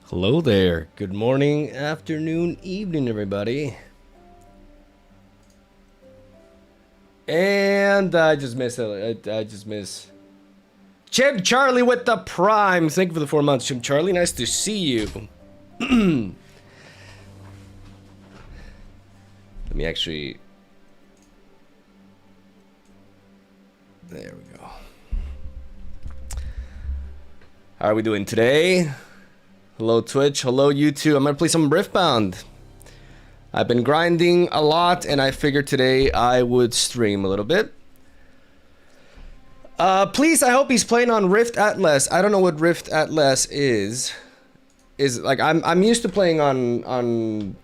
Hello there. Good morning, afternoon, evening, everybody. And I just missed it. I just missed. Chimp Charlie with the Prime. Thank you for the 4 months, Chimp Charlie. Nice to see you. Let me actually. There we go. How are we doing today? Hello Twitch, hello YouTube. I'm gonna play some Riftbound. I've been grinding a lot and I figured today I would stream a little bit. Please, I hope he's playing on Rift Atlas. I don't know what Rift Atlas is. Like I'm used to playing on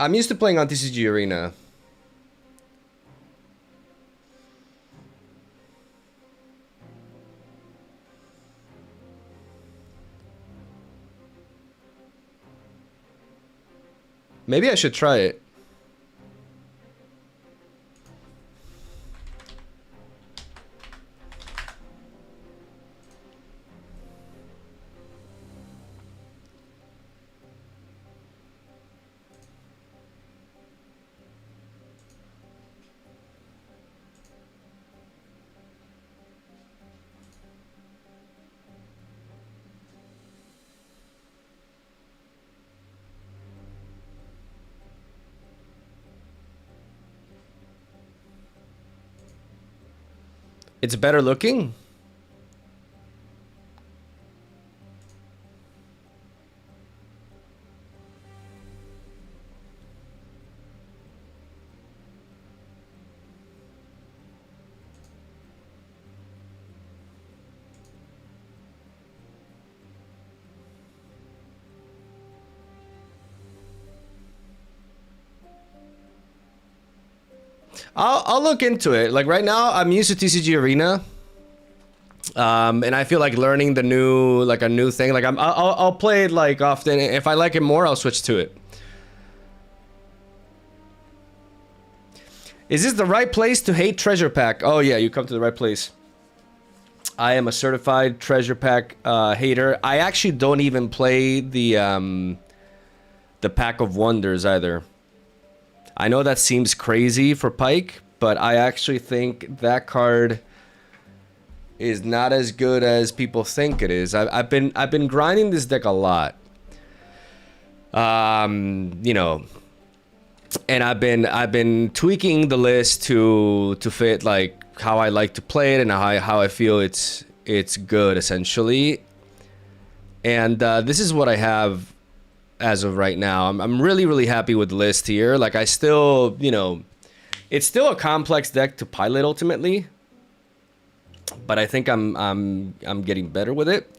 I'm used to playing on TCG Arena. Maybe I should try it. It's better looking? I'll look into it. Like right now, I'm used to TCG Arena, and I feel like learning the new, like a new thing. Like I'll play it like often. If I like it more, I'll switch to it. Is this the right place to hate Treasure Pack? Oh yeah, you come to the right place. I am a certified Treasure Pack hater. I actually don't even play the Pack of Wonders either. I know that seems crazy for Pike, but I actually think that card is not as good as people think it is. I've been grinding this deck a lot. You know, and I've been tweaking the list to fit like how I like to play it and how I feel it's good essentially. And this is what I have as of right now. I'm really happy with the list here. Like I still, you know, it's still a complex deck to pilot ultimately, but I think I'm getting better with it.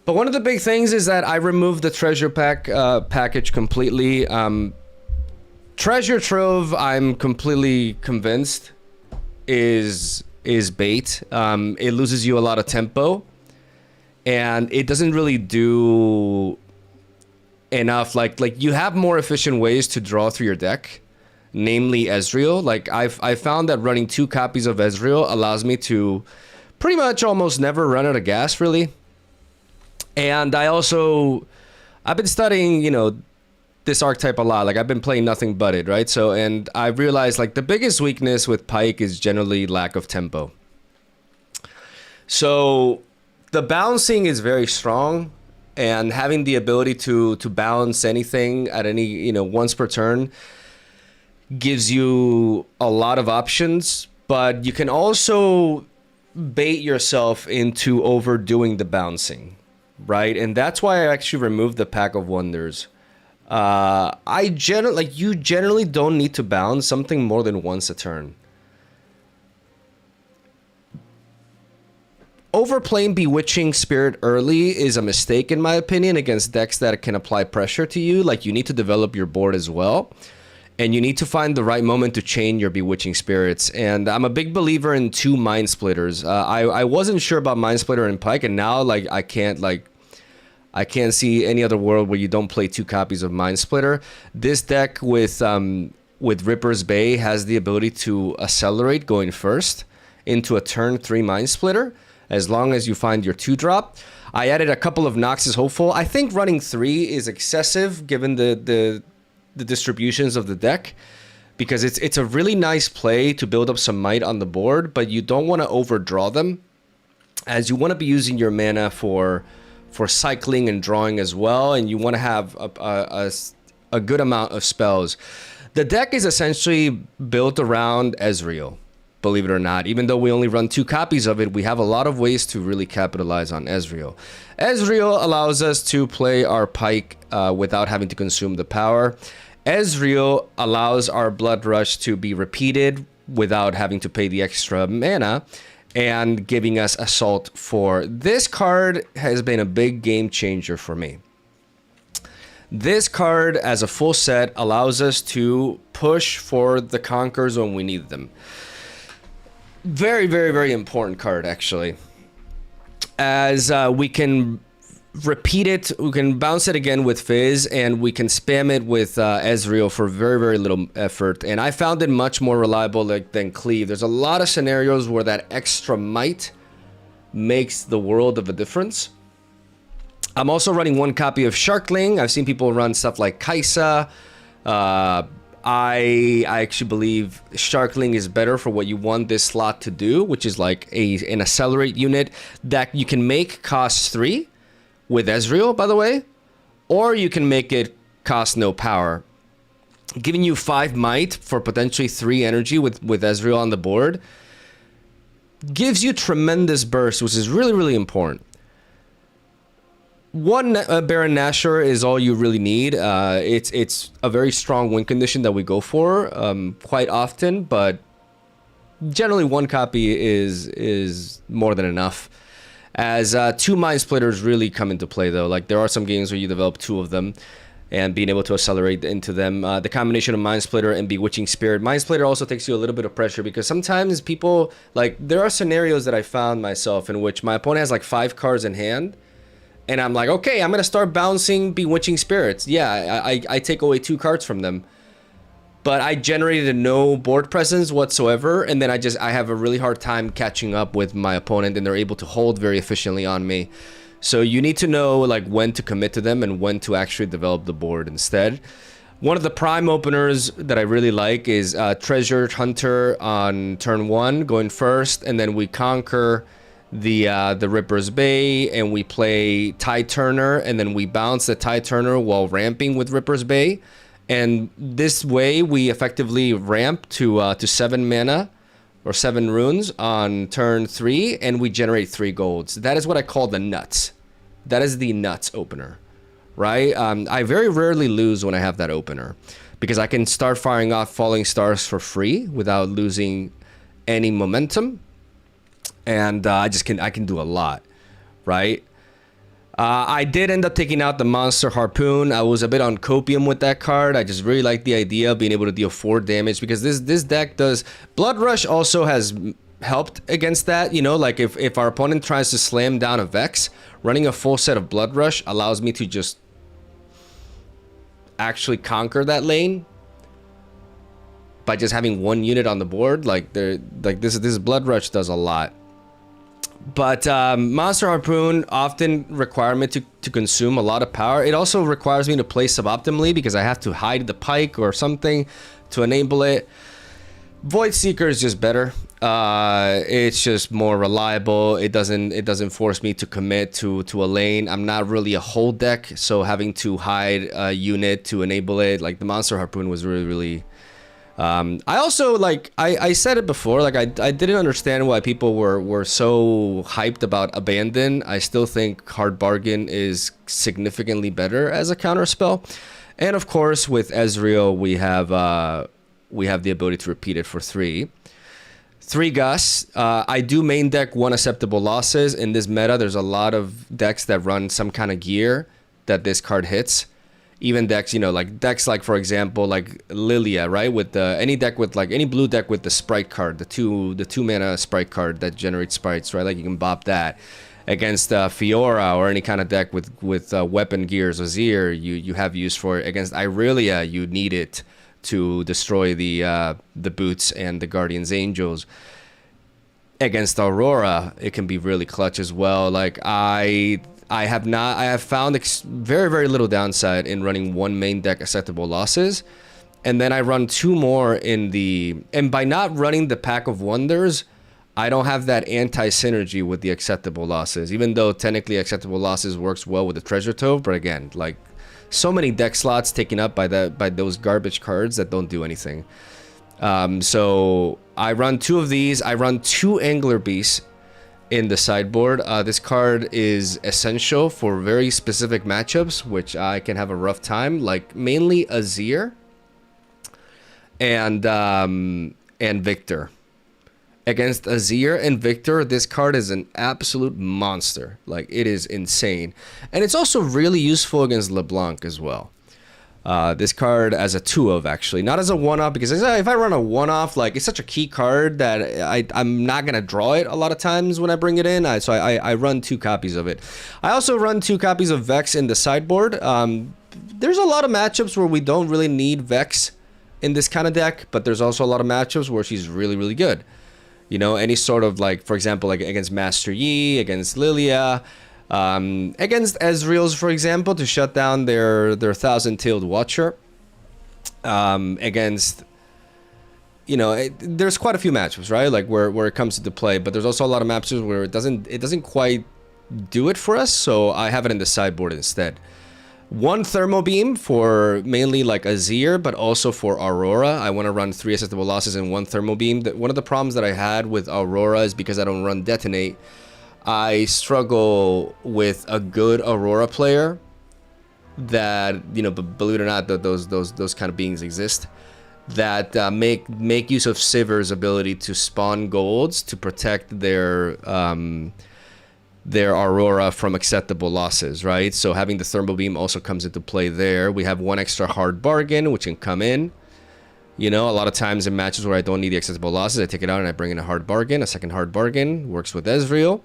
But one of the big things is that I removed the treasure pack package completely. Treasure Trove, I'm completely convinced is bait. It loses you a lot of tempo, and it doesn't really do enough. Like you have more efficient ways to draw through your deck, namely Ezreal. Like I found that running 2 copies of Ezreal allows me to pretty much almost never run out of gas, really. And I've been studying, you know, this archetype a lot. Like I've been playing nothing but it, right? So, and I realized like the biggest weakness with Pyke is generally lack of tempo. So the bouncing is very strong, and having the ability to bounce anything at any, you know, once per turn gives you a lot of options, but you can also bait yourself into overdoing the bouncing, right? And that's why I actually removed the Pack of Wonders. You generally don't need to bounce something more than once a turn. Overplaying Bewitching Spirit early is a mistake in my opinion against decks that can apply pressure to you. Like you need to develop your board as well, and you need to find the right moment to chain your Bewitching Spirits. And I'm a big believer in 2 Mind Splitters. I wasn't sure about Mind Splitter and Pyke, and now like I can't, like I can't see any other world where you don't play 2 copies of Mind Splitter. This deck with Ripper's Bay has the ability to accelerate going first into a turn 3 Mind Splitter, as long as you find your 2-drop. I added a couple of Noxus Hopeful. I think running 3 is excessive given the distributions of the deck, because it's a really nice play to build up some might on the board, but you don't want to overdraw them, as you want to be using your mana for cycling and drawing as well, and you want to have a good amount of spells. The deck is essentially built around Ezreal, believe it or not. Even though we only run 2 copies of it, we have a lot of ways to really capitalize on Ezreal. Ezreal allows us to play our Pyke without having to consume the power. Ezreal allows our Blood Rush to be repeated without having to pay the extra mana, and giving us Assault 4. This card has been a big game changer for me. This card as a full set allows us to push for the Conquers when we need them. Very, very, very important card, actually. As we can repeat it, we can bounce it again with Fizz, and we can spam it with Ezreal for very, very little effort. And I found it much more reliable than Cleave. There's a lot of scenarios where that extra might makes the world of a difference. I'm also running 1 copy of Sharkling. I've seen people run stuff like Kaisa. I actually believe Sharkling is better for what you want this slot to do, which is like an accelerate unit that you can make cost 3 with Ezreal, by the way, or you can make it cost no power, giving you 5 might for potentially 3 energy with Ezreal on the board. Gives you tremendous burst, which is really, really important. 1 Baron Nashor is all you really need. It's a very strong win condition that we go for quite often, but generally 1 copy is more than enough. As 2 Mind Splitters really come into play, though. Like, there are some games where you develop 2 of them, and being able to accelerate into them. The combination of Mind Splitter and Bewitching Spirit. Mind Splitter also takes you a little bit of pressure, because sometimes people, like, there are scenarios that I found myself in which my opponent has like 5 cards in hand, and I'm like, okay, I'm going to start bouncing Bewitching Spirits. Yeah, I take away 2 cards from them. But I generated no board presence whatsoever, and then I have a really hard time catching up with my opponent, and they're able to hold very efficiently on me. So you need to know like when to commit to them and when to actually develop the board instead. One of the prime openers that I really like is Treasure Hunter on turn 1, going first, and then we conquer the Ripper's Bay, and we play Tide Turner, and then we bounce the Tide Turner while ramping with Ripper's Bay. And this way we effectively ramp to 7 mana or 7 runes on turn 3, and we generate 3 golds. That is what I call the nuts. That is the nuts opener, right? I very rarely lose when I have that opener, because I can start firing off Falling Stars for free without losing any momentum, and I can do a lot, right? I did end up taking out the Monster Harpoon. I was a bit on copium with that card. I just really like the idea of being able to deal 4 damage, because this deck does... Blood Rush also has helped against that. You know, like if our opponent tries to slam down a Vex, running a full set of Blood Rush allows me to just actually conquer that lane by just having 1 unit on the board. Like this Blood Rush does a lot. But Monster Harpoon often require me to consume a lot of power. It also requires me to play suboptimally, because I have to hide the Pyke or something to enable it. Void Seeker is just better. It's just more reliable. It doesn't force me to commit to a lane. I'm not really a whole deck, so having to hide a unit to enable it, like the Monster Harpoon, was really I also, like, I said it before, like, I didn't understand why people were so hyped about Abandon. I still think Hard Bargain is significantly better as a counterspell. And of course, with Ezreal, we have the ability to repeat it for 3. 3 Gus. I do main deck 1 Acceptable Losses. In this meta, there's a lot of decks that run some kind of gear that this card hits. Even decks, you know, like decks like, for example, like Lilia, right? With any deck with, like, any blue deck with the Sprite card, the two mana Sprite card that generates sprites, right? Like, you can bop that. Against Fiora or any kind of deck with weapon gears Azir, you have use for it. Against Irelia, you need it to destroy the boots and the Guardian's Angels. Against Aurora, it can be really clutch as well. Like I have found very, very little downside in running one main deck acceptable losses, and then I run two more in the, and by not running the Pack of Wonders, I don't have that anti-synergy with the acceptable losses, even though technically acceptable losses works well with the Treasure Trove. But again, like so many deck slots taken up by those garbage cards that don't do anything. So I run two of these. I run two Angler Beasts in the sideboard. This card is essential for very specific matchups, which I can have a rough time, like mainly Azir and Victor. Against Azir and Victor, this card is an absolute monster. Like, it is insane. And it's also really useful against LeBlanc as well. This card as a 2-of, actually. Not as a 1-off, because if I run a 1-off, like, it's such a key card that I'm not going to draw it a lot of times when I bring it in. So I run 2 copies of it. I also run 2 copies of Vex in the sideboard. There's a lot of matchups where we don't really need Vex in this kind of deck, but there's also a lot of matchups where she's really, really good. You know, any sort of, like, for example, like against Master Yi, against Lilia, against Ezreal's, for example, to shut down their thousand-tailed Watcher. Against, you know, there's quite a few matchups, right? Like where it comes into play, but there's also a lot of matchups where it doesn't quite do it for us. So I have it in the sideboard instead. 1 Thermal Beam for mainly like Azir, but also for Aurora. I want to run 3 acceptable losses and 1 Thermal Beam. One of the problems that I had with Aurora is because I don't run Detonate. I struggle with a good Aurora player that, you know, believe it or not, those kind of beings exist, that make use of Sivir's ability to spawn golds to protect their Aurora from acceptable losses, right? So having the Thermal Beam also comes into play there. We have 1 extra hard bargain, which can come in. You know, a lot of times in matches where I don't need the acceptable losses, I take it out and I bring in a hard bargain. A second hard bargain works with Ezreal.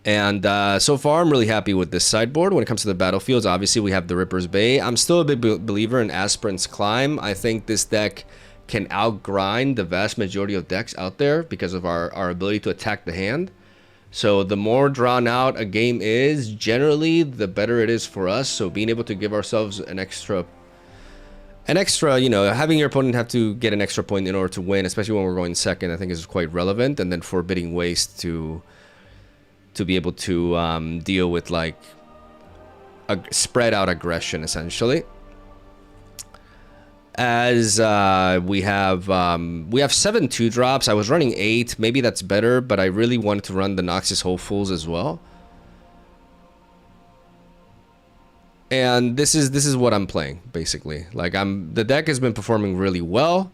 And so far, I'm really happy with this sideboard. When it comes to the battlefields, obviously, we have the Ripper's Bay. I'm still a big believer in Aspirant's Climb. I think this deck can outgrind the vast majority of decks out there because of our ability to attack the hand. So the more drawn out a game is, generally, the better it is for us. So being able to give ourselves an extra, you know, having your opponent have to get an extra point in order to win, especially when we're going second, I think is quite relevant. And then forbidding waste to be able to deal with, like, a spread out aggression, essentially. As we have 7 2-drops. I was running 8. Maybe that's better, but I really wanted to run the Noxus Hopefuls as well. And this is what I'm playing, basically. Like, the deck has been performing really well.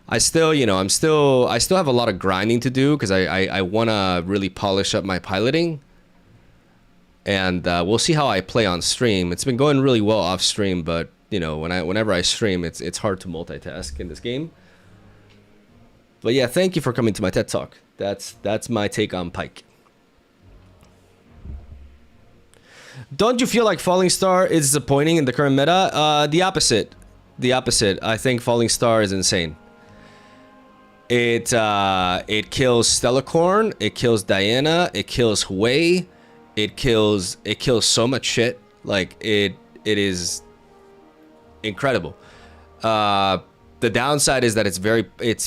I still, you know, I still have a lot of grinding to do because I want to really polish up my piloting. And we'll see how I play on stream. It's been going really well off stream, but you know, whenever I stream, it's hard to multitask in this game. But yeah, thank you for coming to my TED Talk. That's my take on PYKE. Don't you feel like Falling Star is disappointing in the current meta? The opposite. The opposite. I think Falling Star is insane. It kills Stellacorn, it kills Diana, it kills Hui, it kills so much shit. Like it is incredible. The downside is that it's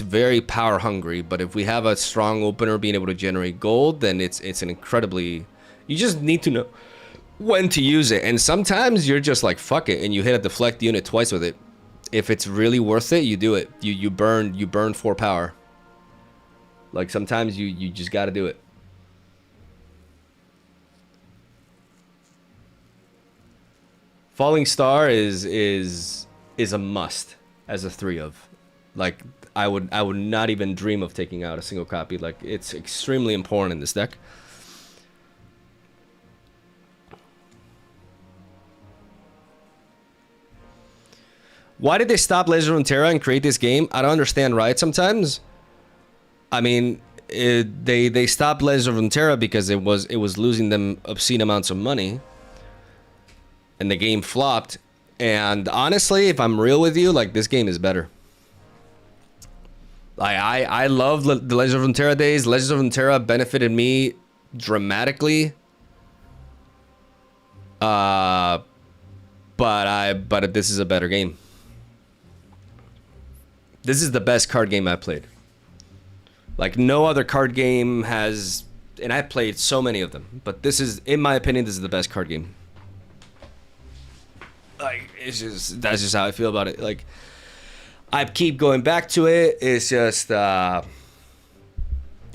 very power hungry, but if we have a strong opener being able to generate gold, then it's an incredibly, you just need to know when to use it. And sometimes you're just like, fuck it, and you hit a deflect unit twice with it. If it's really worth it, you do it. You burn 4 power. Like sometimes you just got to do it. Falling Star is a must as a 3-of. Like I would not even dream of taking out a single copy. Like it's extremely important in this deck. Why did they stop Laser Runeterra and create this game? I don't understand, right? Sometimes, I mean, they stopped Legends of Runeterra because it was losing them obscene amounts of money, and the game flopped. And honestly, if I'm real with you, like, this game is better. I love the Legends of Runeterra days. Legends of Runeterra benefited me dramatically. But this is a better game. This is the best card game I played. Like, no other card game has, and I played so many of them, but this is, in my opinion, this is the best card game. Like, that's just how I feel about it. Like, I keep going back to it. It's just,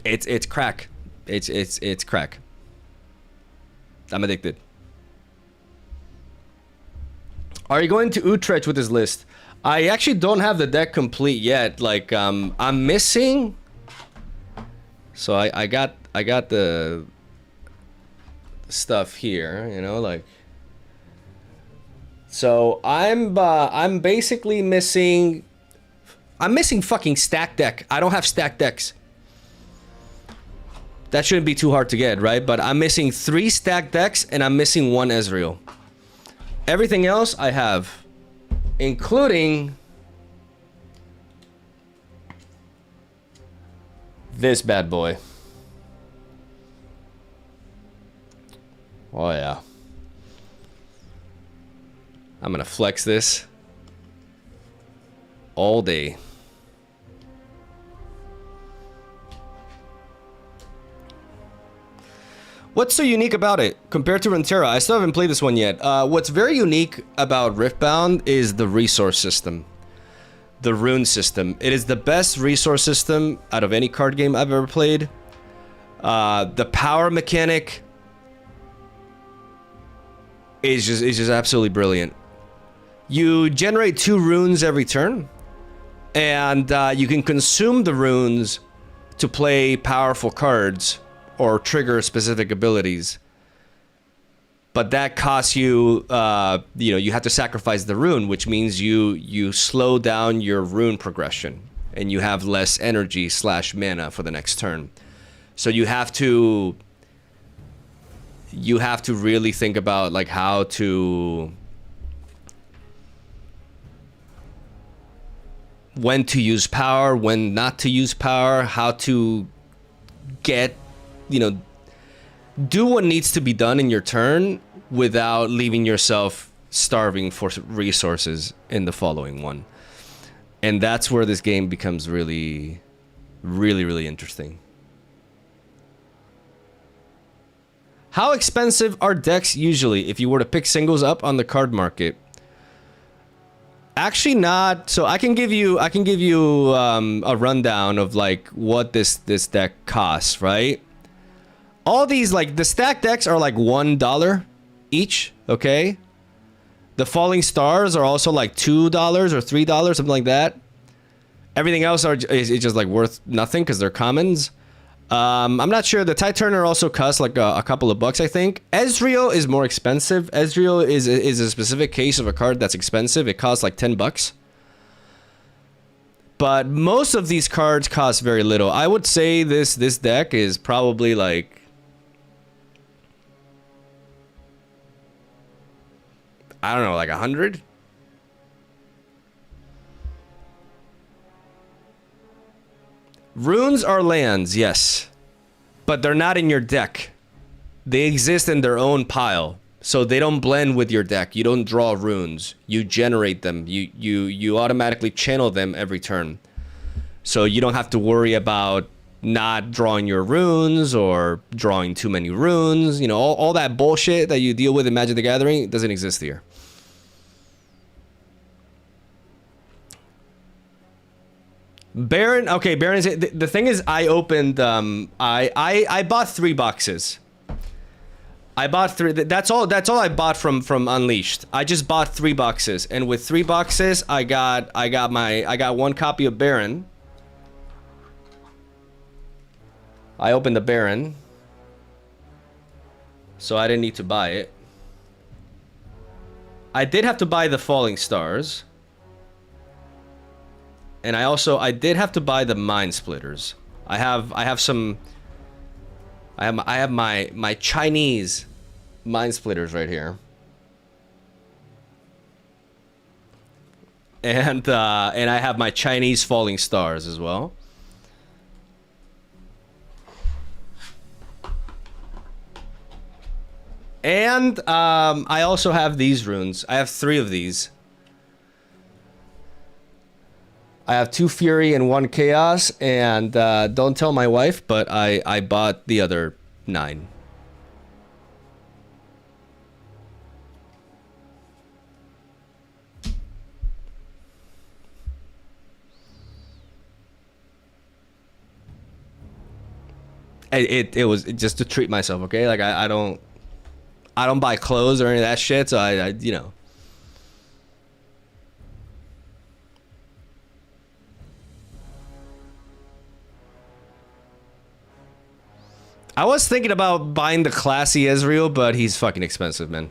it's crack. It's crack. I'm addicted. Are you going to Utrecht with this list? I actually don't have the deck complete yet. Like, I'm missing. So I got the stuff here, you know, like. So I'm basically missing. I'm missing fucking stack deck. I don't have stack decks. That shouldn't be too hard to get, right? But I'm missing 3 stack decks and I'm missing 1 Ezreal. Everything else I have, including this bad boy. Oh yeah. I'm gonna flex this all day. What's so unique about it compared to Runeterra? I still haven't played this one yet. What's very unique about Riftbound is the resource system. The rune system. It is the best resource system out of any card game I've ever played. The power mechanic is just absolutely brilliant. You generate 2 runes every turn, and you can consume the runes to play powerful cards or trigger specific abilities. But that costs you, you know, you have to sacrifice the rune, which means you slow down your rune progression and you have less energy / mana for the next turn. So you have to really think about like how to, when to use power, when not to use power, how to get, you know, do what needs to be done in your turn without leaving yourself starving for resources in the following one. And that's where this game becomes really, really, really interesting. How expensive are decks usually if you were to pick singles up on the card market? Actually not. So I can give you a rundown of like what this deck costs, right? All these, like, the stack decks are like $1 each, okay? The falling stars are also like $2 or $3, something like that. Everything else is just like worth nothing because they're commons. I'm not sure. The Tide Turner also costs like a couple of bucks, I think. Ezreal is more expensive. Ezreal is a specific case of a card that's expensive. It costs like 10 bucks. But most of these cards cost very little. I would say this deck is probably like, I don't know, like 100? Runes are lands, yes. But they're not in your deck. They exist in their own pile. So they don't blend with your deck. You don't draw runes. You generate them. You automatically channel them every turn. So you don't have to worry about not drawing your runes or drawing too many runes. You know, all that bullshit that you deal with in Magic the Gathering doesn't exist here. Baron, okay, Baron is, the thing is, I opened, I bought 3 boxes. I bought 3, that's all I bought from Unleashed. I just bought 3 boxes, and with 3 boxes, I got 1 copy of Baron. I opened the Baron, so I didn't need to buy it. I did have to buy the Falling Stars. And I did have to buy the Mind Splitters. I have some. I have my Chinese mind splitters right here. And I have my Chinese falling stars as well. And I also have these runes. I have 3 of these. I have 2 Fury and 1 Chaos, and don't tell my wife, but I bought the other 9. It was just to treat myself, okay? Like I don't buy clothes or any of that shit, so I you know. I was thinking about buying the classy Ezreal, but he's fucking expensive, man.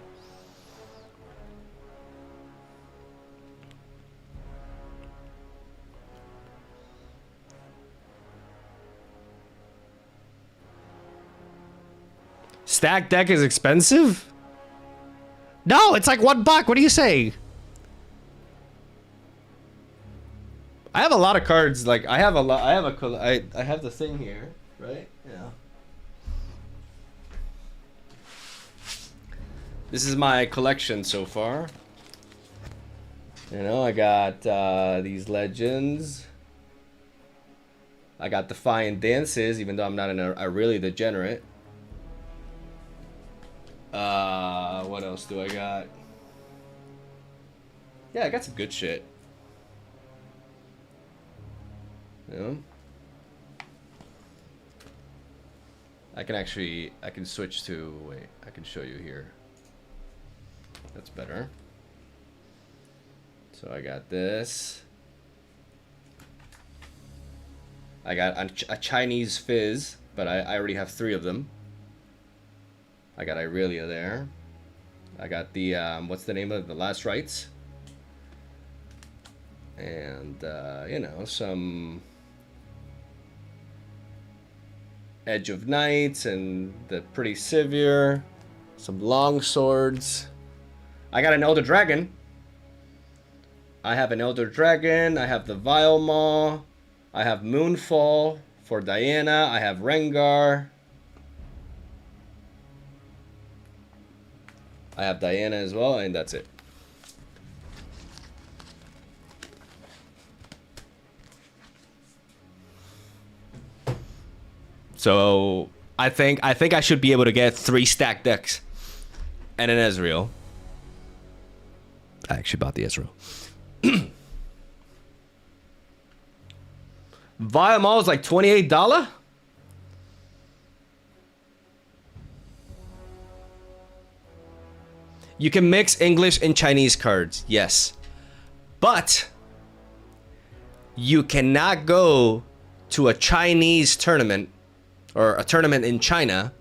Stack deck is expensive? No, it's like $1. What do you say? I have a lot of cards. Like I have a lot. I have the thing here, right? Yeah. This is my collection so far. You know, I got these legends. I got Defiant Dances, even though I'm not a really degenerate. What else do I got? Yeah, I got some good shit. Yeah. I can switch to, wait, I can show you here. That's better. So I got this. I got a Chinese Fizz, but I already have 3 of them. I got Irelia there. I got the, what's the name of the Last Rites? And, you know, some Edge of Knights and the Pretty Sivir. Some long swords. I got an Elder Dragon. I have an Elder Dragon. I have the Vile Maw. I have Moonfall for Diana. I have Rengar. I have Diana as well, and that's it. So I think I should be able to get 3 stacked decks and an Ezreal. I actually bought the Ezreal. Vile Maw is like $28? You can mix English and Chinese cards, yes. But you cannot go to a Chinese tournament or a tournament in China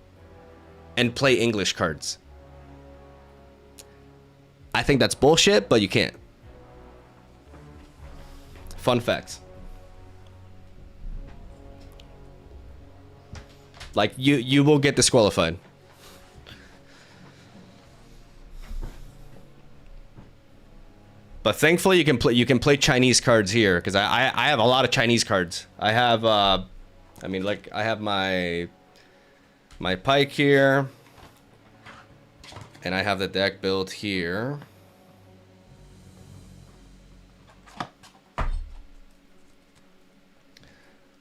and play English cards. I think that's bullshit, but you can't. Fun facts. Like you will get disqualified. But thankfully you can play Chinese cards here because I have a lot of Chinese cards. I have I mean, like, I have my PYKE here, and I have the deck built here.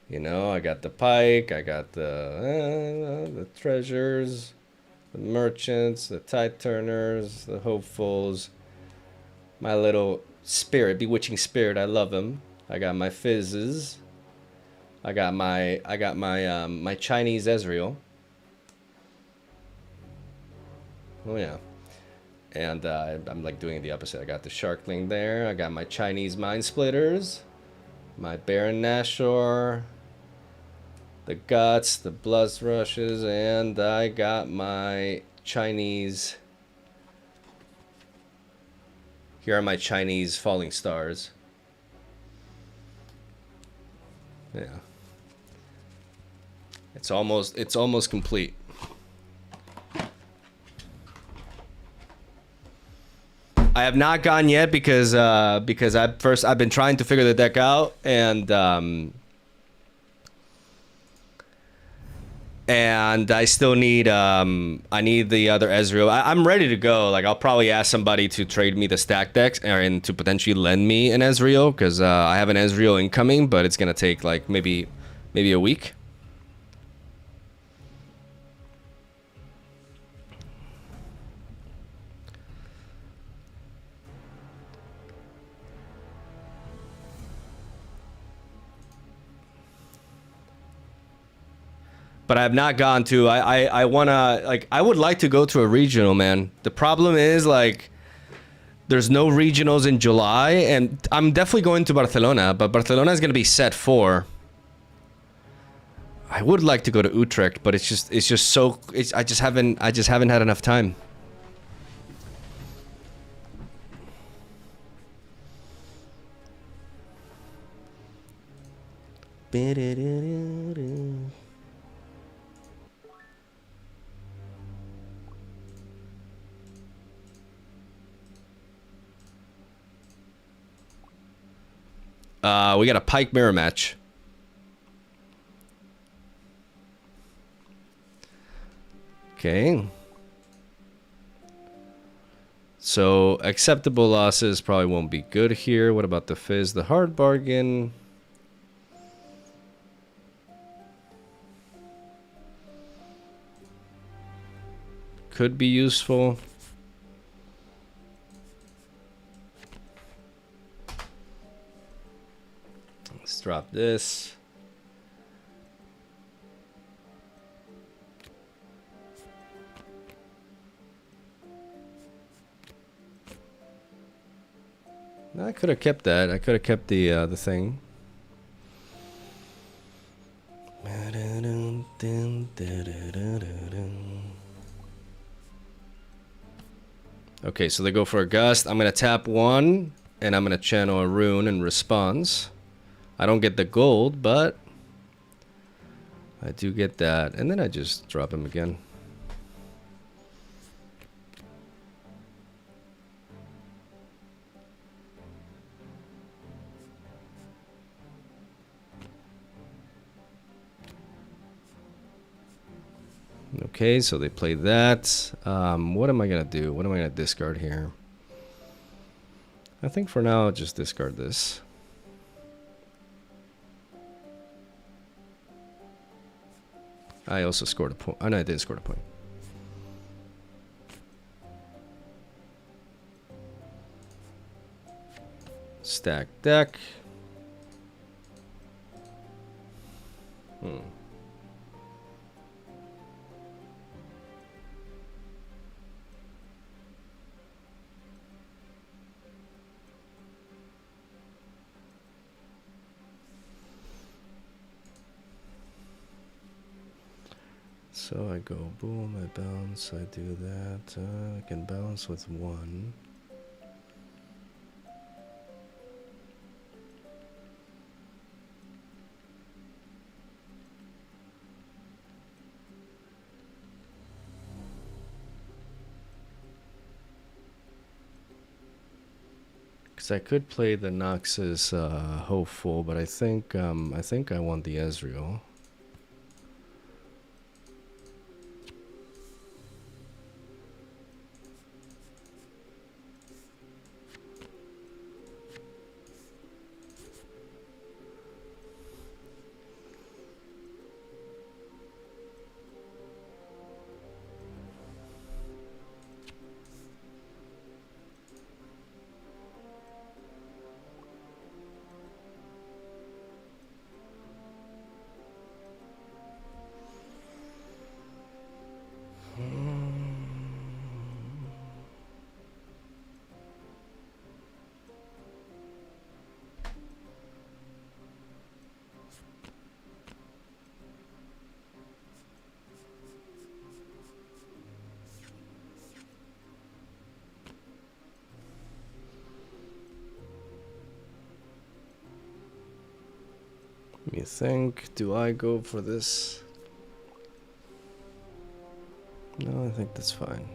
You know, I got the PYKE, I got the treasures, the merchants, the tide turners, the hopefuls, my little spirit, bewitching spirit. I love him. I got my fizzes. I got my my Chinese Ezreal. Oh yeah, and I'm like doing the opposite. I got the Sharkling there. I got my Chinese Mind Splitters, my Baron Nashor, the Guts, the Blood Rushes, and I got my Chinese. Here are my Chinese Falling Stars. Yeah. It's almost complete. I have not gone yet because I've been trying to figure the deck out, and I still need I need the other Ezreal. I'm ready to go. Like, I'll probably ask somebody to trade me the stack decks and to potentially lend me an Ezreal, because I have an Ezreal incoming, but it's gonna take like maybe a week. But I have not gone to. I wanna, like, I would like to go to a regional, man. The problem is, like, there's no regionals in July, and I'm definitely going to Barcelona, but Barcelona is gonna be set 4. I would like to go to Utrecht, but it's just so, I just haven't had enough time. We got a PYKE mirror match. Okay. So acceptable losses probably won't be good here. What about the Fizz? The hard bargain. Could be useful. Let's drop this. I could have kept that. I could have kept the thing. Okay, so they go for a gust. I'm gonna tap 1, and I'm gonna channel a rune in response. I don't get the gold, but I do get that, and then I just drop him again. Okay, so they play that. What am I gonna do? What am I gonna discard here? I think for now I'll just discard this. I also scored a point. Oh no, I didn't score a point. Stack deck. So I go boom, I bounce, I do that. I can bounce with 1. Because I could play the Noxus Hopeful, but I think I want the Ezreal. Let me think. Do I go for this? No, I think that's fine.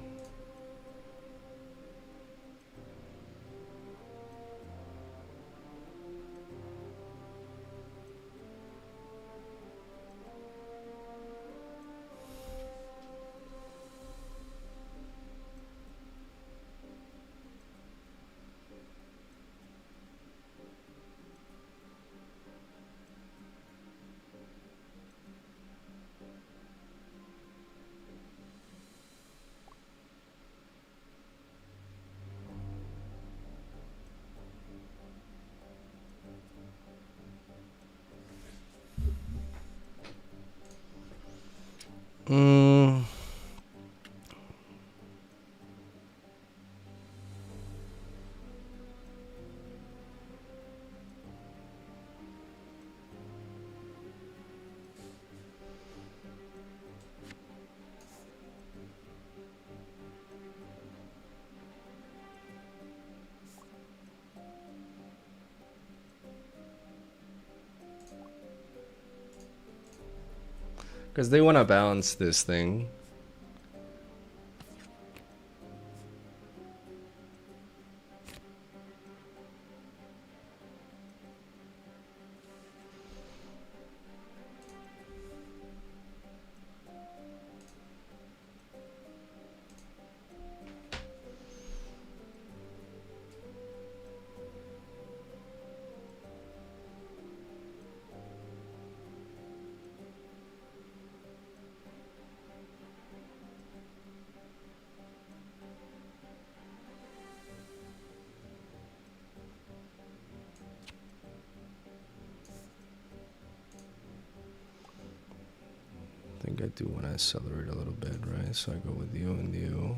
Because they want to balance this thing. I think I do want to accelerate a little bit, right? So I go with you and you.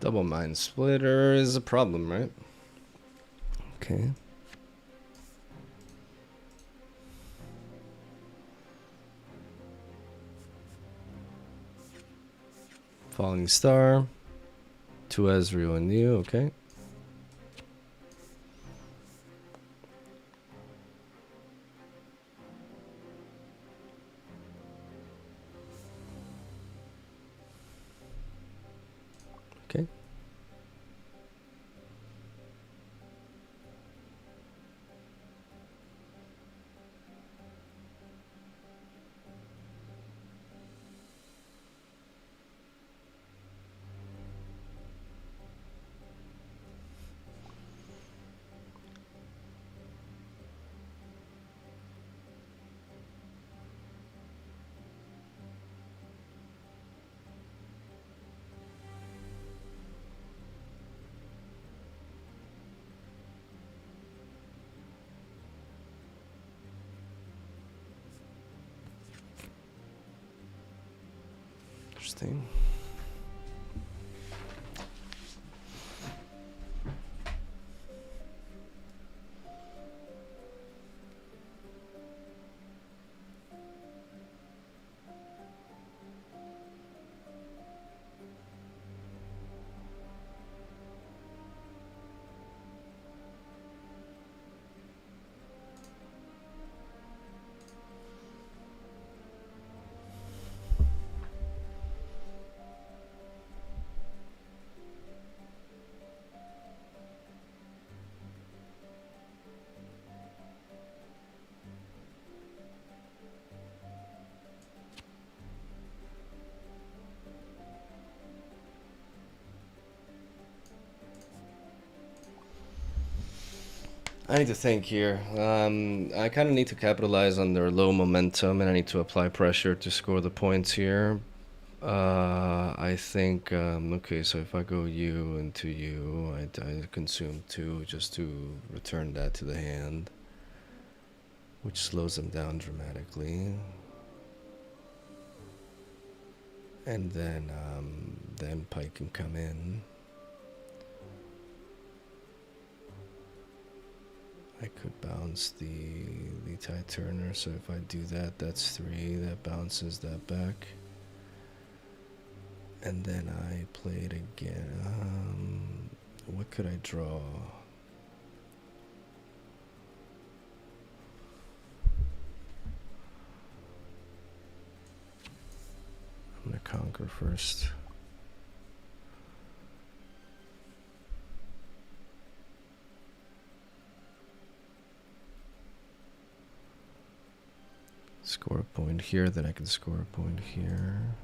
Double mind splitter is a problem, right? Okay. Falling star. 2 Ezreal and you, okay. Okay. Interesting. I need to think here. I kind of need to capitalize on their low momentum, and I need to apply pressure to score the points here. I think, okay, so if I go U into U, I consume 2 just to return that to the hand, which slows them down dramatically. And then Pike can come in. I could bounce the Ty Turner, so if I do that, that's 3. That bounces that back. And then I play it again. What could I draw? I'm gonna conquer first. Score a point here, then I can score a point here.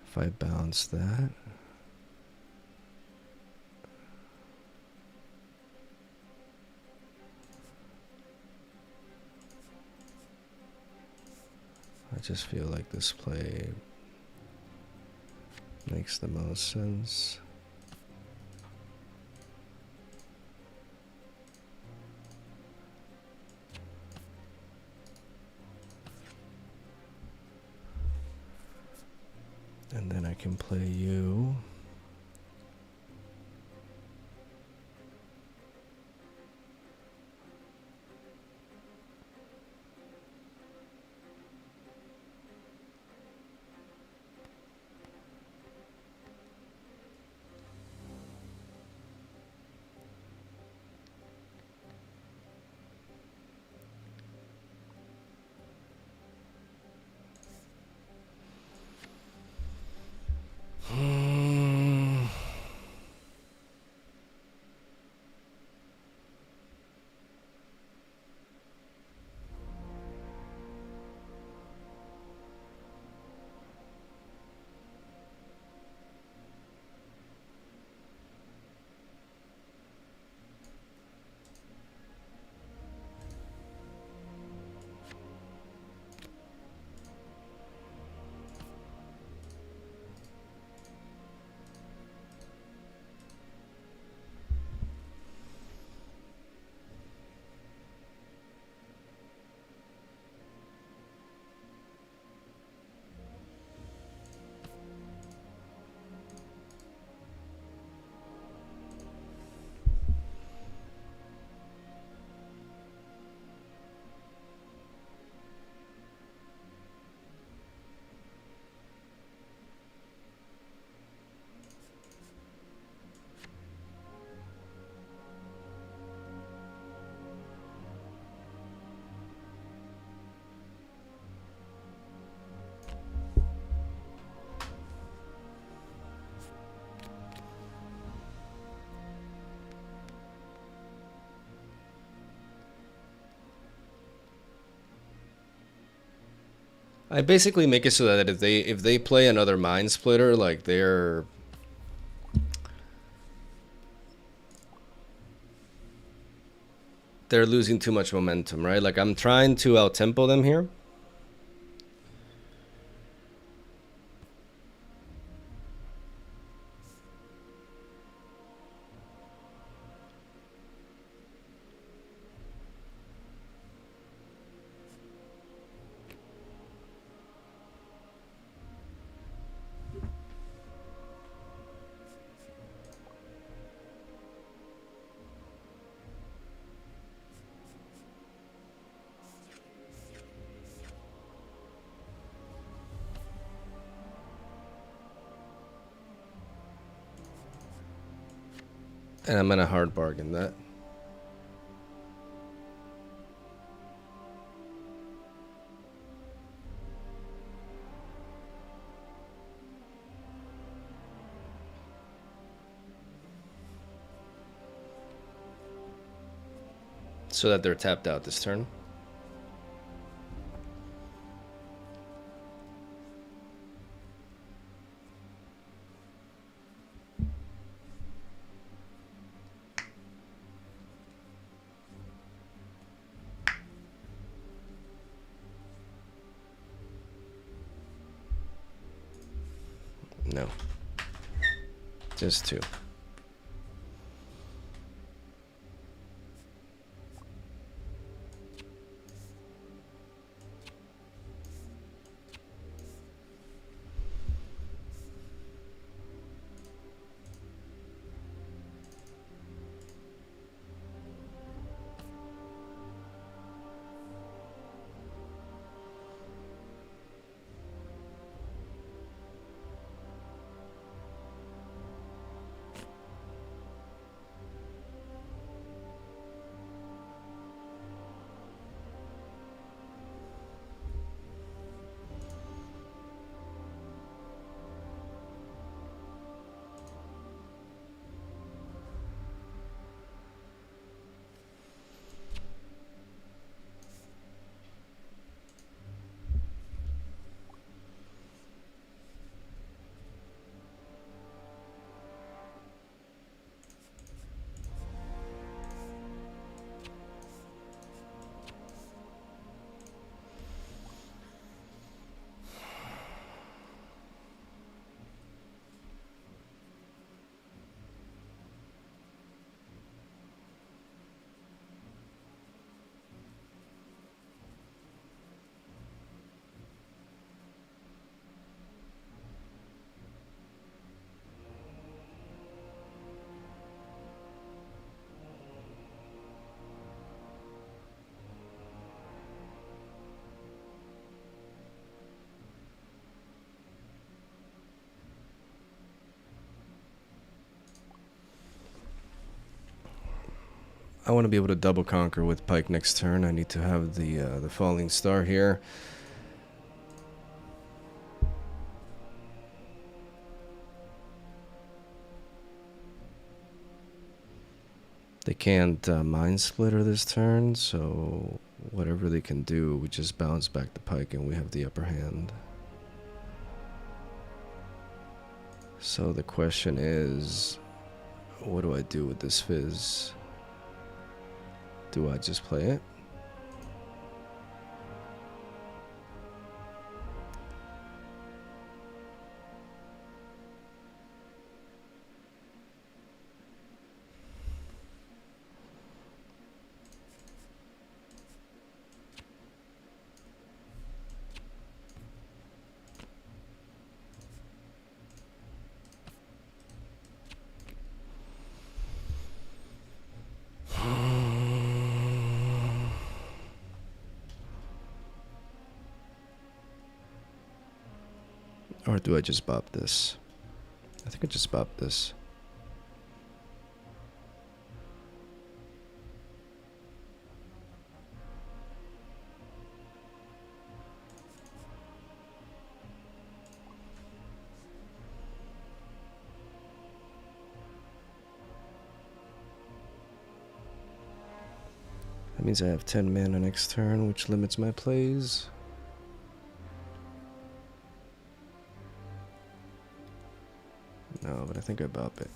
If I bounce that, I just feel like this play makes the most sense. And then I can play you. I basically make it so that if they play another Mind Splitter, like they're losing too much momentum, right? Like I'm trying to out-tempo them here. And I'm gonna hard bargain that. So that they're tapped out this turn. No. Just 2. I want to be able to double conquer with pike next turn. I need to have the falling star here. They can't mind splitter this turn, so whatever they can do, we just bounce back the pike and we have the upper hand. So the question is, what do I do with this fizz? Do I just play it? Or do I just bop this? I think I just bop this. That means I have 10 mana next turn, which limits my plays. No, but I think I bop it.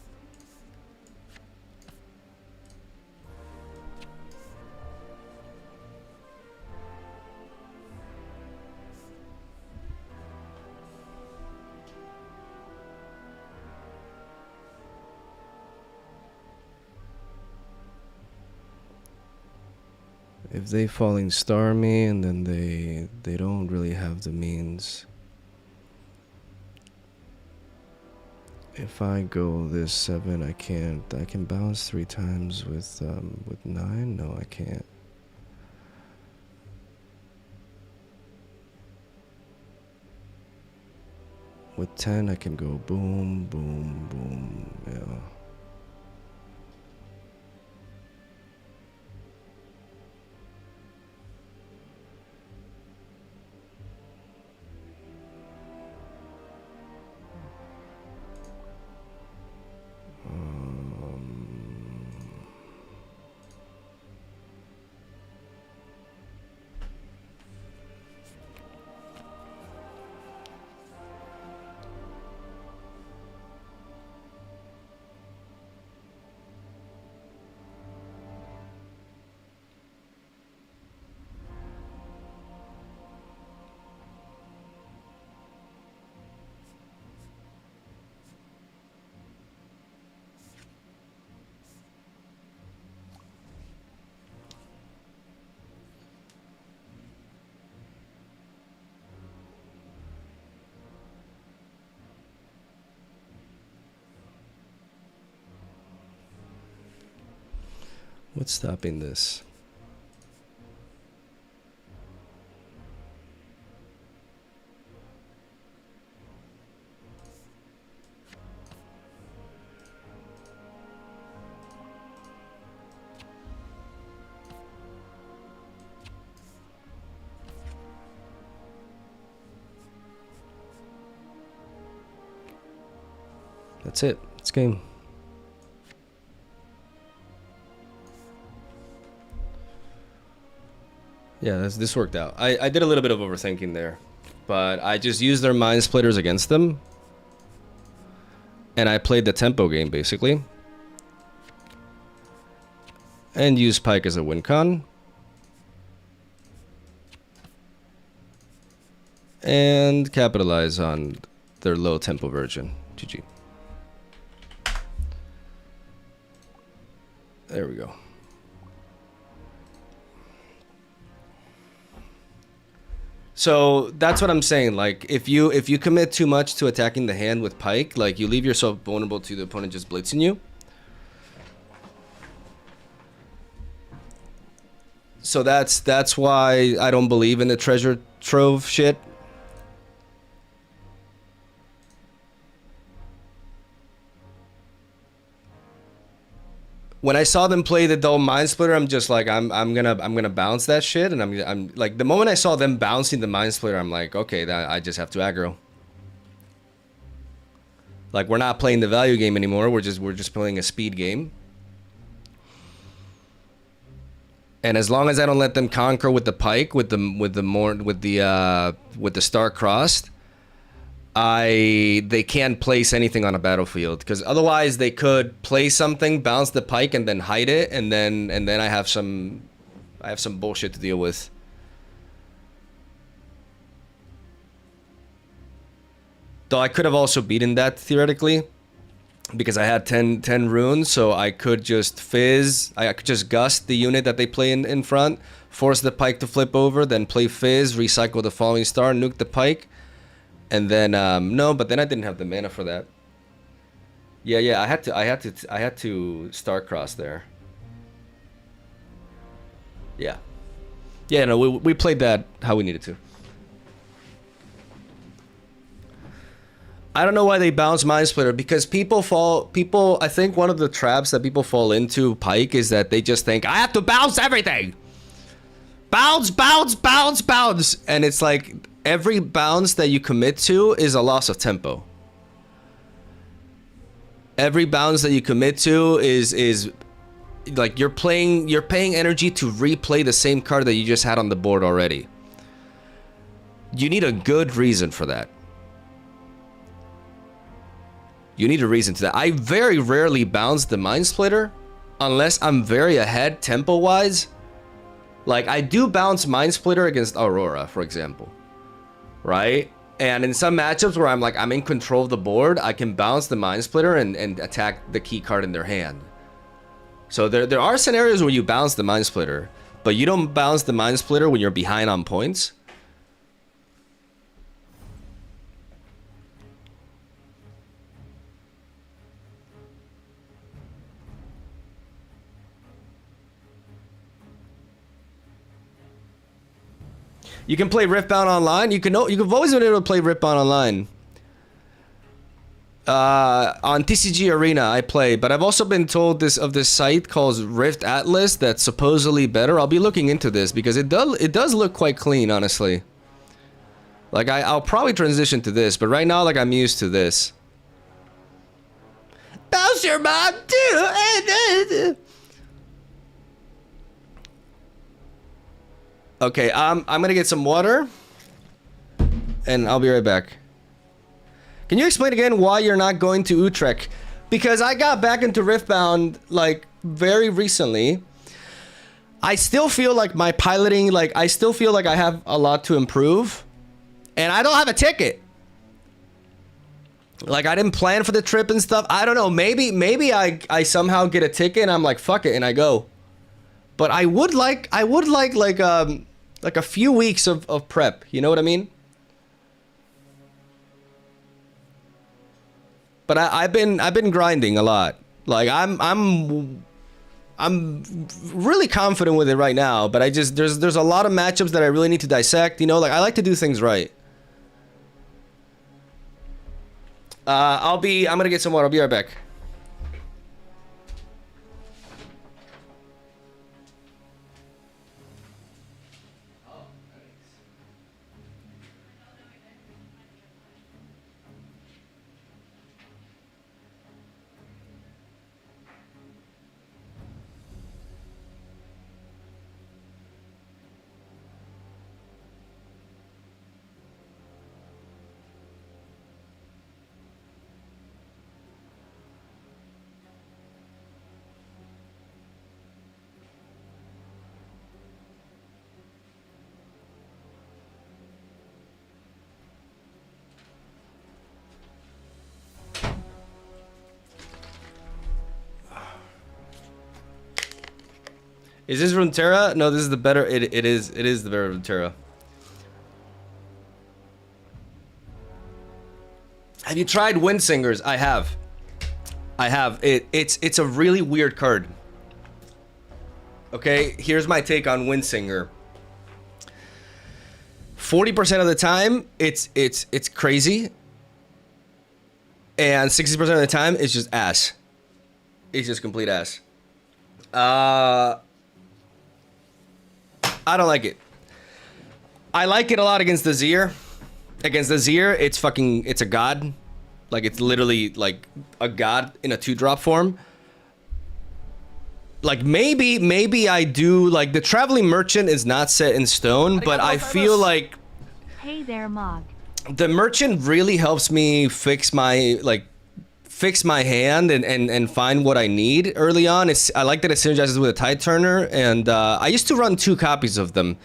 If they falling star me and then they don't really have the means. If I go this 7, I can't. I can bounce 3 times with 9. No, I can't. With 10, I can go boom, boom, boom. Yeah. What's stopping this? That's it. It's game. Yeah, this worked out. I did a little bit of overthinking there, but I just used their mind splitters against them, and I played the tempo game basically, and used PYKE as a win con, and capitalize on their low tempo version. GG. There we go. So that's what I'm saying. Like, if you commit too much to attacking the hand with PYKE, like, you leave yourself vulnerable to the opponent just blitzing you. So that's why I don't believe in the treasure trove shit. When I saw them play the double mind splitter, I'm just like, I'm gonna bounce that shit, and I'm like, the moment I saw them bouncing the mind splitter, I'm like, okay, that I just have to aggro. Like, we're not playing the value game anymore. We're just playing a speed game. And as long as I don't let them conquer with the PYKE, with the star crossed, they can't place anything on a battlefield, because otherwise they could play something, bounce the PYKE, and then hide it, and then I have some bullshit to deal with. Though I could have also beaten that theoretically, because I had 10 runes, so I could just fizz. I could just gust the unit that they play in front, force the PYKE to flip over, then play fizz, recycle the falling star, nuke the PYKE. And then no, but then I didn't have the mana for that. Yeah, I had to star cross there. Yeah, no, we played that how we needed to. I don't know why they bounce mind splitter, because I think one of the traps that people fall into PYKE is that they just think, I have to bounce everything. Bounce, and it's like, every bounce that you commit to is a loss of tempo. Every bounce that you commit to is like, you're paying energy to replay the same card that you just had on the board already. You need a good reason for that. You need a reason to that. I very rarely bounce the mind splitter unless I'm very ahead tempo wise. Like, I do bounce mind splitter against Aurora, for example. Right? And in some matchups where I'm in control of the board, I can bounce the mind splitter and attack the key card in their hand. So there are scenarios where you bounce the mind splitter, but you don't bounce the mind splitter when you're behind on points. You can play Riftbound online. You've always been able to play Riftbound online. On TCG Arena, I play, but I've also been told of this site called Rift Atlas that's supposedly better. I'll be looking into this because it does look quite clean, honestly. Like, I'll probably transition to this, but right now, like, I'm used to this. Bounce your mom too. Okay, I'm gonna get some water, and I'll be right back. Can you explain again why you're not going to Utrecht? Because I got back into Riftbound, like, very recently. I still feel like my piloting, like, I still feel like I have a lot to improve, and I don't have a ticket. Like, I didn't plan for the trip and stuff. I don't know, maybe I somehow get a ticket and I'm like, fuck it, and I go. But I would like a few weeks of prep. You know what I mean? But I've been grinding a lot. Like, I'm I'm really confident with it right now, but I just there's a lot of matchups that I really need to dissect. You know, like I like to do things right. I'm gonna get some water. I'll be right back. Is this Runeterra? No, this is the better. It is the better Runeterra. Have you tried Windsingers? I have. It's a really weird card. Okay, here's my take on Windsinger. 40% of the time, it's crazy, and 60% of the time, it's just ass. It's just complete ass. I don't like it. I like it a lot against the Zir. Against the Zir, it's a god. Like, it's literally, like, a god in a 2-drop form. Like, maybe I do, like, the Traveling Merchant is not set in stone, but I feel like... Hey there, Mog. The Merchant really helps me fix my hand and find what I need early on. I like that it synergizes with a Tide Turner, and I used to run 2 copies of them.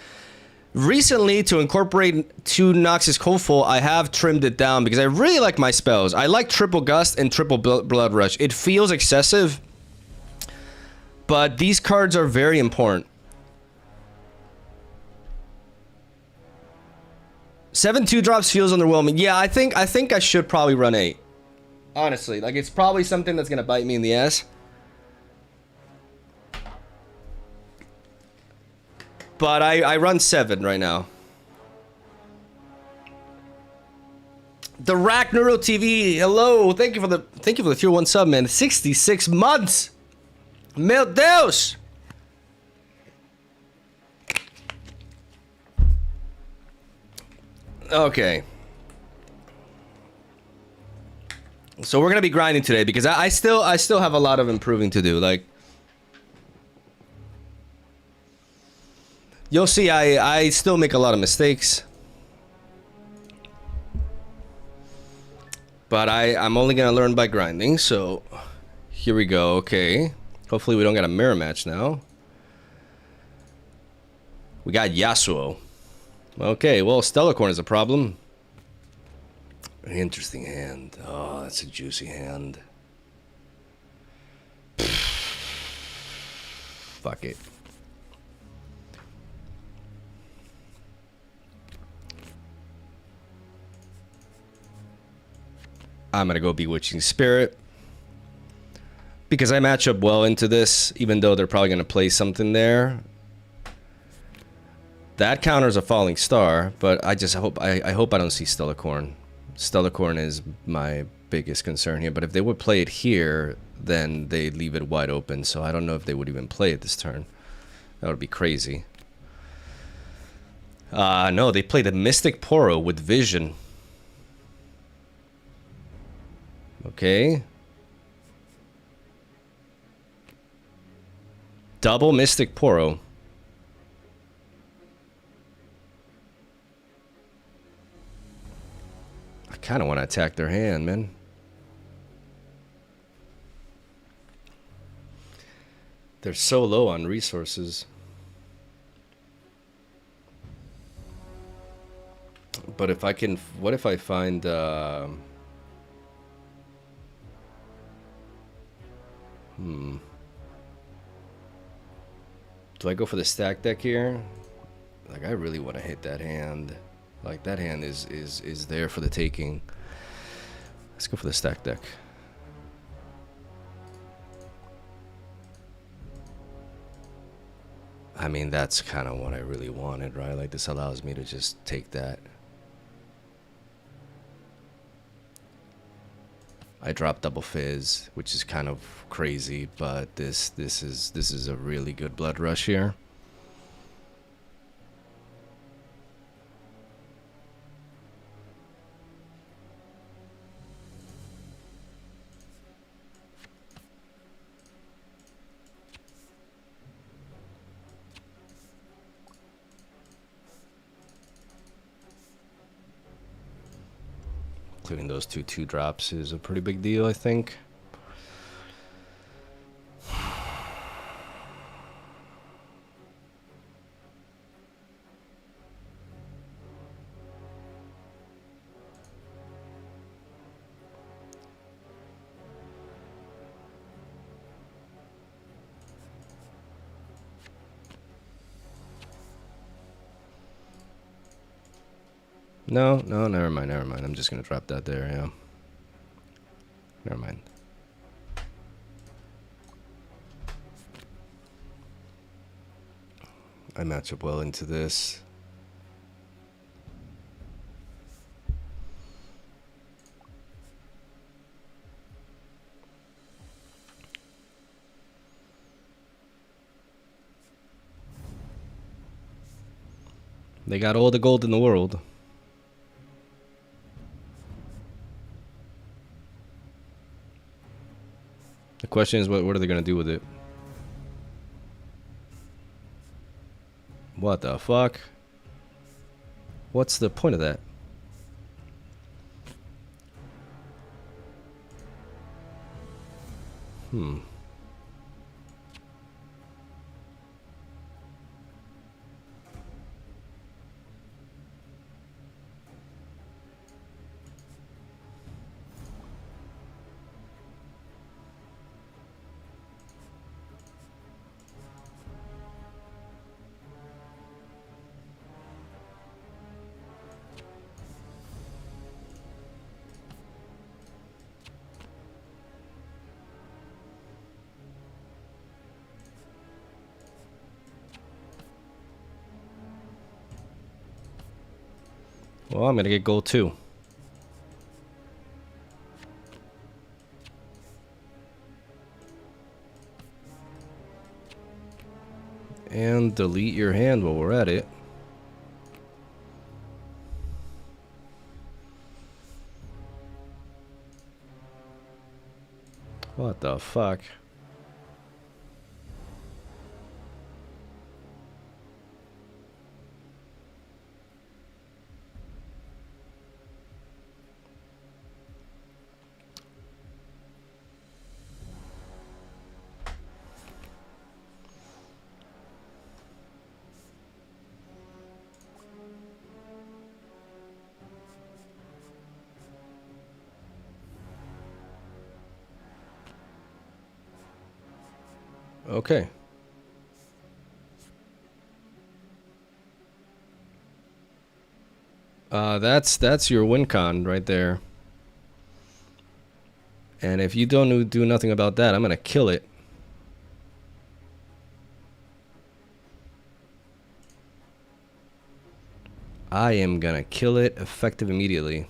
Recently, to incorporate 2 Noxus Coldful, I have trimmed it down because I really like my spells. I like Triple Gust and Triple Blood Rush. It feels excessive, but these cards are very important. 7 2-drops feels underwhelming. Yeah, I think I should probably run 8. Honestly, like, it's probably something that's gonna bite me in the ass. But I run 7 right now. The Rack Neuro TV, hello, thank you for the tier 1 sub, man. 66 months. Meu Deus. Okay. So we're gonna be grinding today because I still have a lot of improving to do. Like, you'll see, I still make a lot of mistakes, but I'm only gonna learn by grinding. So here we go. Okay, hopefully we don't get a mirror match now. We got Yasuo. Okay, well, Stellarcorn is a problem. An interesting hand. Oh, that's a juicy hand. Fuck it. I'm gonna go Bewitching Spirit because I match up well into this, even though they're probably gonna play something there. That counters a Falling Star, but I just hope I hope I don't see Stellarcorn. Stellarcorn is my biggest concern here, but if they would play it here, then they leave it wide open, so I don't know if they would even play it this turn. That would be crazy. No, they played a Mystic Poro with Vision. Okay. Double Mystic Poro. I kind of want to attack their hand, man. They're so low on resources. But if I can, what if I find, Do I go for the stack deck here? Like, I really want to hit that hand. Like, that hand is there for the taking. Let's go for the stack deck. I mean, that's kind of what I really wanted, right? Like, this allows me to just take that. I dropped double fizz, which is kind of crazy, but this is a really good blood rush here. Including those two drops is a pretty big deal, I think. No, never mind. I'm just gonna drop that there, yeah. Never mind. I match up well into this. They got all the gold in the world. The question is, what are they gonna do with it? What the fuck? What's the point of that? Well, I'm gonna get gold too. And delete your hand while we're at it. What the fuck? Okay. That's your win con right there. And if you don't do nothing about that, I'm gonna kill it. I am gonna kill it effective immediately.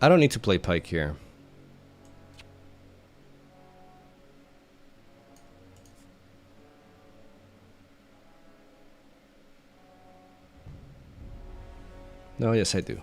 I don't need to play Pyke here. No, yes I do.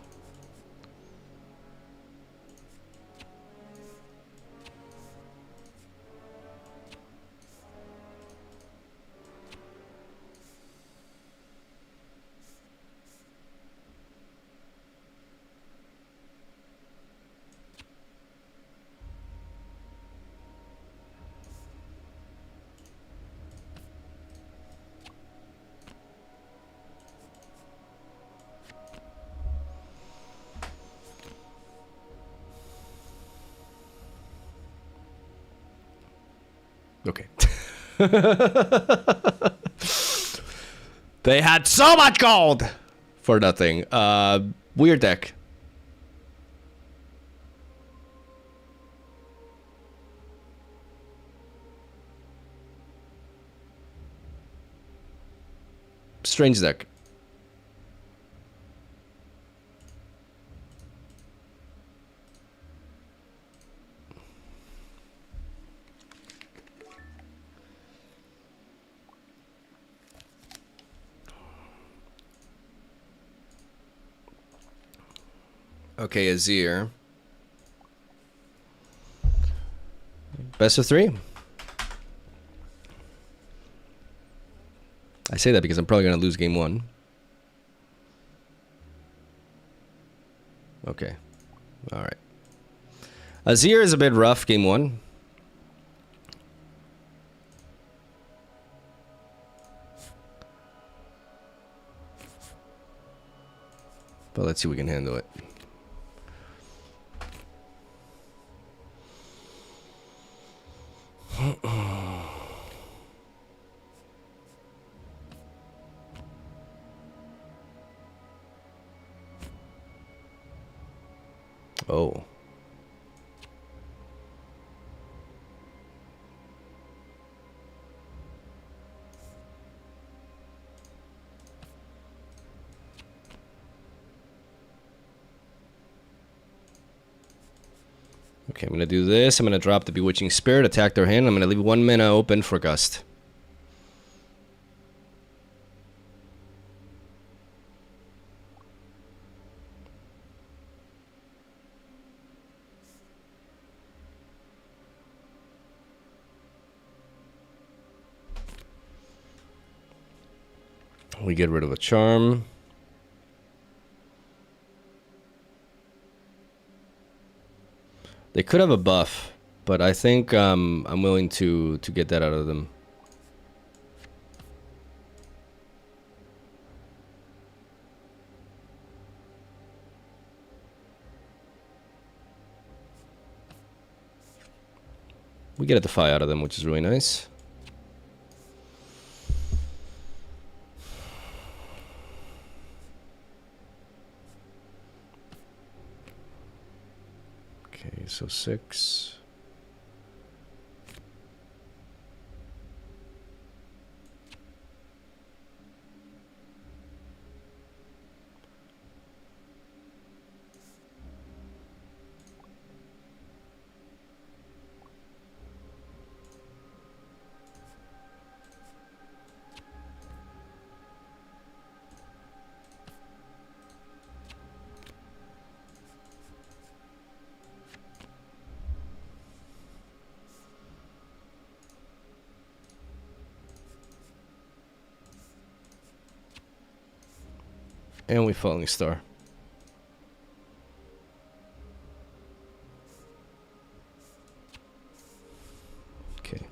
Okay. They had so much gold for nothing. Weird deck. Strange deck. Okay, Azir. Best of 3. I say that because I'm probably going to lose game 1. Okay. All right. Azir is a bit rough game 1. But let's see if we can handle it. Oh. Okay, I'm going to do this. I'm going to drop the Bewitching Spirit, attack their hand. I'm going to leave 1 mana open for Gust. We get rid of a charm. They could have a buff, but I think I'm willing to get that out of them. We get a Defy out of them, which is really nice. Okay, so 6. And we Falling Star. Okay.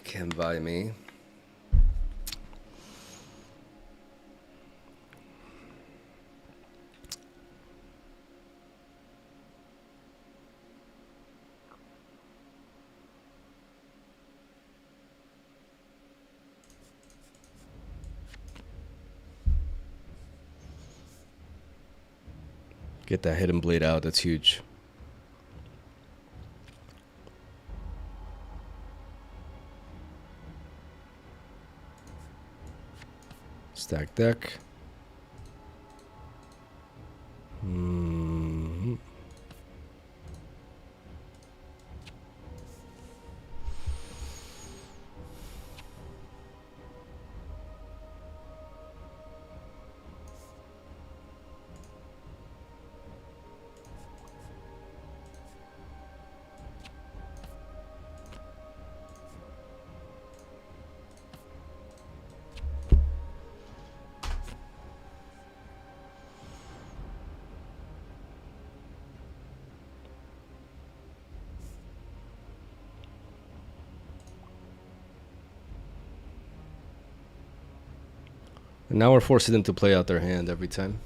Can't buy me. Get that Hidden Blade out, that's huge. Stack deck. And now we're forcing them to play out their hand every time.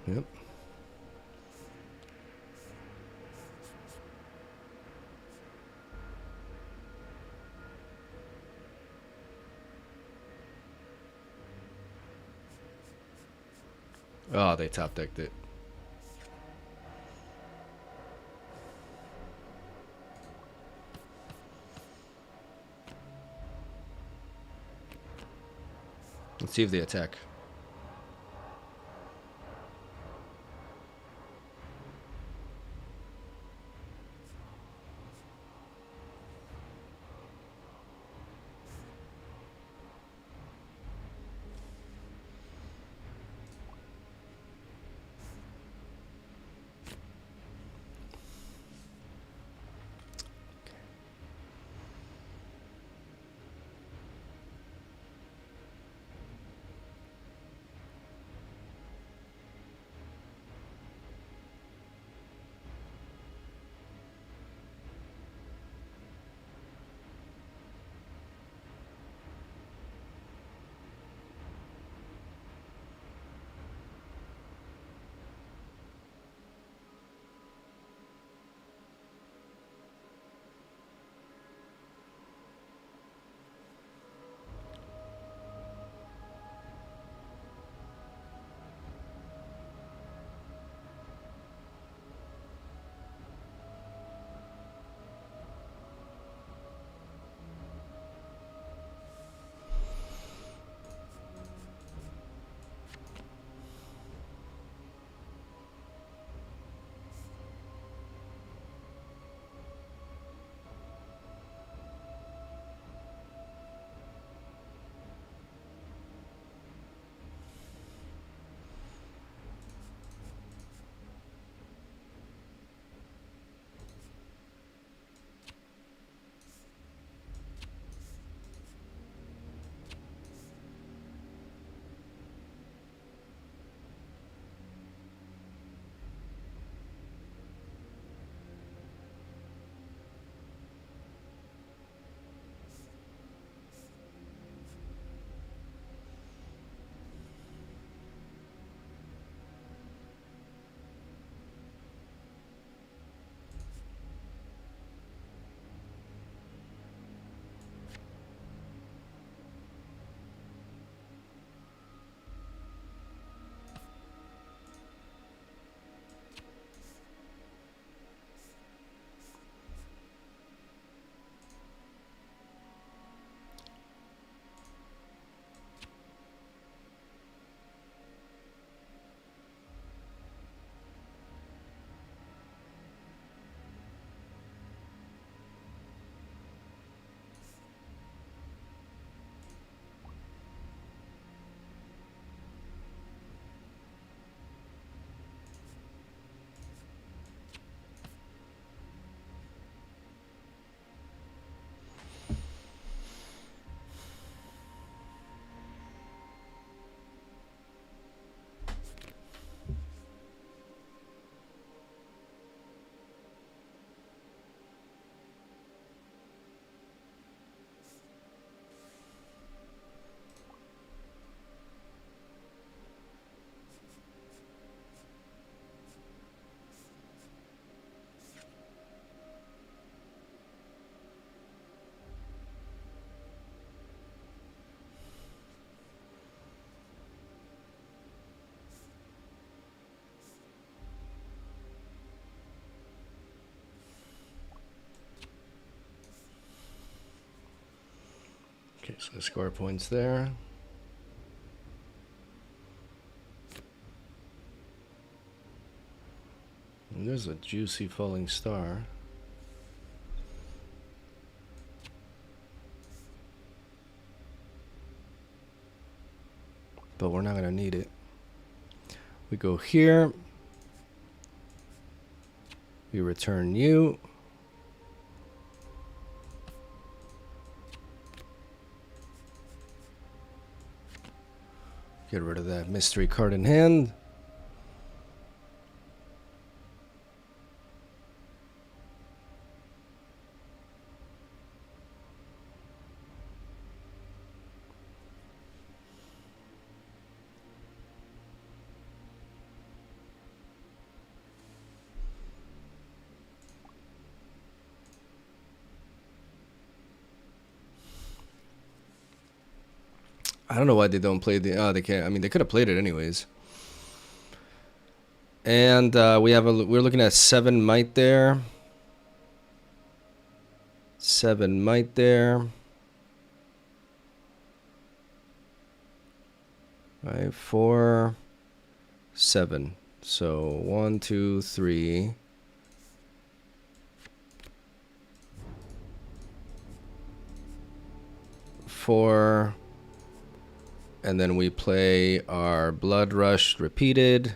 Yep. Oh, they top decked it. Let's see if they attack. Okay, so the score points there. And there's a juicy falling star. But we're not going to need it. We go here. We return you. Get rid of that mystery card in hand. I don't know why they don't play the. Oh, they can't. I mean, they could have played it anyways. And we're looking at 7 might there. 7 might there. 5, 4, 7. So 1, 2, 3. 4. And then we play our Blood Rush repeated.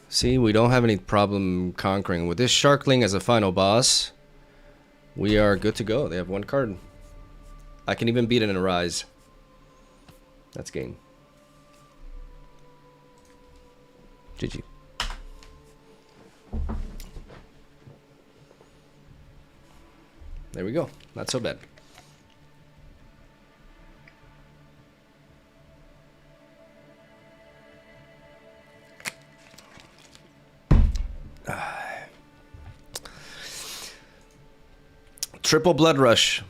See, we don't have any problem conquering. With this Sharkling as a final boss, we are good to go. They have 1 card. I can even beat it in a Rise. That's game. GG. There we go. Not so bad. Triple Blood Rush.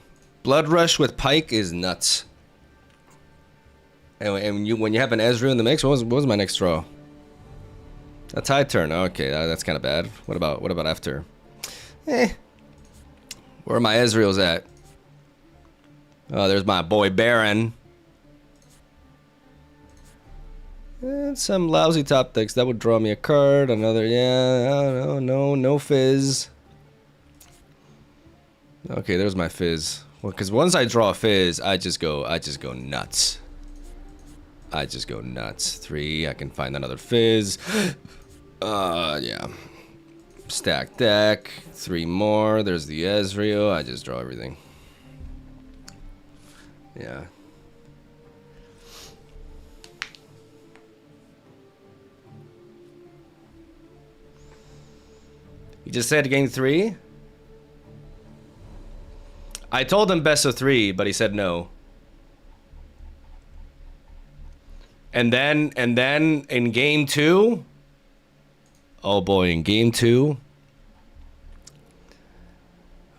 Blood Rush with Pyke is nuts. And when you have an Ezreal in the mix, what was my next draw? A tide turn. Okay, that's kind of bad. What about after? Where are my Ezreals at? Oh, there's my boy Baron. And some lousy top decks that would draw me a card. Another, yeah, I don't know, no fizz. Okay, there's my fizz. Well, because once I draw a fizz, I just go nuts. I just go nuts. 3, I can find another fizz. Yeah. Stack deck. 3 more. There's the Ezreal. I just draw everything. Yeah. You just said game 3? I told him best of 3, but he said no. And then in game 2, oh boy, in game 2,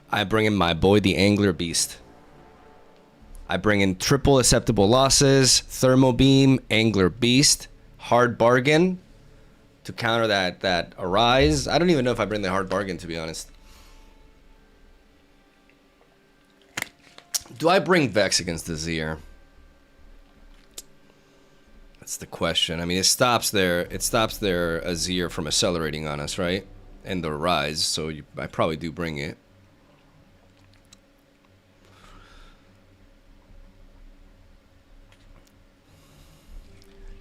I bring in my boy the Angler Beast. I bring in triple acceptable losses, Thermal Beam, Angler Beast, Hard Bargain to counter that Arise. I don't even know if I bring the Hard Bargain, to be honest. Do I bring Vex against the Zir? That's the question. I mean, it stops their Azir from accelerating on us, right? And the Rise, so I probably do bring it.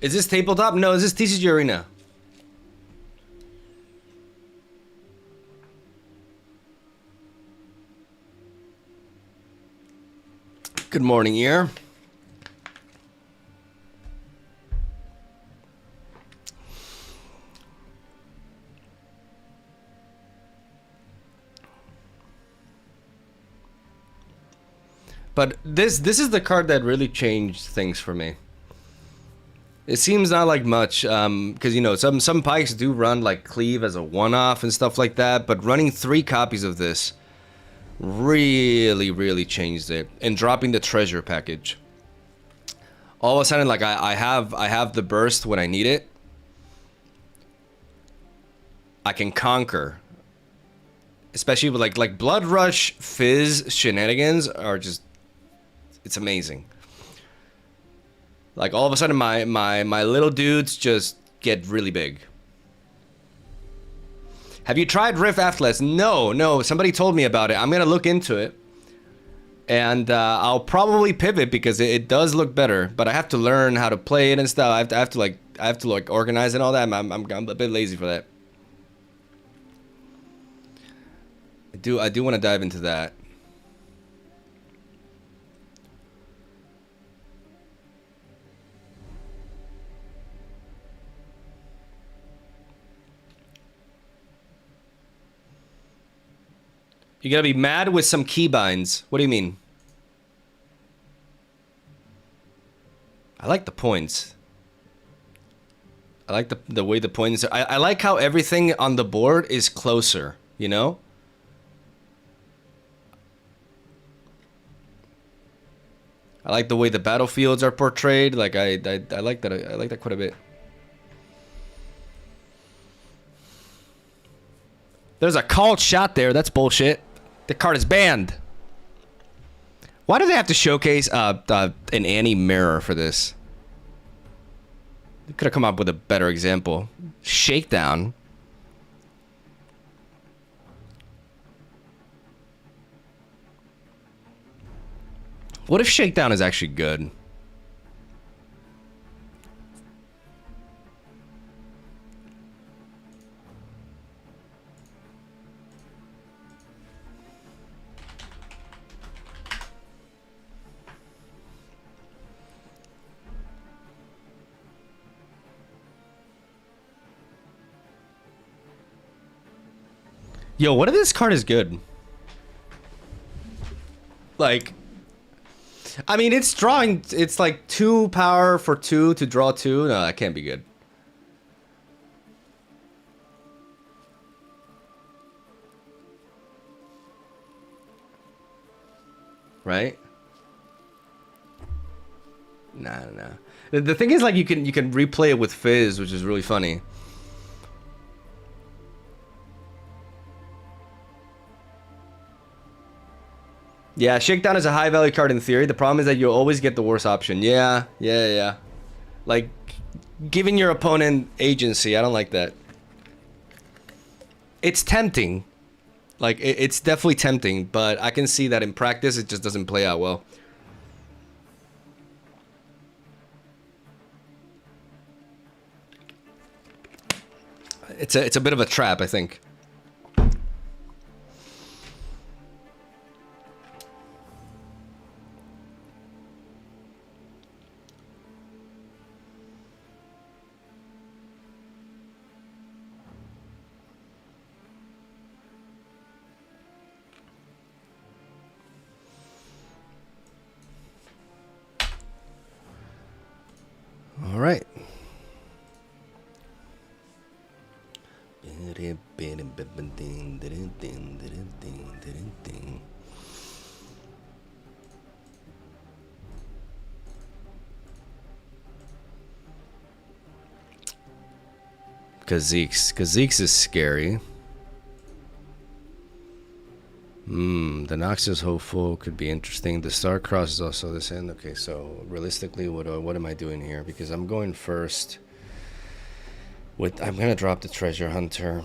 Is this tabletop? No, is this TCG Arena? Good morning, ear. But this is the card that really changed things for me. It seems not like much, because you know some pikes do run like Cleave as a one-off and stuff like that. But running 3 copies of this really changed it. And dropping the treasure package, all of a sudden, like I have the burst when I need it. I can conquer, especially with like Blood Rush Fizz shenanigans are just, it's amazing. Like all of a sudden my little dudes just get really big. Have you tried Rift Atlas? No. Somebody told me about it. I'm gonna look into it, and I'll probably pivot because it does look better. But I have to learn how to play it and stuff. I have to like organize and all that. I'm a bit lazy for that. I do want to dive into that. You gotta be mad with some keybinds. What do you mean? I like the points. I like the way the points are. I like how everything on the board is closer, you know? I like the way the battlefields are portrayed. Like I like that. I like that quite a bit. There's a called shot there. That's bullshit. The card is banned. Why do they have to showcase an Annie mirror for this? They could have come up with a better example. Shakedown. What if Shakedown is actually good? Yo, what if this card is good? Like, I mean, it's drawing, it's like 2 power for 2 to draw 2. No, that can't be good. Right? Nah. The thing is, like, you can replay it with Fizz, which is really funny. Yeah, Shakedown is a high value card in theory. The problem is that you'll always get the worst option. Yeah. Like, giving your opponent agency, I don't like that. It's tempting. Like, it's definitely tempting, but I can see that in practice it just doesn't play out well. It's a bit of a trap, I think. All right. Kha'Zix is scary. The Noxus Hopeful could be interesting. The Star-Crossed is also this end. Okay, so realistically, what am I doing here? Because I'm going first with... I'm going to drop the Treasure Hunter.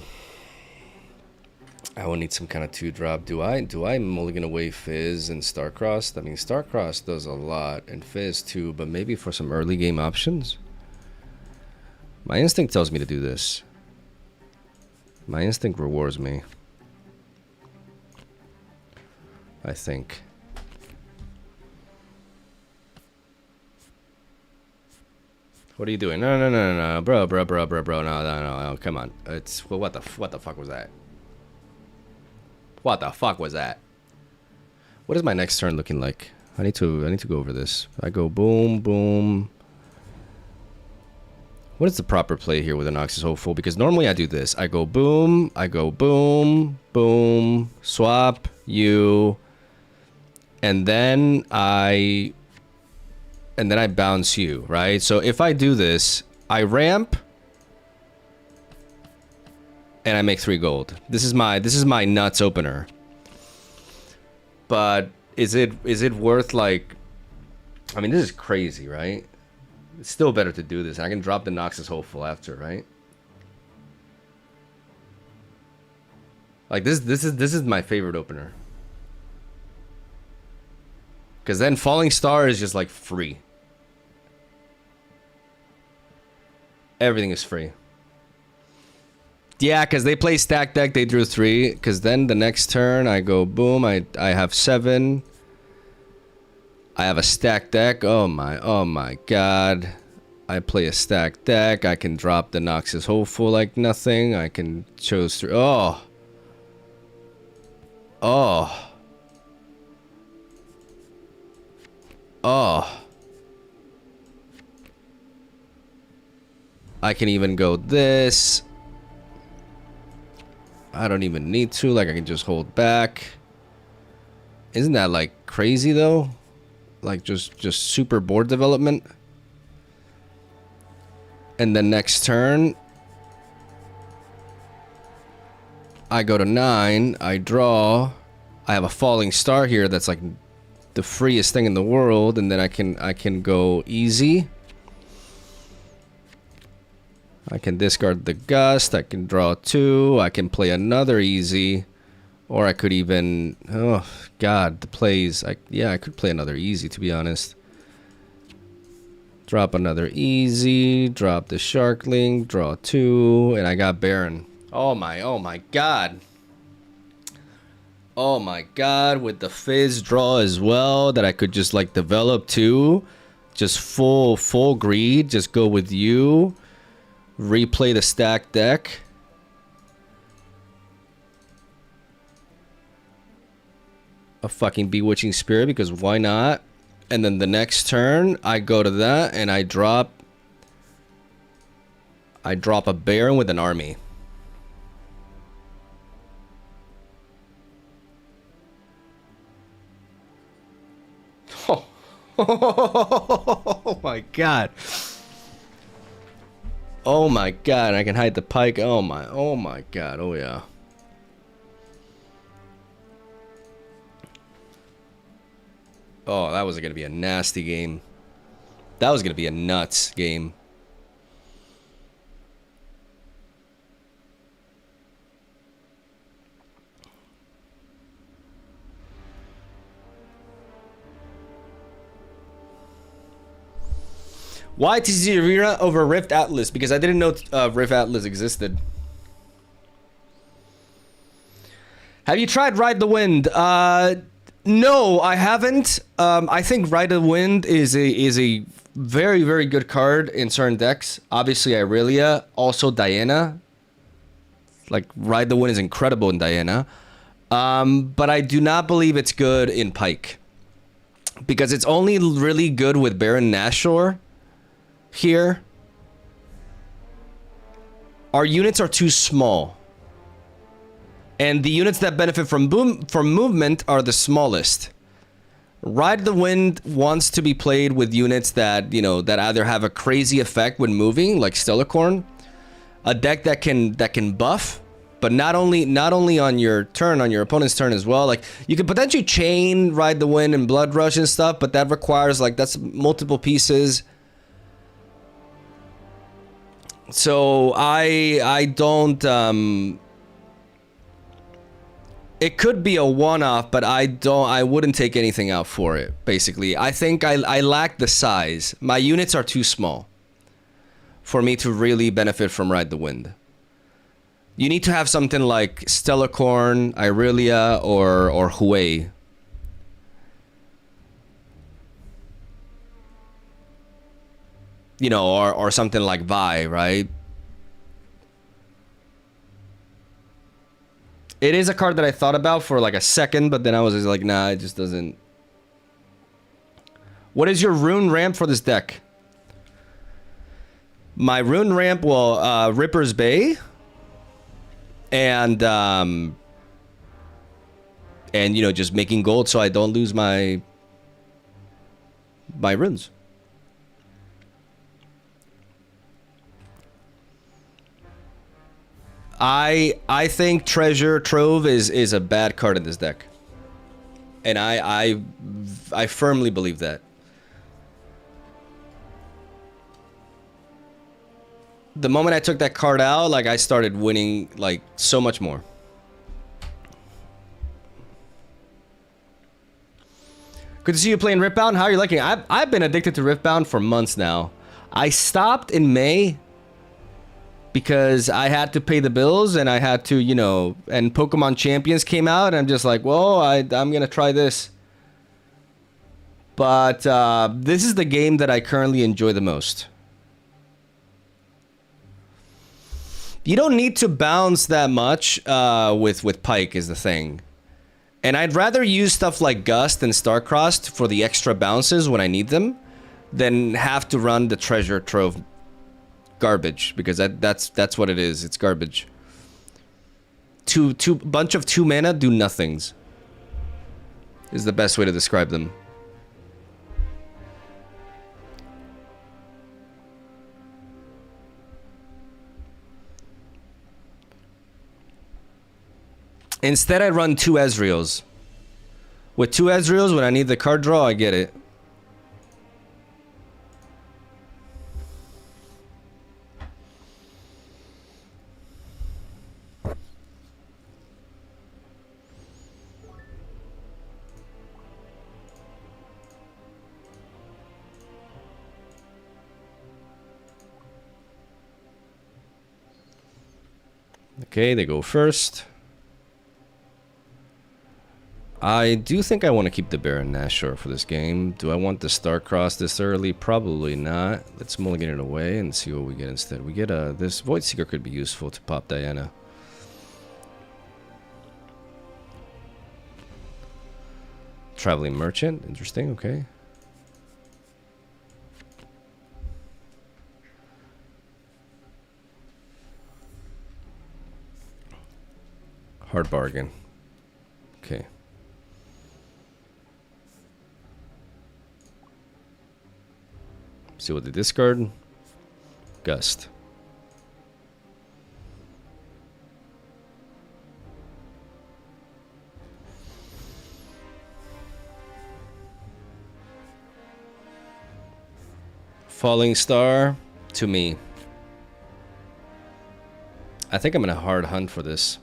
I will need some kind of 2-drop. Do I mulligan away Fizz and Star-Crossed? I mean, Star-Crossed does a lot, and Fizz too, but maybe for some early game options? My instinct tells me to do this. My instinct rewards me, I think. What are you doing? No, bro, no, come on. It's, well, what the fuck was that? What the fuck was that? What is my next turn looking like? I need to go over this. I go boom, boom. What is the proper play here with an Noxus Hopeful? Because normally I do this. I go boom, boom, swap, you, and then I bounce you, right? So if I do this, I ramp and I make 3 gold. This is my nuts opener. But is it worth, like, I mean, this is crazy, right? It's still better to do this. I can drop the Noxus Hopeful after, right? Like, this is my favorite opener. Because then Falling Star is just like free. Everything is free. Yeah, because they play stack deck, they drew 3. Because then the next turn I go boom, I have 7. I have a stack deck. Oh my god. I play a stack deck. I can drop the Noxus Hopeful like nothing. I can choose through. Oh. I can even go this. I don't even need to. Like, I can just hold back. Isn't that, like, crazy, though? Like, just super board development. And then next turn, I go to 9. I draw. I have a falling star here that's, like, the freest thing in the world. And then I can go easy. I can discard the gust. I can draw 2. I can play another easy. Or I could even... Oh, God, the plays... yeah, I could play another easy, to be honest. Drop another easy. Drop the Sharkling. Draw 2. And I got Baron. Oh, my God. Oh, my God. With the Fizz draw as well. That I could just, like, develop 2. Just full greed. Just go with you. Replay the stack deck. A fucking Bewitching Spirit, because why not? And then the next turn, I go to that and I drop a Baron with an army. Oh my God. Oh my God, I can hide the Pyke. Oh my God. Oh yeah. Oh, that was gonna be a nasty game. That was gonna be a nuts game. Why TCG Arena over Rift Atlas? Because I didn't know Rift Atlas existed. Have you tried Ride the Wind? No, I haven't. I think Ride the Wind is a very, very good card in certain decks. Obviously, Irelia. Also, Diana. Like, Ride the Wind is incredible in Diana. But I do not believe it's good in Pyke. Because it's only really good with Baron Nashor. Here, our units are too small, and the units that benefit from movement are the smallest. Ride the Wind wants to be played with units that, you know, that either have a crazy effect when moving, like Stellacorn, a deck that can buff, but not only on your turn, on your opponent's turn as well. Like, you could potentially chain Ride the Wind and Blood Rush and stuff, but that requires, like, that's multiple pieces. So I don't it could be a one-off, but I wouldn't take anything out for it, basically. I think I lack the size. My units are too small for me to really benefit from Ride the Wind. You need to have something like Stellacorn, Irelia, or Huey. You know, or something like Vi, right? It is a card that I thought about for like a second, but then I was just like, nah, it just doesn't. What is your rune ramp for this deck? My rune ramp, well, Ripper's Bay. And you know, just making gold so I don't lose my runes. I think Treasure Trove is a bad card in this deck. And I firmly believe that. The moment I took that card out, like, I started winning, like, so much more. Good to see you playing Riftbound. How are you liking it? I've been addicted to Riftbound for months now. I stopped in May because I had to pay the bills and I had to, you know, and Pokemon Champions came out and I'm just like, whoa, I'm going to try this. But this is the game that I currently enjoy the most. You don't need to bounce that much with Pyke is the thing. And I'd rather use stuff like Gust and Starcrossed for the extra bounces when I need them than have to run the Treasure Trove garbage, because that's what it is. It's garbage. Bunch of 2 mana do nothings is the best way to describe them. Instead, I run 2 Ezreals. With 2 Ezreals, when I need the card draw, I get it. Okay, they go first. I do think I want to keep the Baron Nashor for this game. Do I want the Starcross this early? Probably not. Let's mulligan it away and see what we get instead. We get this Void Seeker could be useful to pop Diana. Traveling Merchant, interesting, okay. Hard bargain. Okay. See what they discard. Gust. Falling Star to me. I think I'm in a hard hunt for this.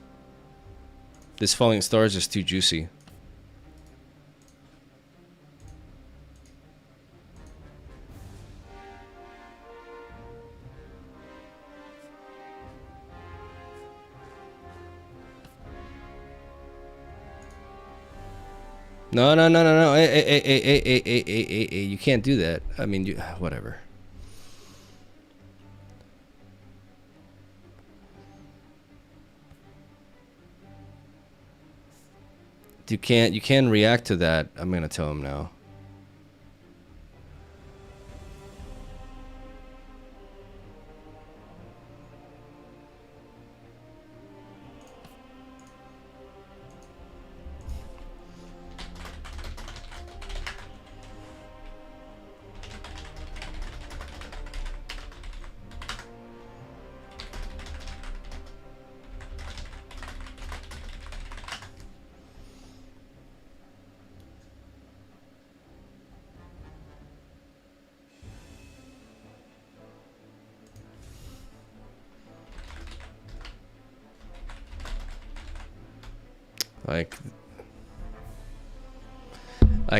This Falling Star is just too juicy. No. Hey, you can't do that. I mean, whatever. You can't react to that. I'm gonna tell him now.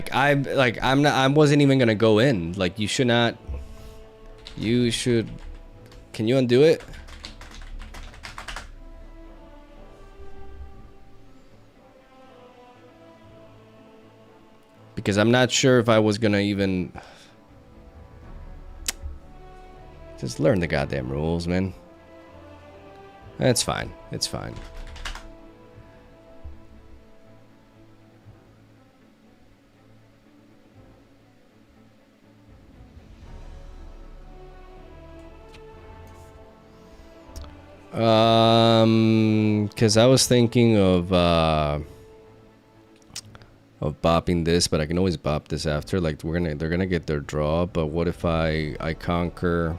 I wasn't even gonna go in. Like, you should not. You should. Can you undo it? Because I'm not sure if I was gonna even. Just learn the goddamn rules, man. It's fine. It's fine. Because I was thinking of bopping this, but I can always bop this after. Like, they're gonna get their draw. But what if I conquer?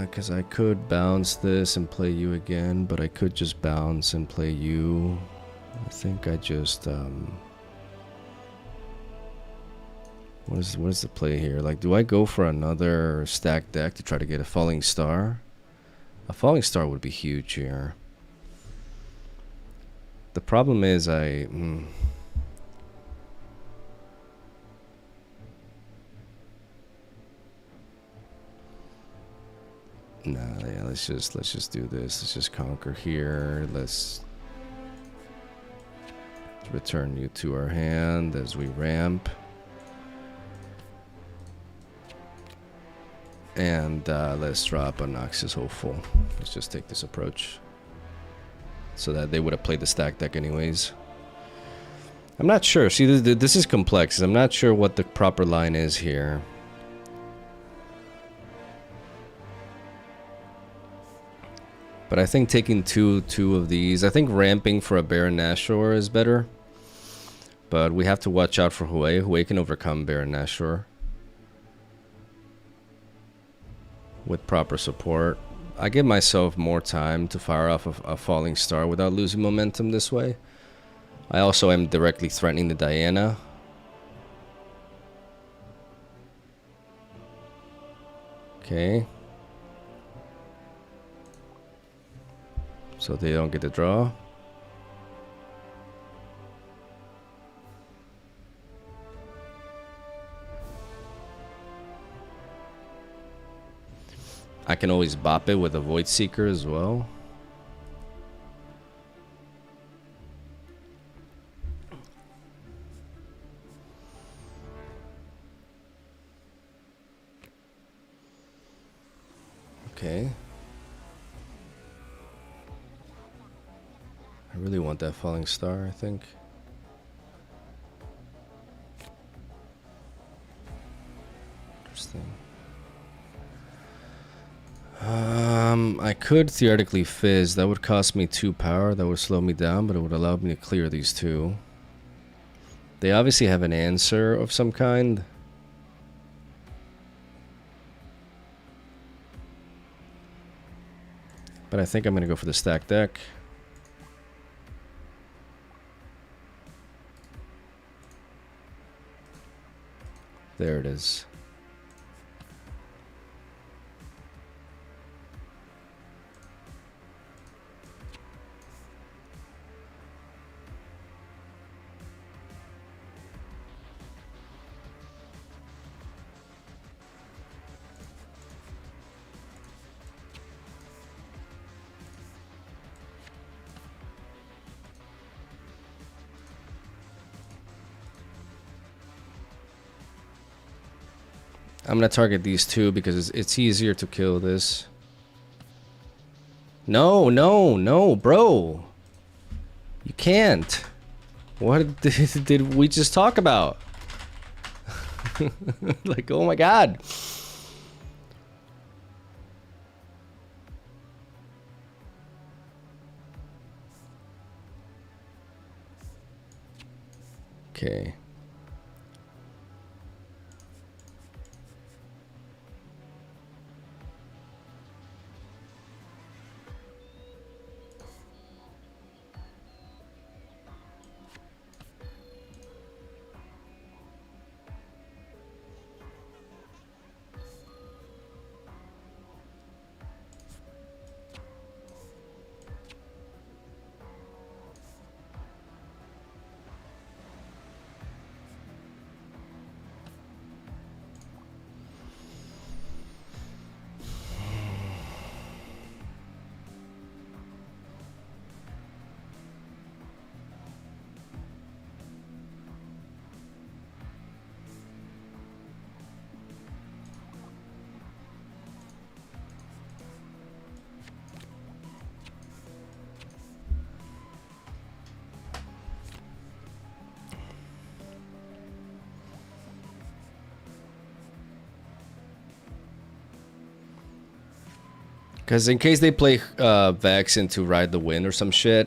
Because I could bounce this and play you again, but I could just bounce and play you. I think I just What is the play here? Like, do I go for another stacked deck to try to get a Falling Star? A Falling Star would be huge here. The problem is No, yeah, let's just do this. Let's just conquer here. Let's return you to our hand as we ramp. And let's drop a Noxus Hopeful. Let's just take this approach. So that they would have played the stack deck anyways. I'm not sure. See, this is complex. I'm not sure what the proper line is here. But I think taking two of these, I think ramping for a Baron Nashor is better. But we have to watch out for Hue. Hue can overcome Baron Nashor with proper support. I give myself more time to fire off a falling star without losing momentum this way. I also am directly threatening the Diana. Okay. So they don't get the draw. I can always bop it with a Void Seeker as well. Okay. I really want that falling star, I think. Interesting. I could theoretically fizz. That would cost me 2 power. That would slow me down, but it would allow me to clear these two. They obviously have an answer of some kind. But I think I'm going to go for the stack deck. There it is. I'm gonna target these two because it's easier to kill this. No, no, no, bro. You can't. What did we just talk about? Like, oh my god. Okay. Because in case they play Vex into Ride the Wind or some shit.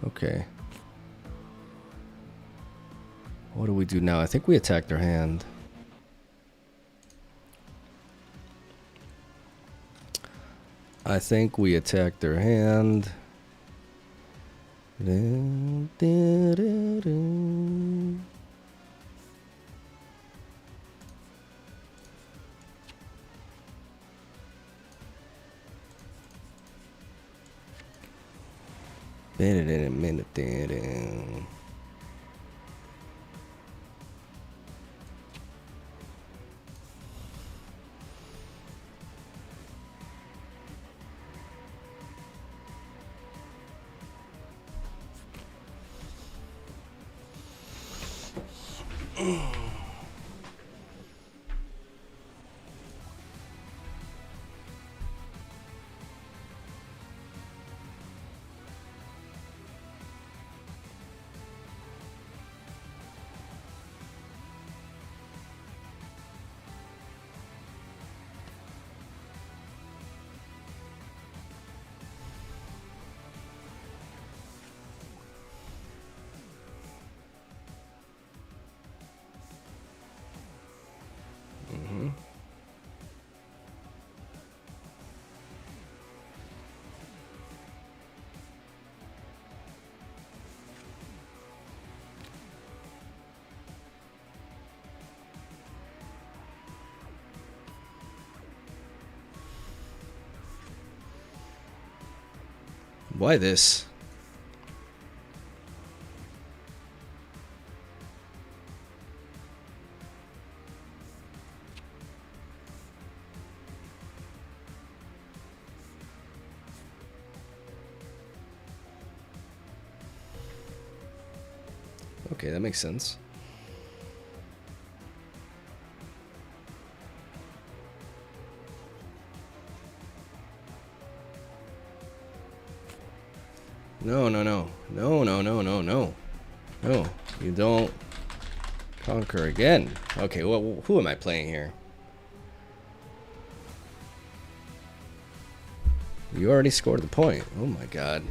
Okay. What do we do now? I think we attack their hand. I think we attack their hand. Why this? Okay, that makes sense. No, no, no. No, no, no, no, no. No, you don't conquer again. Okay, well, who am I playing here? You already scored the point. Oh my god.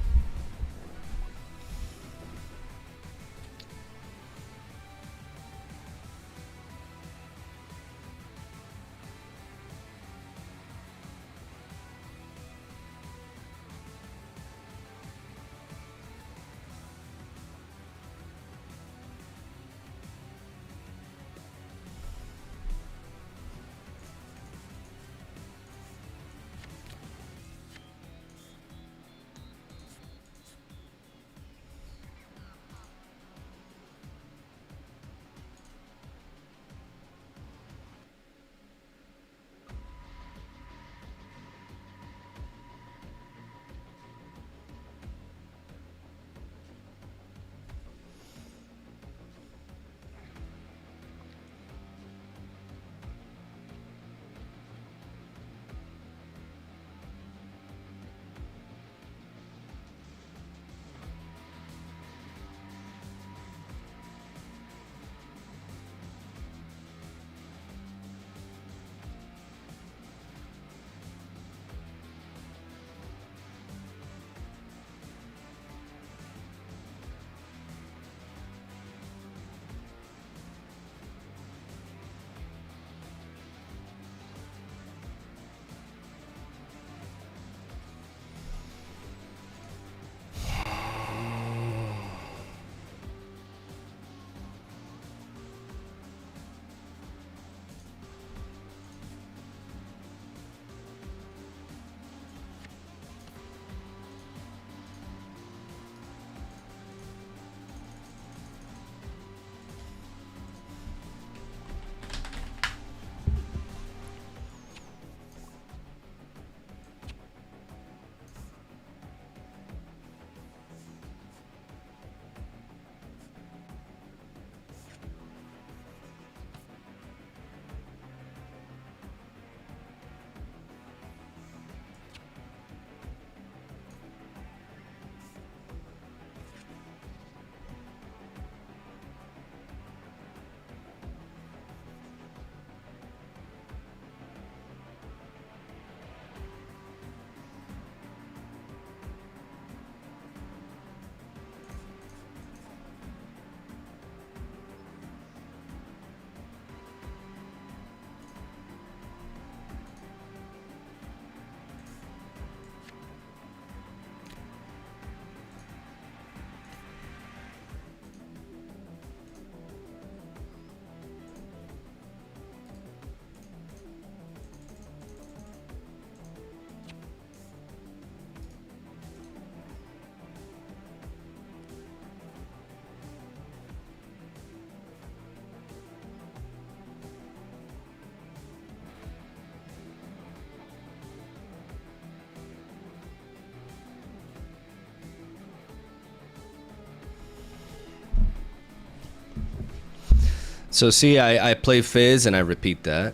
So see, I play Fizz and I repeat that.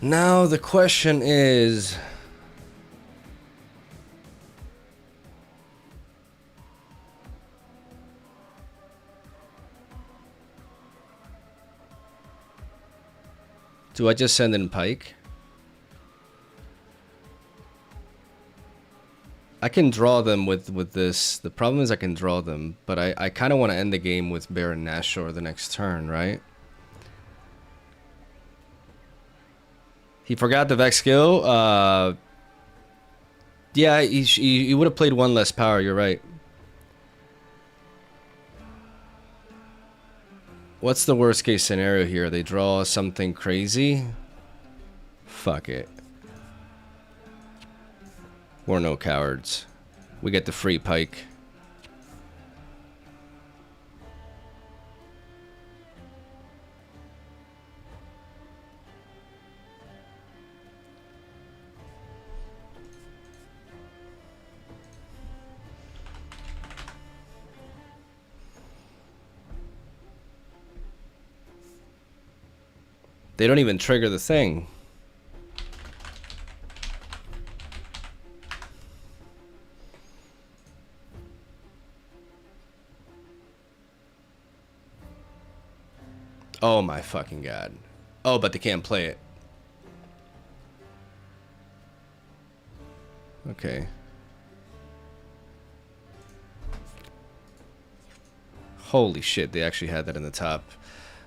Now the question is, do I just send in Pike? I can draw them with this. The problem is I can draw them, but I kind of want to end the game with Baron Nashor the next turn, right? He forgot the Vex skill. Yeah, he would have played one less power. You're right. What's the worst case scenario here? They draw something crazy? Fuck it. We're no cowards. We get the free pike. They don't even trigger the thing. Oh my fucking god. Oh, but they can't play it. Okay. Holy shit, they actually had that in the top.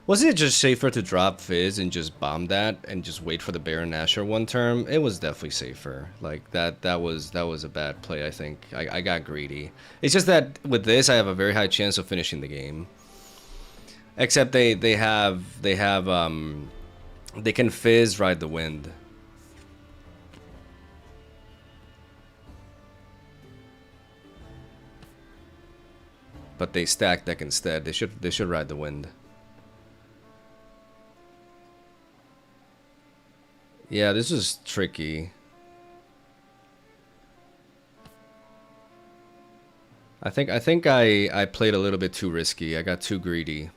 Wasn't it just safer to drop Fizz and just bomb that and just wait for the Baron Nashor one turn? It was definitely safer. Like that was a bad play, I think. I got greedy. It's just that with this I have a very high chance of finishing the game. Except they can Fizz ride the wind. But they stack deck instead. They should ride the wind. Yeah, this is tricky. I think I played a little bit too risky. I got too greedy.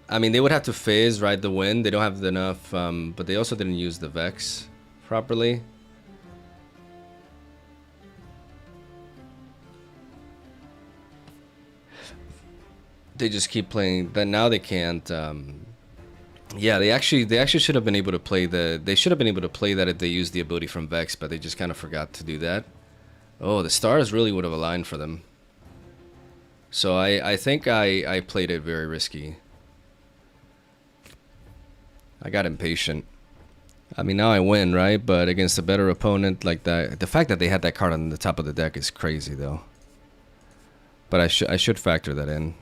I mean, they would have to Fizz, ride the wind. They don't have enough, but they also didn't use the Vex properly. They just keep playing. Then now they can't. Yeah, they actually should have been able to play the. They should have been able to play that if they used the ability from Vex, but they just kind of forgot to do that. Oh, the stars really would have aligned for them. So I think I played it very risky. I got impatient. I mean, now I win, right? But against a better opponent like that, the fact that they had that card on the top of the deck is crazy, though. But I should factor that in.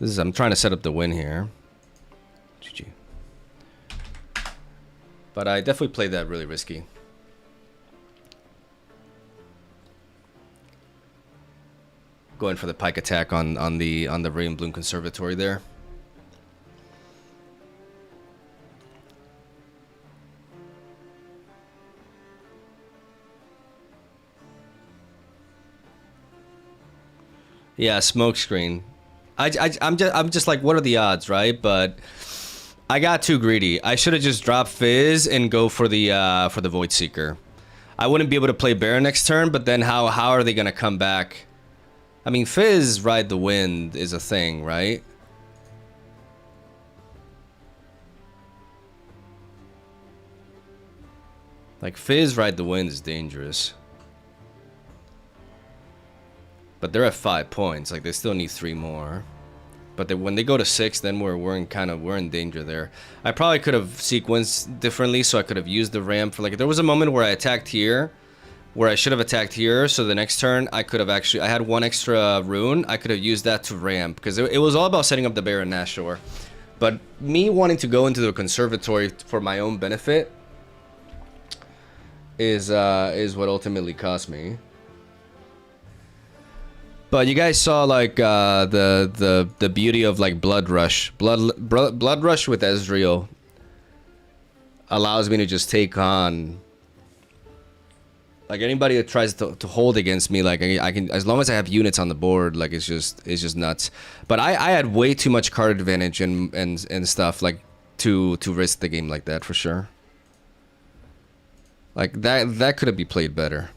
I'm trying to set up the win here. GG. But I definitely played that really risky. Going for the pike attack on the Ray Bloom Conservatory there. Yeah, smoke screen. I'm just like, what are the odds, right? But I got too greedy. I should have just dropped Fizz and go for the Void Seeker. I wouldn't be able to play Baron next turn, but then how are they gonna come back? I mean, Fizz ride the wind is a thing, right? Like, Fizz ride the wind is dangerous. But they're at 5 points. Like, they still need 3 more. But when they go to 6, then we're in danger there. I probably could have sequenced differently, so I could have used the ramp for, like, there was a moment where I attacked here, where I should have attacked here. So the next turn, I could have actually, I had 1 extra rune. I could have used that to ramp because it was all about setting up the Baron Nashor. But me wanting to go into the conservatory for my own benefit is what ultimately cost me. But you guys saw, like, the beauty of, like, Blood Rush. Blood Rush with Ezreal allows me to just take on, like, anybody that tries to hold against me. Like, I can, as long as I have units on the board, like, it's just nuts. But I had way too much card advantage and stuff, like, to risk the game like that for sure. Like, that could have been played better.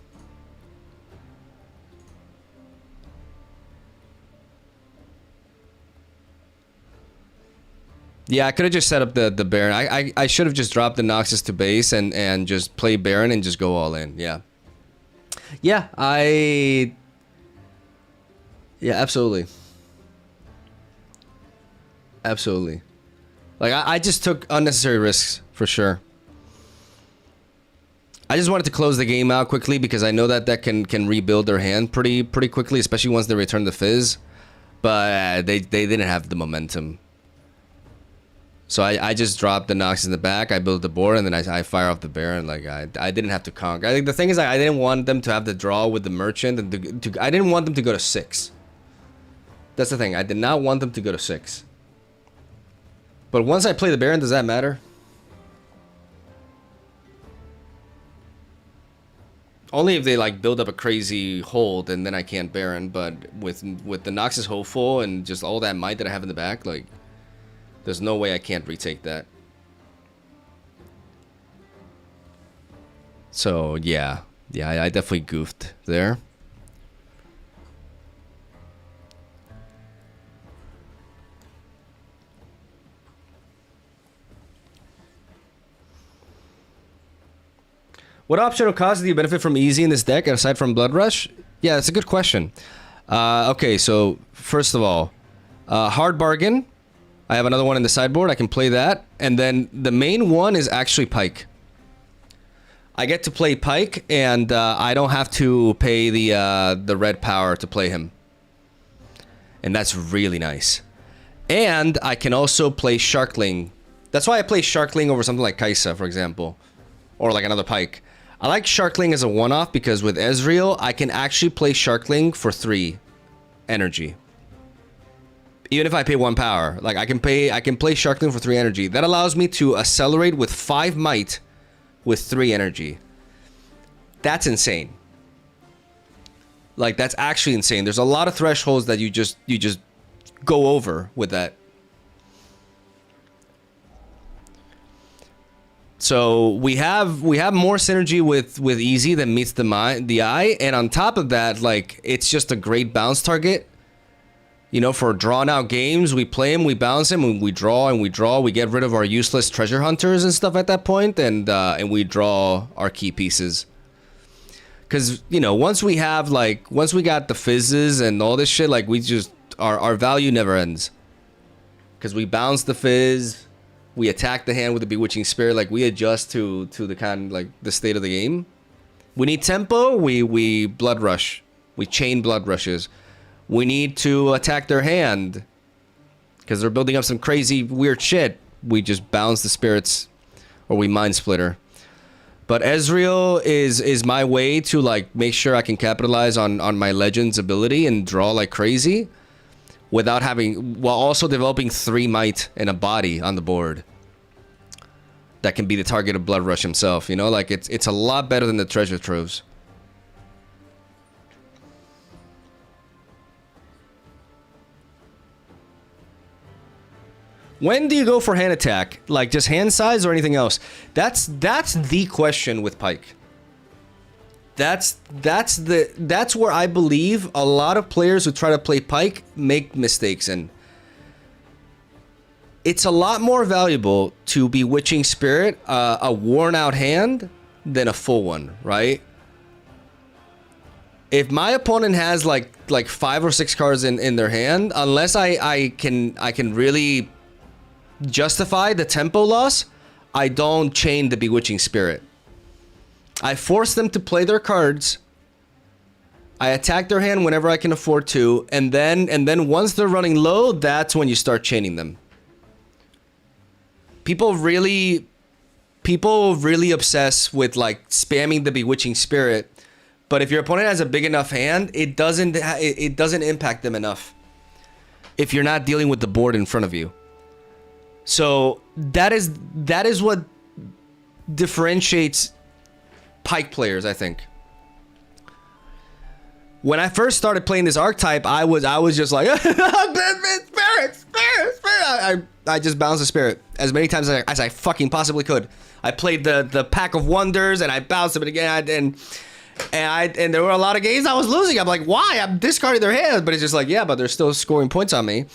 Yeah, I could have just set up the Baron. I should have just dropped the Noxus to base and just play Baron and just go all in. Yeah. Yeah, yeah, absolutely. Absolutely. Like, I just took unnecessary risks for sure. I just wanted to close the game out quickly because I know that can rebuild their hand pretty quickly, especially once they return the Fizz. But they didn't have the momentum. So I just drop the Nox in the back, I build the board, and then I fire off the Baron. Like, I didn't have to conk. I think the thing is, I didn't want them to have the draw with the Merchant, and I didn't want them to go to 6. That's the thing. I did not want them to go to 6. But once I play the Baron, does that matter? Only if they like build up a crazy hold, and then I can't Baron. But with the Noxus Hopeful and just all that might that I have in the back, like, there's no way I can't retake that. So yeah, I definitely goofed there. What optional costs do you benefit from easy in this deck aside from Blood Rush? Yeah, that's a good question. Okay, so first of all, Hard Bargain. I have another one in the sideboard. I can play that. And then the main one is actually PYKE. I get to play PYKE, and I don't have to pay the red power to play him. And that's really nice. And I can also play Sharkling. That's why I play Sharkling over something like Kaisa, for example. Or like another PYKE. I like Sharkling as a one-off because with Ezreal, I can actually play Sharkling for 3 energy. Even if I pay 1 power, like I can play Sharkling for 3 energy. That allows me to accelerate with 5 might with 3 energy. That's insane. Like, that's actually insane. There's a lot of thresholds that you just go over with that. So we have more synergy with easy than meets the eye, and on top of that, like, it's just a great bounce target. You know, for drawn out games, we play him, we bounce him, and we draw, we get rid of our useless treasure hunters and stuff at that point, and we draw our key pieces. Because, you know, once we got the fizzes and all this shit, like, we just, our value never ends. Because we bounce the fizz, we attack the hand with the Bewitching Spirit, like, we adjust to the kind, like, the state of the game. We need tempo, we blood rush. We chain blood rushes. We need to attack their hand because they're building up some crazy weird shit. We just bounce the spirits, or we mind splitter. But Ezreal is my way to like make sure I can capitalize on my Legend's ability and draw like crazy without while also developing 3 might and a body on the board that can be the target of Blood Rush himself. You know, like it's a lot better than the treasure troves. When do you go for hand attack? Like just hand size or anything else? That's the question with PYKE. That's where I believe a lot of players who try to play PYKE make mistakes in. It's a lot more valuable to Bewitching Spirit a worn out hand than a full one, right? If my opponent has like 5 or 6 cards in their hand, unless I can really justify the tempo loss, I don't chain the Bewitching Spirit. I force them to play their cards. I attack their hand whenever I can afford to, and then once they're running low, that's when you start chaining them. People really obsess with like spamming the Bewitching Spirit, but if your opponent has a big enough hand, it doesn't impact them enough if you're not dealing with the board in front of you. So that is what differentiates PYKE players, I think. When I first started playing this archetype, I was just like, spirit. I just bounced the spirit as many times as I fucking possibly could. I played the Pack of Wonders and I bounced it again, and there were a lot of games I was losing. I'm like, why? I'm discarding their hands, but it's just like, yeah, but they're still scoring points on me.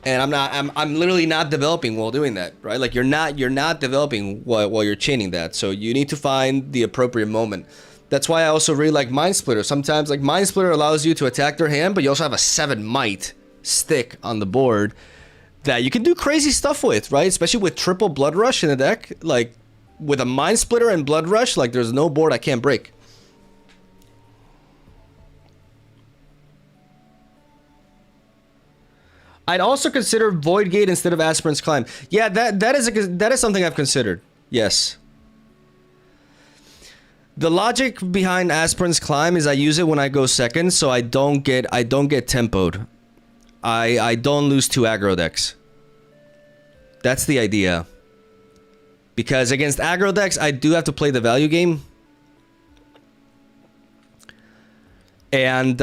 And I'm literally not developing while doing that, right? Like you're not developing while you're chaining that. So you need to find the appropriate moment. That's why I also really like Mind Splitter. Sometimes like Mind Splitter allows you to attack their hand, but you also have a 7 might stick on the board that you can do crazy stuff with, right? Especially with triple Blood Rush in the deck. Like with a Mind Splitter and Blood Rush, like there's no board I can't break. I'd also consider Void Gate instead of Aspirant's Climb. Yeah, that is something I've considered. Yes. The logic behind Aspirant's Climb is I use it when I go second, so I don't get tempoed. I don't lose to aggro decks. That's the idea. Because against aggro decks, I do have to play the value game. And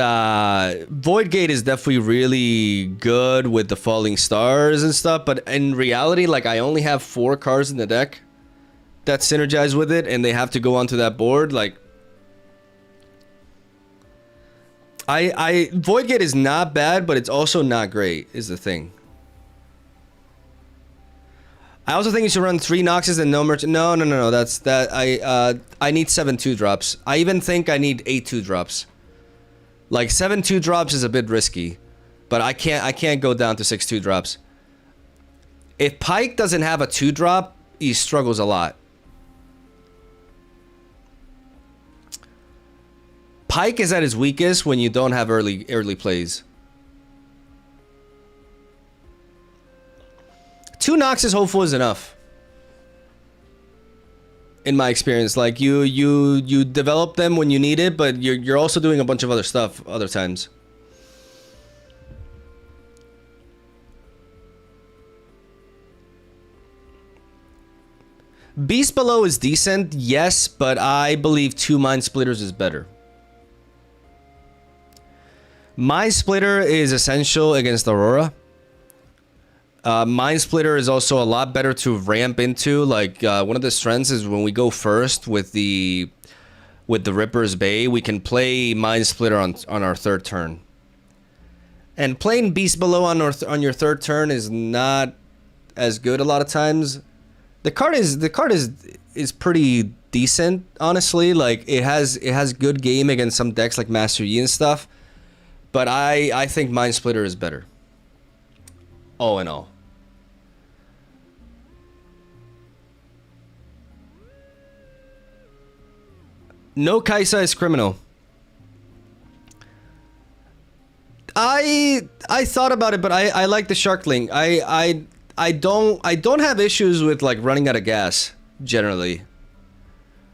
Void Gate is definitely really good with the falling stars and stuff, but in reality, like, I only have 4 cards in the deck that synergize with it, and they have to go onto that board. Like, Void Gate is not bad, but it's also not great, is the thing. I also think you should run 3 Noxes and no merchant. No. I need 7 2-drops. I even think I need 8 2-drops. Like 7 2-drops is a bit risky, but I can't go down to 6 2-drops. If PYKE doesn't have a 2-drop, he struggles a lot. PYKE is at his weakest when you don't have early plays. 2 Noxes hopeful is enough. In my experience, like you develop them when you need it, but you're also doing a bunch of other stuff other times. Beast Below is decent, yes, but I believe 2 Mind Splitters is better. Mind Splitter is essential against Aurora. Mind Splitter is also a lot better to ramp into. Like, one of the strengths is when we go first with the Ripper's Bay, we can play Mind Splitter on our 3rd turn. And playing Beast Below on your 3rd turn is not as good a lot of times. The card is pretty decent, honestly. Like, it has good game against some decks like Master Yi and stuff. But I think Mind Splitter is better. All in all. No Kaisa is criminal. I thought about it, but I like the Sharkling. I don't have issues with like running out of gas generally.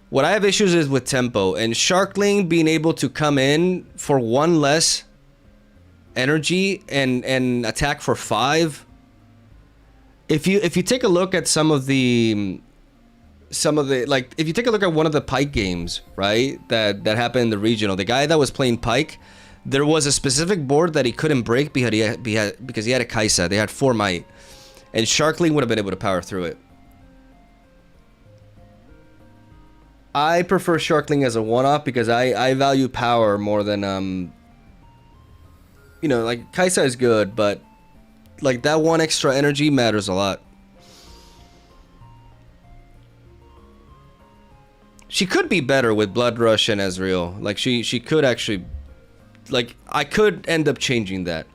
What I have issues is with tempo, and Sharkling being able to come in for 1 less energy and attack for 5. If you take a look at some of the like, if you take a look at one of the PYKE games, right, that happened in the regional, the guy that was playing PYKE, there was a specific board that he couldn't break because he had a Kaisa. They had 4 might, and Sharkling would have been able to power through it. I prefer Sharkling as a one-off because I value power more than you know, like, Kaisa is good, but like that 1 extra energy matters a lot. She could be better with Blood Rush and Ezreal. Like, she could actually, like, I could end up changing that.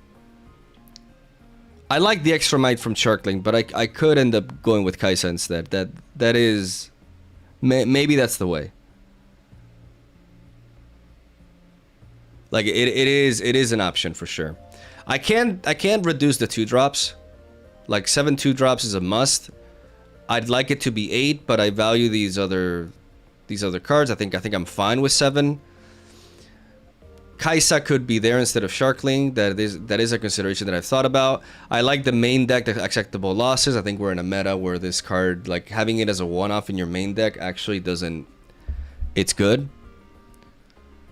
I like the extra might from Sharkling, but I could end up going with Kaisa instead. That is, maybe that's the way. Like, it is an option for sure. I can't reduce the 2-drops. Like, 7 2-drops is a must. I'd like it to be 8, but I value these other cards. I think I'm fine with 7. Kaisa could be there instead of Sharkling. That is a consideration that I've thought about. I like the main deck, the acceptable losses. I think we're in a meta where this card, like, having it as a one-off in your main deck actually doesn't. It's good.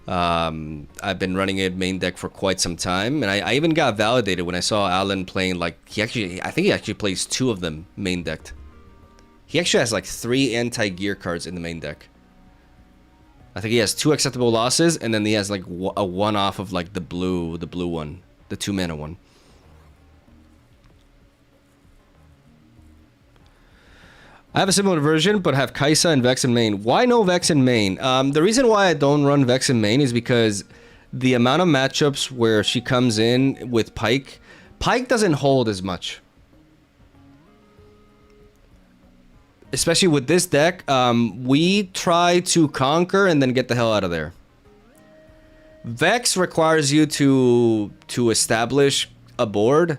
I've been running it main deck for quite some time, and I even got validated when I saw Alan playing, like, I think he actually plays 2 of them main decked. He actually has like 3 anti-gear cards in the main deck. I think he has 2 acceptable losses, and then he has like a one-off of like the blue one, the 2-mana one. I have a similar version, but have Kaisa and Vex in main. Why no Vex in main? The reason why I don't run Vex in main is because the amount of matchups where she comes in with PYKE doesn't hold as much. Especially with this deck, we try to conquer and then get the hell out of there. Vex requires you to establish a board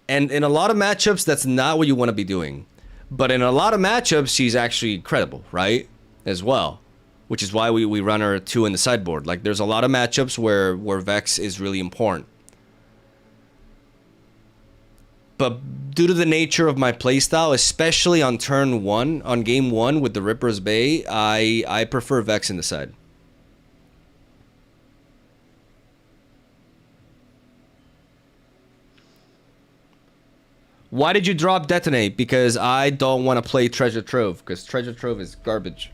And in a lot of matchups, that's not what you want to be doing. But in a lot of matchups, she's actually credible, right? As well. Which is why we run her 2 in the sideboard. Like, there's a lot of matchups where Vex is really important. But due to the nature of my playstyle, especially on turn 1, on game 1 with the Ripper's Bay, I prefer Vex in the side. Why did you drop Detonate? Because I don't want to play Treasure Trove, because Treasure Trove is garbage.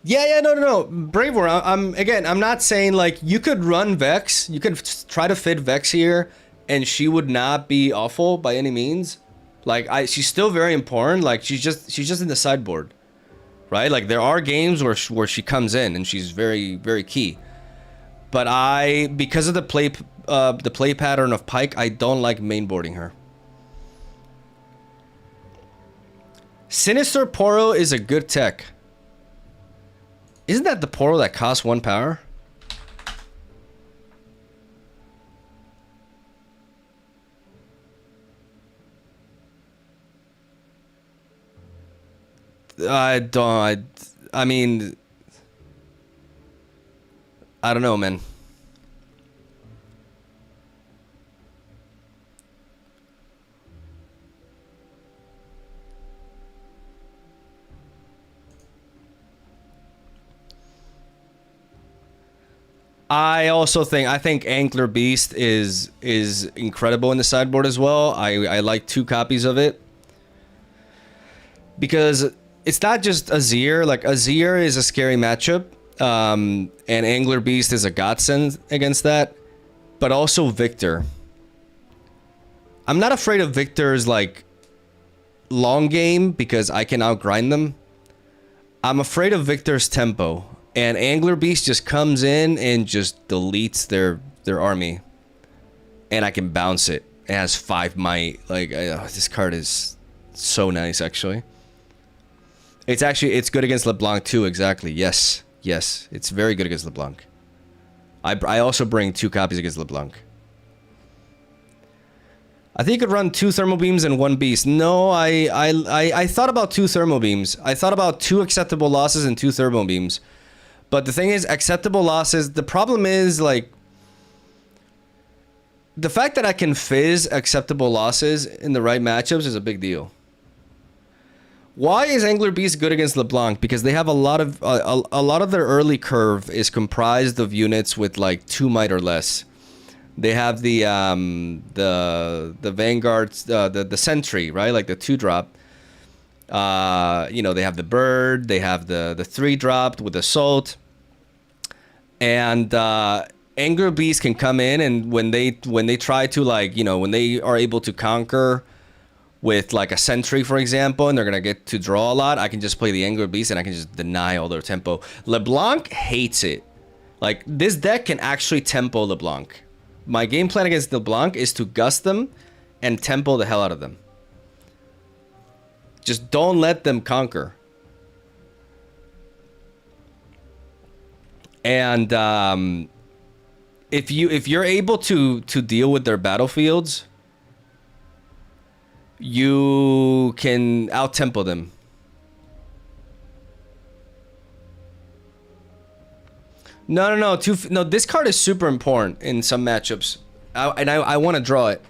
Yeah, no. Brave War, I'm not saying, like, you could run Vex. You could try to fit Vex here, and she would not be awful by any means. Like, she's still very important. Like, she's just in the sideboard, right? Like, there are games where she comes in, and she's very, very key. But because of the play pattern of Pyke, I don't like mainboarding her. Sinister Poro is a good tech. Isn't that the Poro that costs 1 power? I mean, I don't know, man. I think Angler Beast is incredible in the sideboard as well. I like 2 copies of it. Because it's not just Azir. Like, Azir is a scary matchup. And Angler Beast is a godsend against that. But also Victor. I'm not afraid of Victor's, like, long game because I can outgrind them. I'm afraid of Victor's tempo. And Angler Beast just comes in and just deletes their army. And I can bounce it. It has 5 might. Like, this card is so nice, actually. It's good against LeBlanc too, exactly. Yes. It's very good against LeBlanc. I also bring 2 copies against LeBlanc. I think you could run 2 thermal beams and 1 beast. No, I thought about 2 thermal beams. I thought about 2 acceptable losses and 2 thermal beams. But the thing is, acceptable losses, the problem is, like, the fact that I can fizz acceptable losses in the right matchups is a big deal. Why is Angler Beast good against LeBlanc? Because they have a lot of their early curve is comprised of units with, like, 2 might or less. They have the Vanguard, the Sentry, right? Like the 2-drop. You know, they have the Bird, they have the 3-drop with Assault. And Angler Beast can come in, and when they try to, like, you know, when they are able to conquer with, like, a Sentry, for example, and they're gonna get to draw a lot, I can just play the Angler Beast and I can just deny all their tempo. LeBlanc hates it. Like, this deck can actually tempo LeBlanc. My game plan against LeBlanc is to gust them and tempo the hell out of them. Just don't let them conquer. And if you're able to deal with their battlefields, you can out-tempo them. No. This card is super important in some matchups. I want to draw it.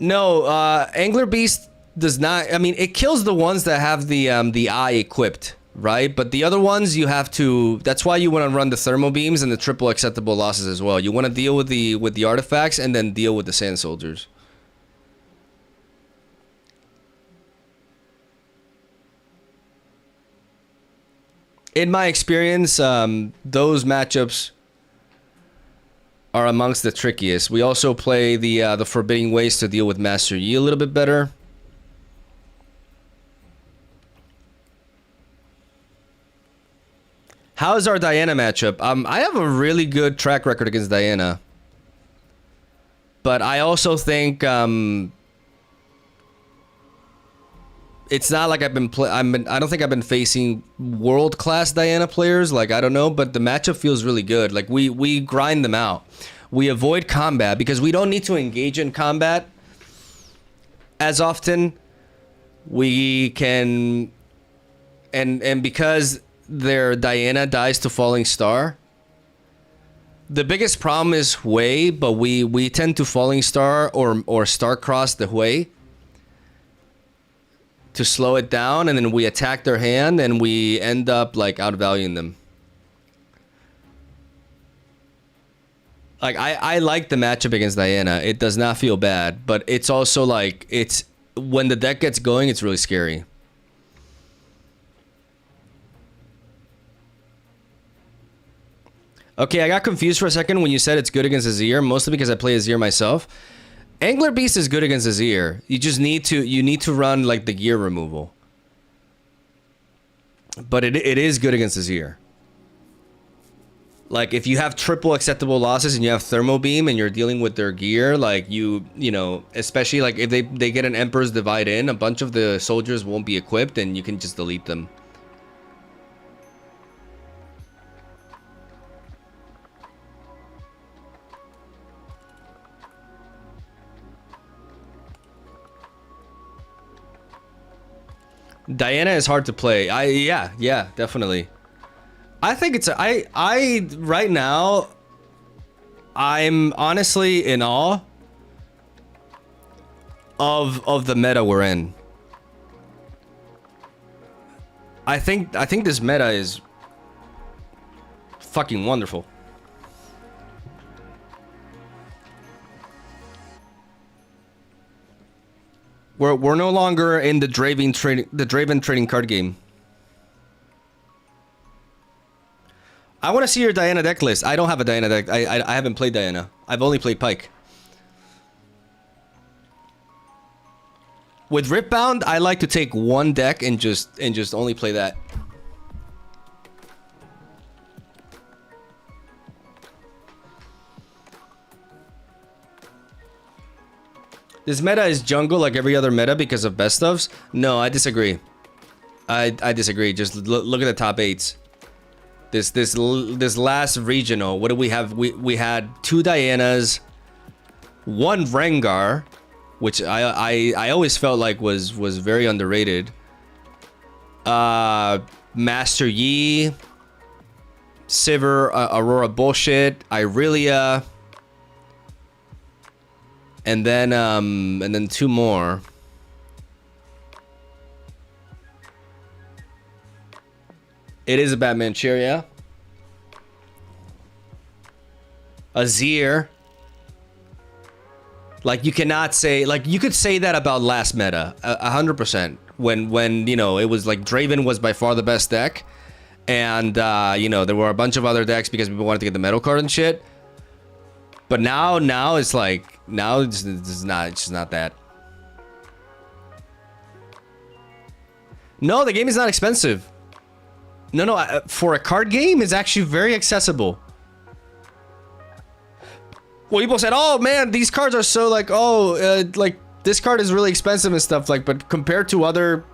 No, Angler Beast does not. I mean, it kills the ones that have the eye equipped, right? But the other ones you have to. That's why you want to run the thermal beams and the triple acceptable losses as well. You want to deal with the artifacts and then deal with the sand soldiers. In my experience, those matchups are amongst the trickiest. We also play the Forbidding Ways to deal with Master Yi a little bit better. How's our Diana matchup? I have a really good track record against Diana. But I also think it's not like I don't think I've been facing world-class Diana players. Like, I don't know, but the matchup feels really good. Like, we grind them out. We avoid combat because we don't need to engage in combat as often. We can, and because their Diana dies to Falling Star, the biggest problem is Hui, but we tend to Falling Star or Star Cross the Hui to slow it down, and then we attack their hand and we end up like outvaluing them. Like, I like the matchup against Diana. It does not feel bad, but it's also like, it's when the deck gets going, it's really scary. Okay, I got confused for a second when you said it's good against Azir, mostly because I play Azir myself. Angler Beast is good against Azir. You just need to run like the gear removal. But it is good against Azir. Like, if you have triple acceptable losses and you have Thermo Beam and you're dealing with their gear, like, you know, especially like if they get an Emperor's Divide in, a bunch of the soldiers won't be equipped and you can just delete them. Diana is hard to play. Yeah, definitely. I think it's I right now I'm honestly in awe of the meta we're in. I think this meta is fucking wonderful. We're no longer in the Draven trading card game. I want to see your Diana deck list. I don't have a Diana deck. I haven't played Diana. I've only played PYKE. With Ripbound, I like to take one deck and just only play that. This meta is jungle like every other meta because of best ofs. No, I disagree. I disagree. Just look at the top 8s. This last regional, what do we have? We had 2 Dianas, 1 Rengar, which I always felt like was very underrated. Master Yi, Sivir, Aurora Bullshit, Irelia, and then 2 more. It is a Batman chair, yeah. Azir. Like, you cannot say, like, you could say that about last meta 100%, when you know, it was like Draven was by far the best deck, and you know, there were a bunch of other decks because people wanted to get the metal card and shit. But now it's like, now it's just not that. No, the game is not expensive. No, for a card game, it's actually very accessible. Well, people said, "Oh man, these cards are so like, oh, like this card is really expensive and stuff." Like, but compared to other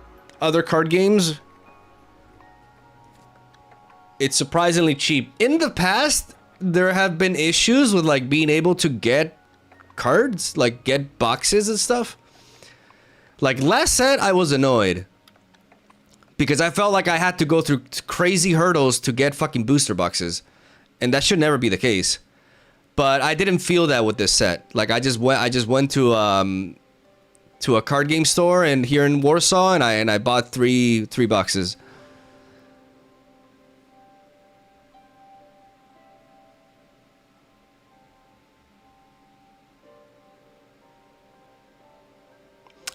card games, it's surprisingly cheap. In the past, there have been issues with like being able to get cards, like get boxes and stuff. Like last set, I was annoyed because I felt like I had to go through crazy hurdles to get fucking booster boxes, and that should never be the case. But I didn't feel that with this set. Like, I just went to a card game store and here in Warsaw, and I bought three boxes.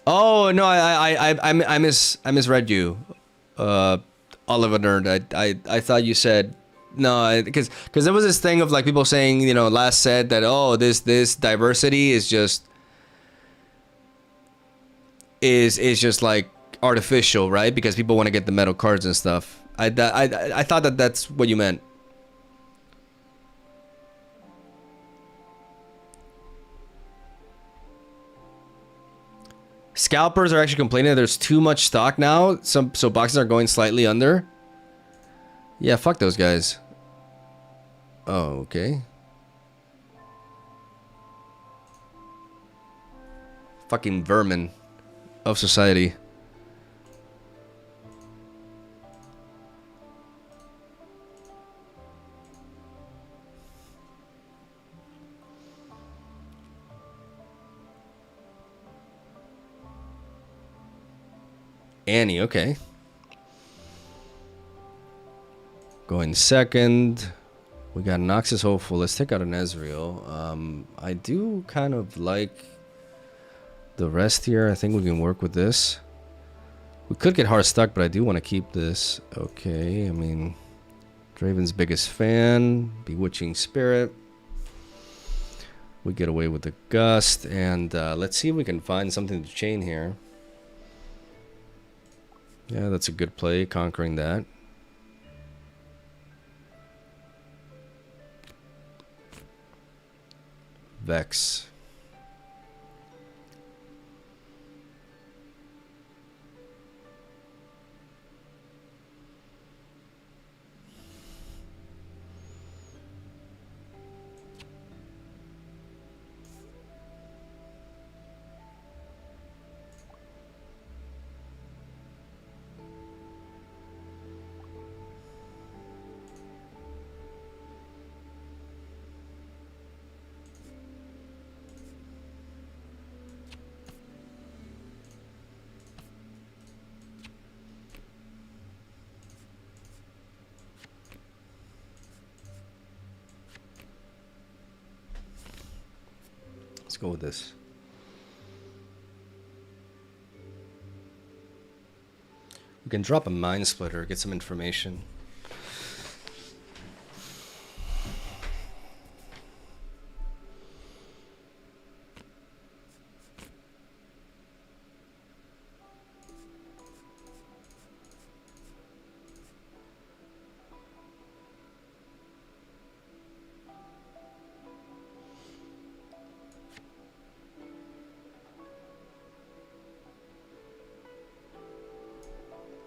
Oh no, I misread you, Oliver Nerd. I thought you said. No, because there was this thing of like people saying, you know, last said that, oh, this diversity is just like artificial, right? Because people want to get the metal cards and stuff. I thought that that's what you meant. Scalpers are actually complaining that there's too much stock now. So boxes are going slightly under. Yeah, fuck those guys. Oh, okay. Fucking vermin of society. Annie, okay. Going second. We got Noxus Hopeful. Let's take out an Ezreal. I do kind of like the rest here. I think we can work with this. We could get hard stuck, but I do want to keep this. Okay, I mean, Draven's biggest fan. Bewitching Spirit. We get away with the Gust. And let's see if we can find something to chain here. Yeah, that's a good play, conquering that. Vex. Let's go with this. We can drop a Mind Splitter, get some information.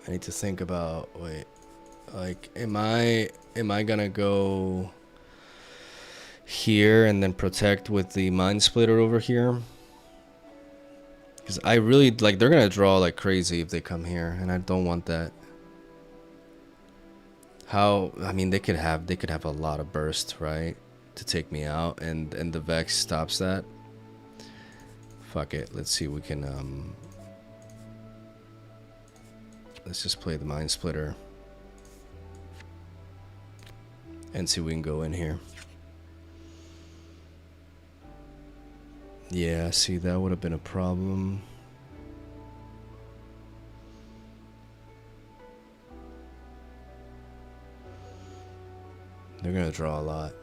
I need to think about, wait, like, am I gonna go here and then protect with the Mind Splitter over here? Because I really, like, they're gonna draw like crazy if they come here, and I don't want that. How, I mean, they could have a lot of burst, right, to take me out, and the Vex stops that. Fuck it, let's see, we can, let's just play the Mind Splitter and see if we can go in here. Yeah, see, that would have been a problem. They're gonna draw a lot.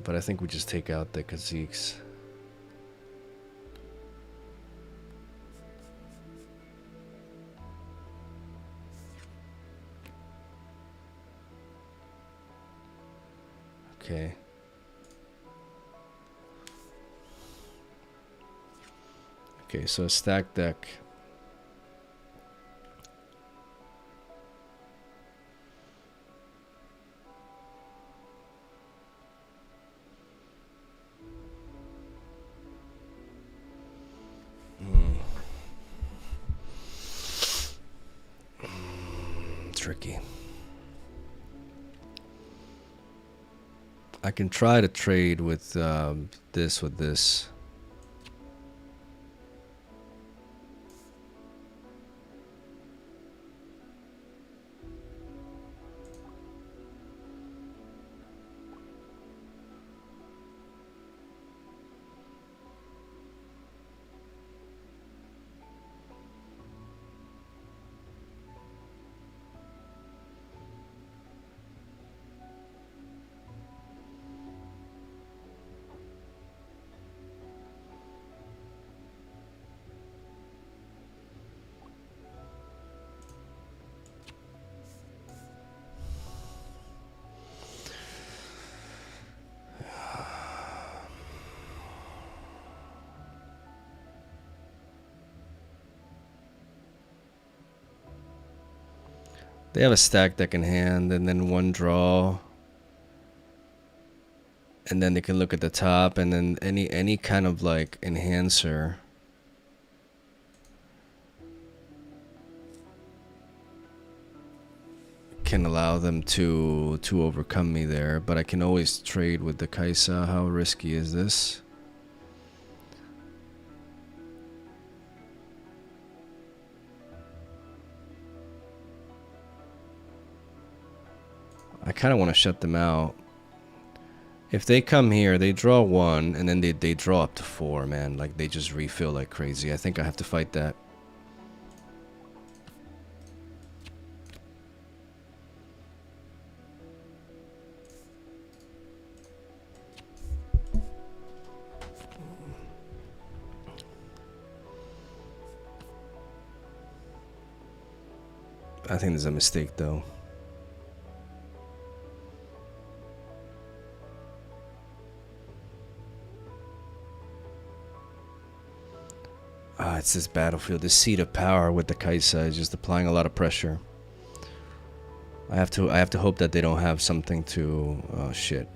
But I think we just take out the Kha'Zix. Okay. Okay, so a stack deck. Tricky. I can try to trade with this with this. They have a stack deck in hand, and then one draw, and then they can look at the top, and then any kind of like enhancer can allow them to overcome me there. But I can always trade with the Kaisa. How risky is this? I kind of want to shut them out. If they come here, they draw one, and then they draw up to 4, man. Like, they just refill like crazy. I think I have to fight that. I think there's a mistake, though. It's this battlefield. This seat of power with the Kaisa is just applying a lot of pressure. I have to hope that they don't have something to... Oh, shit.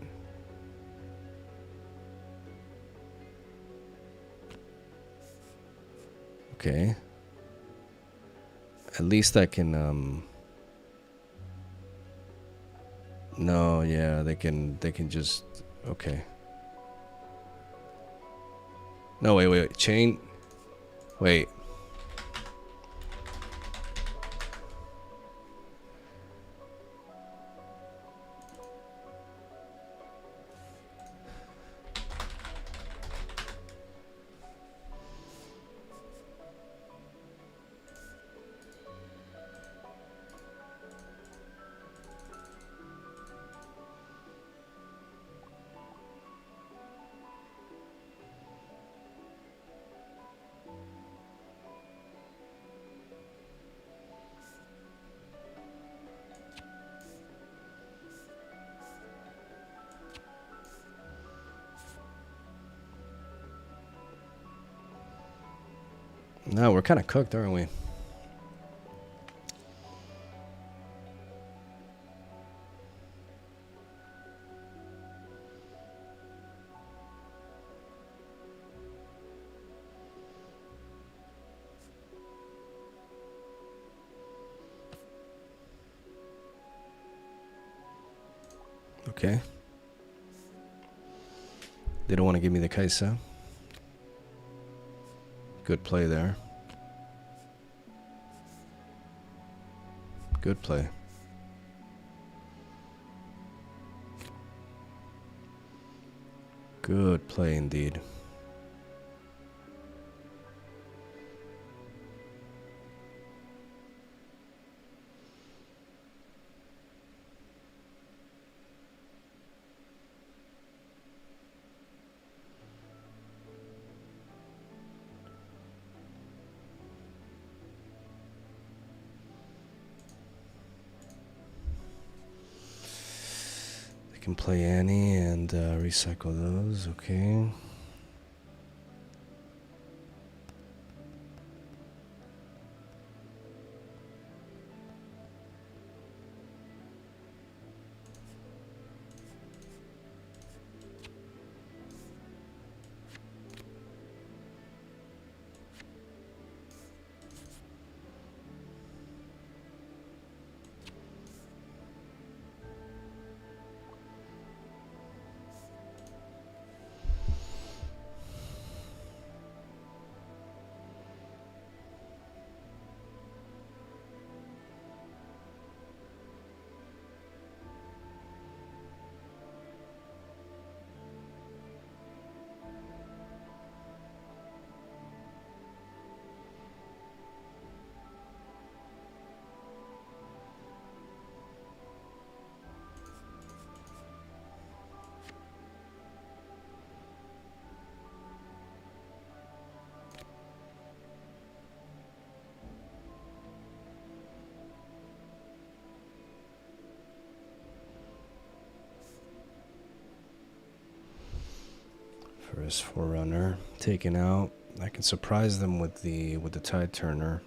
Okay. At least I can, No, yeah, they can just... Okay. No, wait. Chain... Wait. No, we're kind of cooked, aren't we? Okay. They don't want to give me the Kaisa. Good play there. Good play. Good play indeed. Can play Annie and recycle those, okay. First Forerunner taken out. I can surprise them with the Tide Turner.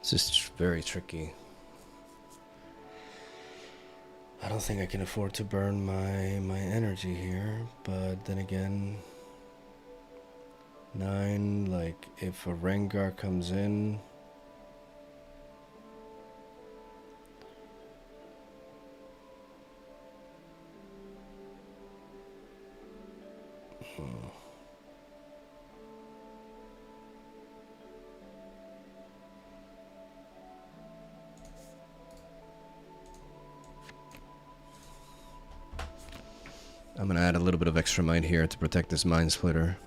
It's just very tricky. I don't think I can afford to burn my energy here, but then again, 9, like if a Rengar comes in, I'm gonna add a little bit of extra might here to protect this Mind Splitter.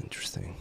Interesting.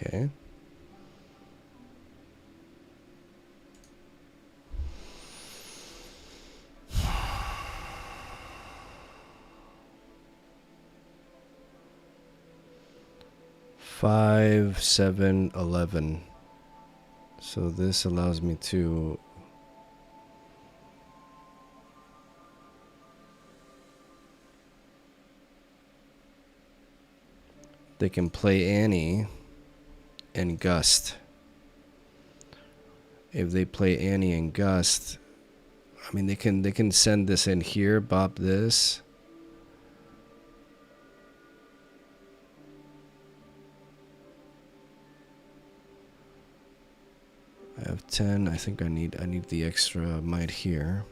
Okay. Five, 7, 11. So this allows me to they can play Annie and Gust. If they play Annie and Gust, I mean they can send this in here, bop this. I have 10. I think I need the extra might here.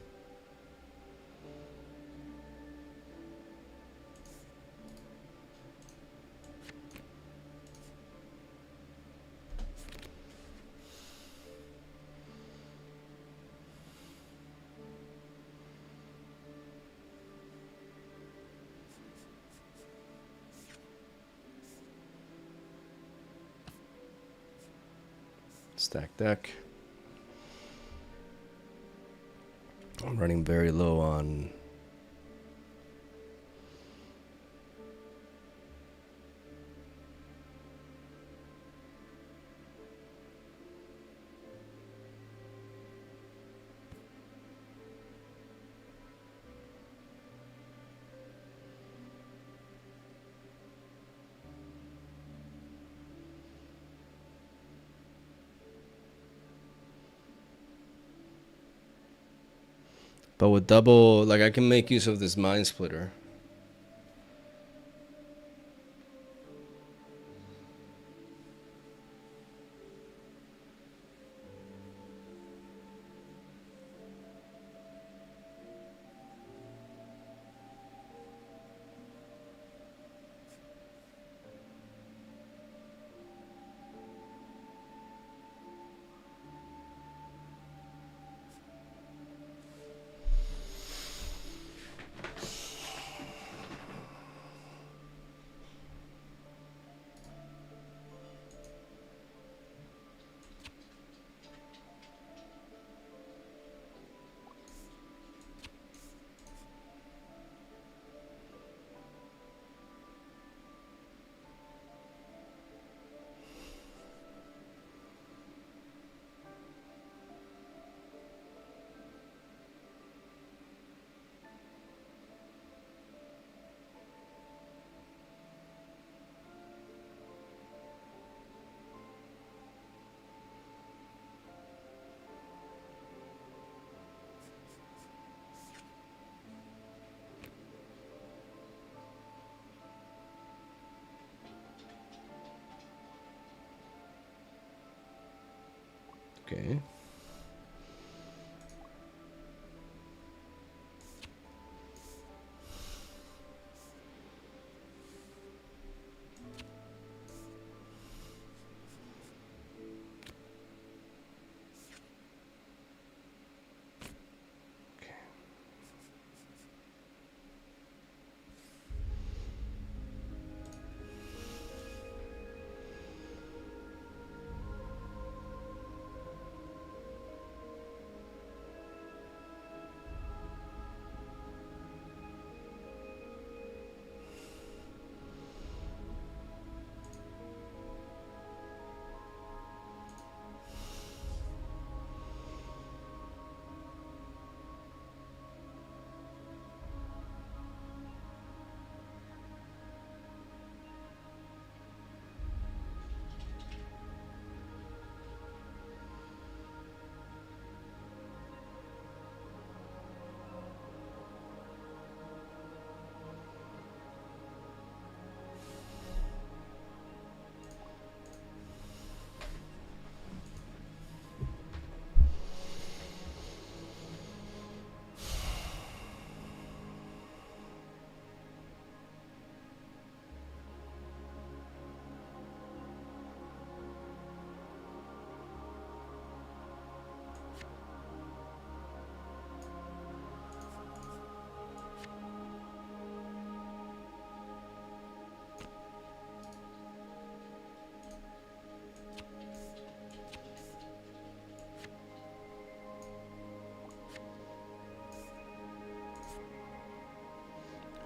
Stack deck. I'm running very low on But with double, like I can make use of this Mind Splitter. Okay.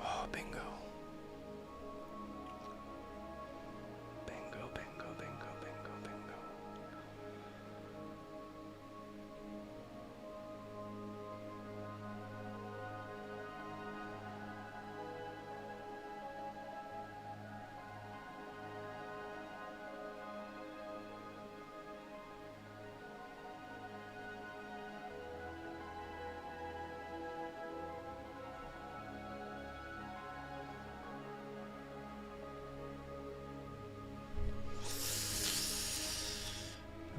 Oh, bingo. Bingo, bingo, bingo, bingo, bingo.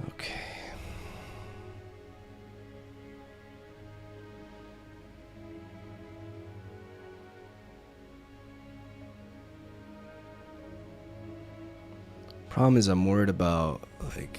Okay. Problem is, I'm worried about, like,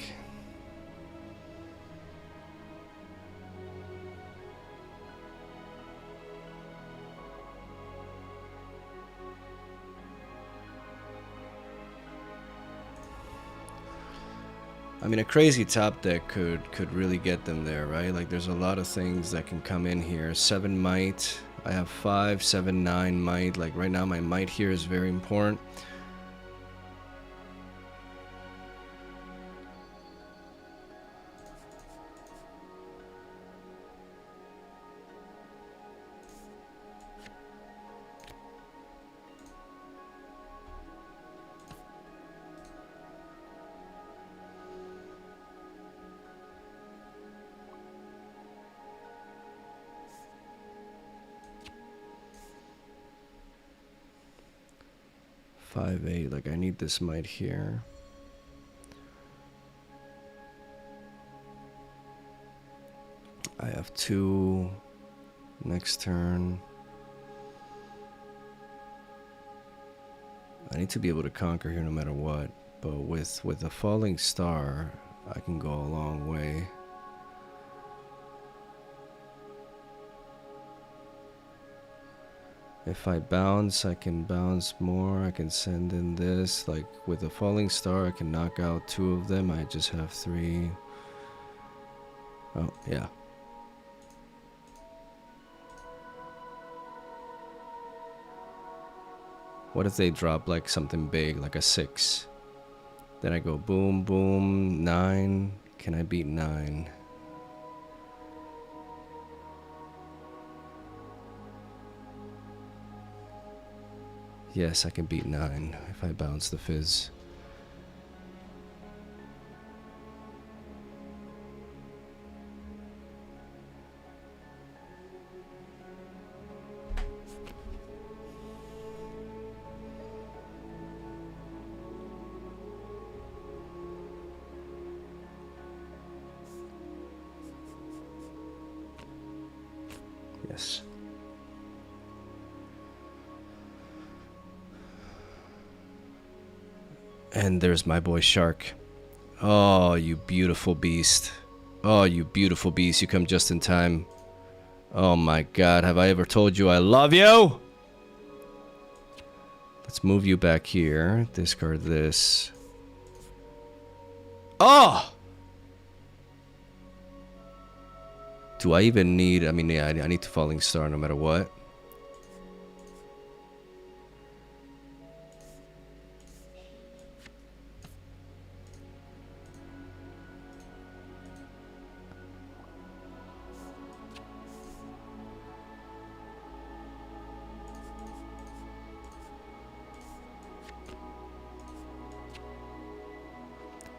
I mean, a crazy top deck could really get them there, right? Like, there's a lot of things that can come in here. 7 might. I have 5, 7, 9 might. Like, right now, my might here is very important. 5-8. Like, I need this might here. I have 2 next turn. I need to be able to conquer here no matter what. But with a falling star, I can go a long way. If I bounce, I can bounce more. I can send in this. Like, with a falling star, I can knock out 2 of them. I just have 3. Oh, yeah. What if they drop, like, something big, like a 6? Then I go boom, boom, 9. Can I beat 9? Yes, I can beat 9 if I bounce the fizz. Yes. And there's my boy Shark. Oh, you beautiful beast. Oh, you beautiful beast. You come just in time. Oh my god, have I ever told you I love you? Let's move you back here. Discard this. Oh! Do I even need... I mean, yeah, I need to Falling Star no matter what.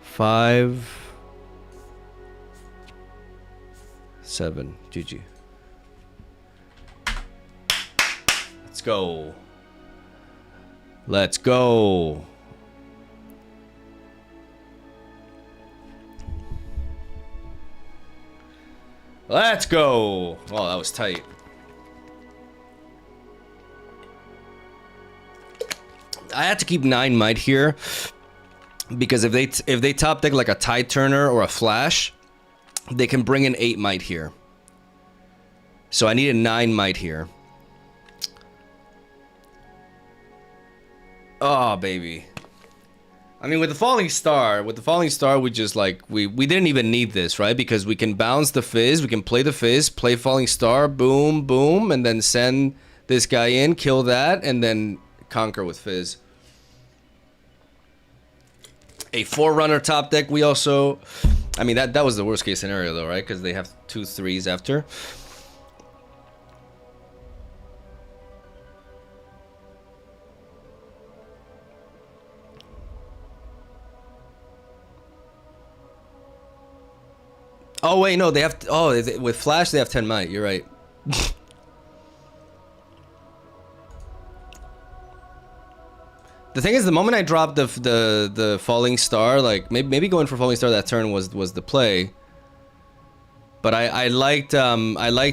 Five... 7. GG. Let's go. Let's go. Let's go. Oh, that was tight. I had to keep 9 might here because if they top deck like a Tide Turner or a Flash, they can bring in 8 might here. So I need a 9 might here. Oh, baby. I mean, with the Falling Star, we just like, we didn't even need this, right? Because we can bounce the Fizz, we can play the Fizz, play Falling Star, boom, boom, and then send this guy in, kill that, and then conquer with Fizz. A Forerunner top deck, we also... I mean, that was the worst case scenario, though, right? Because they have 2 3s after. Oh, wait, no, they have... Oh, with Flash, they have 10 might. You're right. The thing is, the moment I dropped the Falling Star, like maybe going for Falling Star that turn was the play. But I liked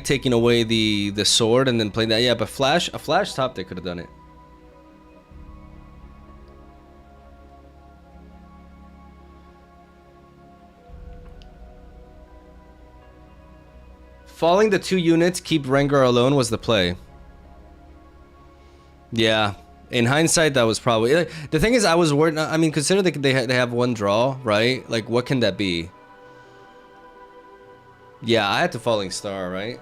taking away the sword and then playing that. Yeah, but a Flash top deck could have done it. Falling the 2 units, keep Rengar alone was the play. Yeah. In hindsight, that was probably... The thing is, I was worried... I mean, consider they have 1 draw, right? Like, what can that be? Yeah, I had to Falling Star, right?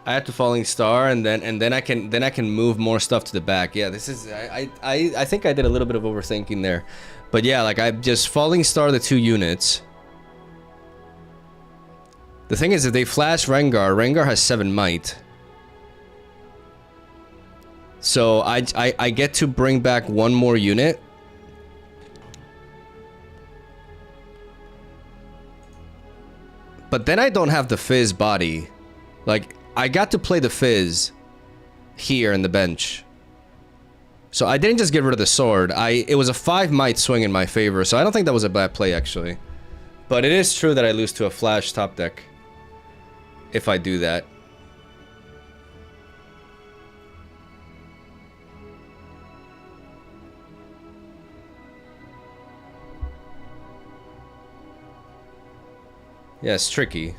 I had to Falling Star, and then I can move more stuff to the back. Yeah, this is... I think I did a little bit of overthinking there. But yeah, like, I just Falling Star the 2 units. The thing is, if they flash Rengar has 7 might. So I get to bring back 1 more unit. But then I don't have the Fizz body. Like, I got to play the Fizz here in the bench. So I didn't just get rid of the sword. It was a 5 might swing in my favor, so I don't think that was a bad play, actually. But it is true that I lose to a flash top deck if I do that. Yeah, it's tricky.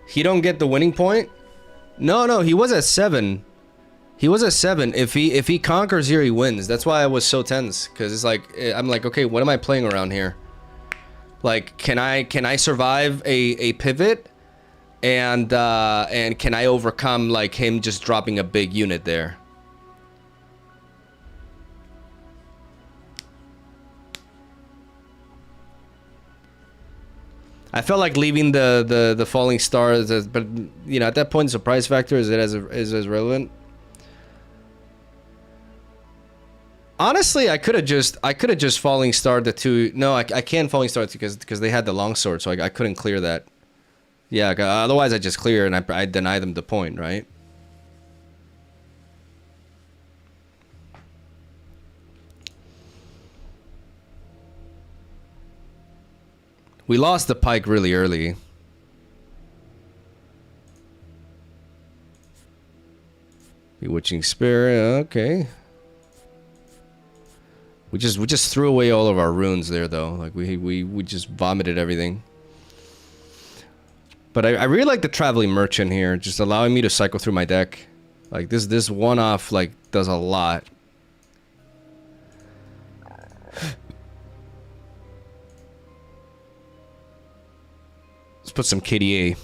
He don't get the winning point? No, he was at 7. He was at 7. If he conquers here, he wins. That's why I was so tense, because it's like I'm like, okay, what am I playing around here? Like, can I survive a pivot? And can I overcome like him just dropping a big unit there? I felt like leaving the falling stars, but you know, at that point, the surprise factor is as relevant. Honestly, I could have just falling starred the 2. No, I can't falling star because they had the longsword, so I couldn't clear that. Yeah, otherwise I just clear and I deny them the point, right? We lost the pike really early. Bewitching Spirit, okay. We just threw away all of our runes there though. Like we just vomited everything. But I really like the Traveling Merchant here, just allowing me to cycle through my deck. Like this one-off like does a lot. Let's put some KDA.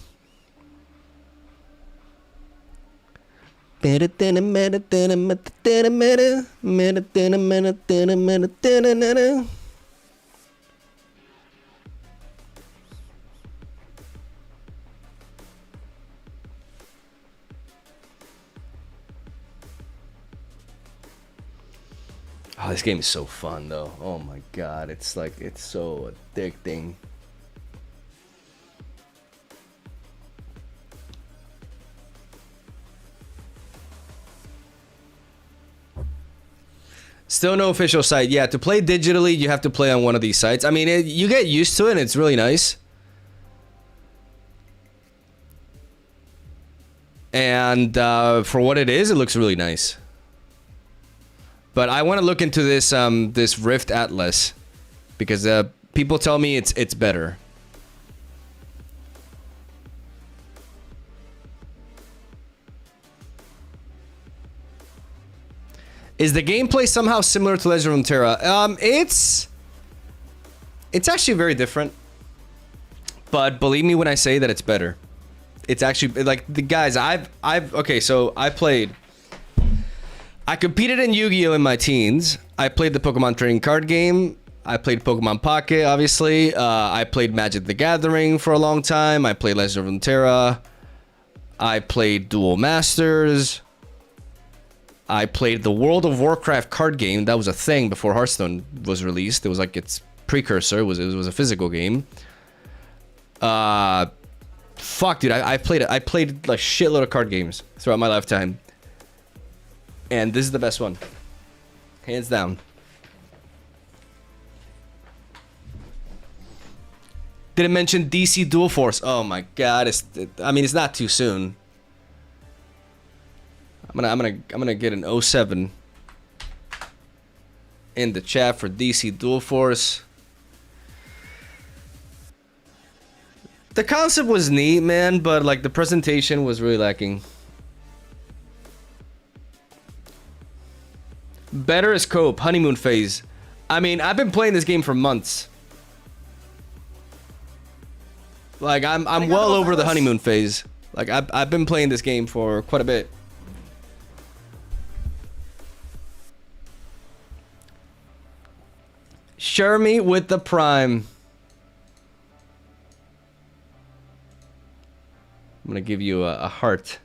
Oh, this game is so fun though. Oh my god, it's like, it's so addicting. Still no official site. Yeah, to play digitally, you have to play on one of these sites. I mean, you get used to it and it's really nice. And for what it is, it looks really nice. But I want to look into this this Rift Atlas because people tell me it's better. Is the gameplay somehow similar to Legend of Runeterra? It's actually very different. But believe me when I say that it's better. It's actually like the guys okay, so I competed in Yu-Gi-Oh in my teens. I played the Pokemon trading card game. I played Pokemon Pocket, obviously. I played Magic the Gathering for a long time. I played Legend of Runeterra. I played Duel Masters. I played the World of Warcraft card game. That was a thing before Hearthstone was released. It was like its precursor. It was a physical game. Fuck, dude. I played like shitload of card games throughout my lifetime. And this is the best one. Hands down. Didn't mention DC Dual Force. Oh my god. I mean, it's not too soon. I'm gonna get an 07 in the chat for DC Dual Force. The concept was neat, man, but like the presentation was really lacking. Better as cope, honeymoon phase. I mean, I've been playing this game for months. Like I'm well over the honeymoon phase. Like I've been playing this game for quite a bit. Share me with the prime. I'm gonna give you a heart.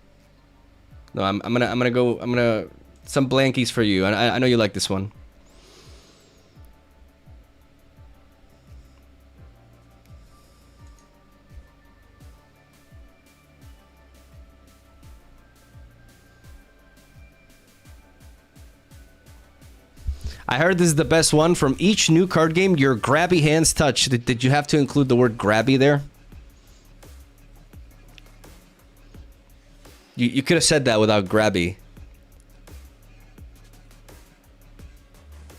No, I'm gonna some blankies for you. I know you like this one. I heard this is the best one. From each new card game, your grabby hands touch. Did you have to include the word grabby there? You could have said that without grabby.